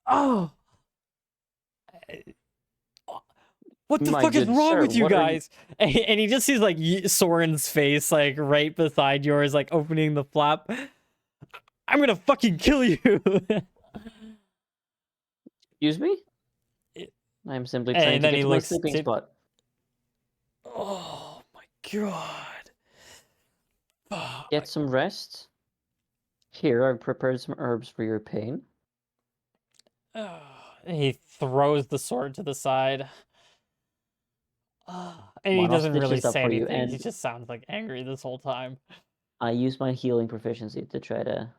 Oh. What the My fuck is good wrong sir, with you what are you- guys? And he just sees like Soren's face like right beside yours, like opening the flap. I'm gonna fucking kill you. Excuse me? It- I'm simply And trying to then get he to my looks sleeping spot. Oh my god. Oh Get some rest. Here, I've prepared some herbs for your pain. my... He throws the sword to the side. And Come he on, I'll doesn't stitch really this up say for you. anything. He And just sounds like angry this whole time. I use my healing proficiency to try to...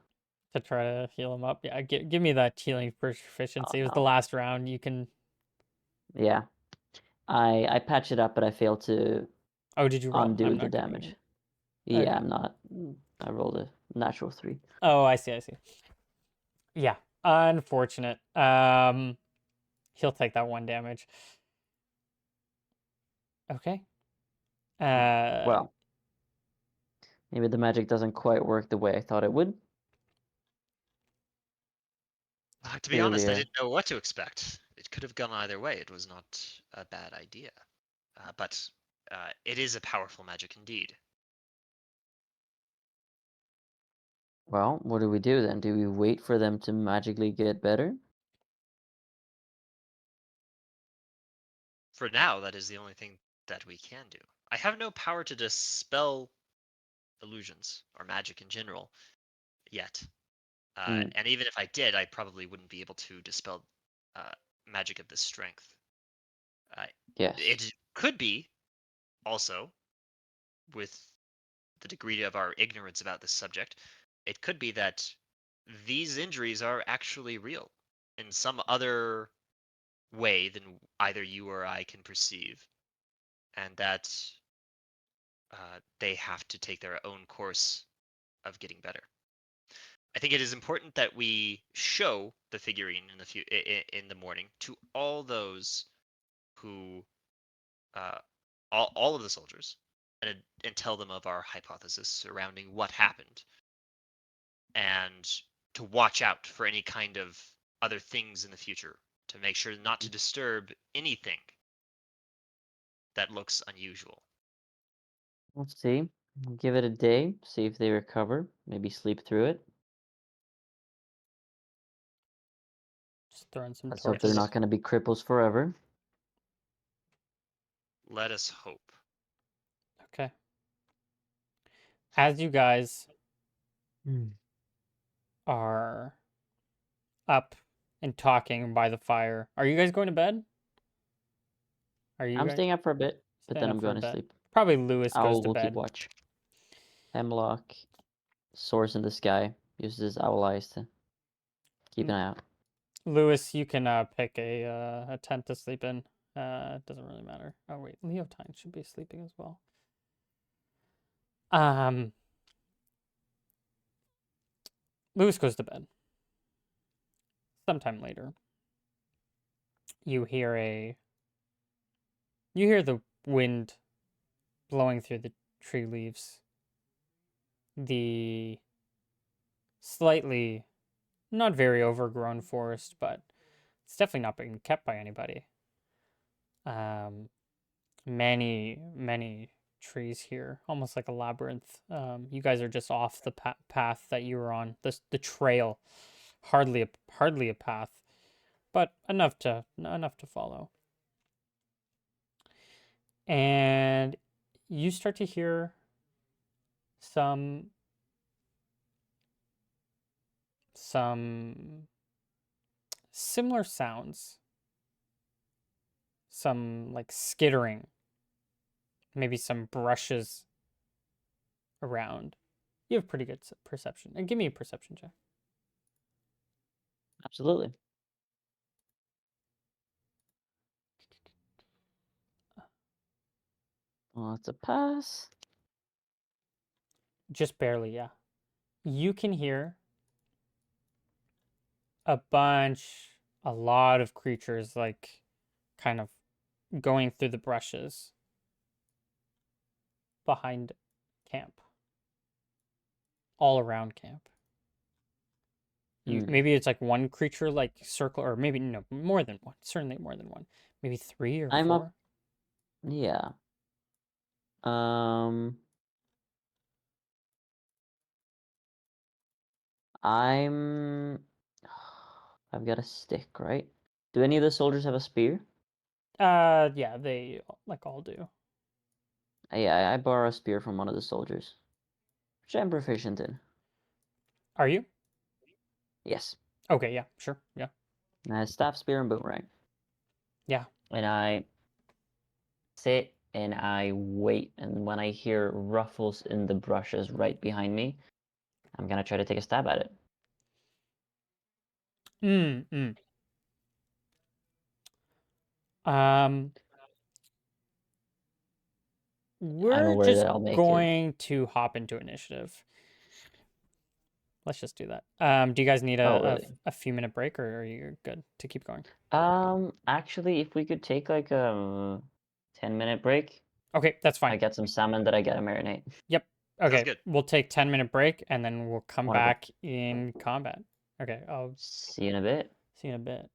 To try to heal him up. Yeah, give me that healing proficiency. It was the no. last round. You can... Yeah. I patch it up, but I fail to Oh, did you roll? undo I'm the not giving damage. you... Yeah, Okay. I'm not. I rolled a natural 3. Oh, I see. Yeah, unfortunate. He'll take that 1 damage. Okay. Well, maybe the magic doesn't quite work the way I thought it would. To be honest, I didn't know what to expect. It could have gone either way. It was not a bad idea. But it is a powerful magic indeed. Well, what do we do then? Do we wait for them to magically get better? For now, that is the only thing that we can do. I have no power to dispel illusions or magic in general yet. And even if I did, I probably wouldn't be able to dispel magic of this strength. Yes. It could be also, with the degree of our ignorance about this subject, it could be that these injuries are actually real in some other way than either you or I can perceive, and that they have to take their own course of getting better. I think it is important that we show the figurine in the morning to all those who, all of the soldiers, and tell them of our hypothesis surrounding what happened, and to watch out for any kind of other things in the future, to make sure not to disturb anything that looks unusual. Let's see. Give it a day, see if they recover, maybe sleep through it. Just throwing some Let's hope they're torches. not going to be cripples forever. Let us hope. Okay. As you guys are up and talking by the fire, are you guys going to bed? Are you I'm guys staying up for a bit, but staying then up I'm for a going to bit? sleep. Probably Lewis goes Owl to will keep bed. watch. Hemlock, source in the sky, uses his owl eyes to keep an eye out. Lewis, you can pick a tent to sleep in. It doesn't really matter. Oh wait, Leotine should be sleeping as well. Lewis goes to bed. Sometime later, you hear the wind blowing through the tree leaves. The slightly not very overgrown forest, but it's definitely not being kept by anybody. Many trees here, almost like a labyrinth. You guys are just off the path that you were on. The trail, hardly a path, but enough to follow. And you start to hear some similar sounds, some like skittering, maybe some brushes around. You have pretty good perception. And give me a perception check. Absolutely. Well, it's a pass. Just barely, yeah. You can hear a lot of creatures like kind of going through the brushes behind camp, all around camp. Maybe it's like one creature like circle, or maybe no, more than one. Certainly more than one. Maybe 3 or I'm 4. up. Yeah. I'm I've got a stick, right? Do any of the soldiers have a spear? Yeah, they like all do. Yeah, I borrow a spear from one of the soldiers, which I'm proficient in. Are you? Yes. Okay, yeah, sure, yeah. Staff, spear, and boomerang. Yeah. And I sit and I wait, and when I hear ruffles in the brushes right behind me, I'm gonna try to take a stab at it. Mm. Um, I'm we're aware just that I'll make it. going to hop into initiative. Let's just do that. Do you guys need Oh, a really? a few minute break, or are you good to keep going? Actually, if we could take like a 10-minute break, Okay, that's I fine. got some salmon that I gotta marinate. Yep. Sounds Okay, good. we'll take 10-minute break and then we'll come Wonderful. back in combat. Okay, I'll See you in a bit. see you in a bit.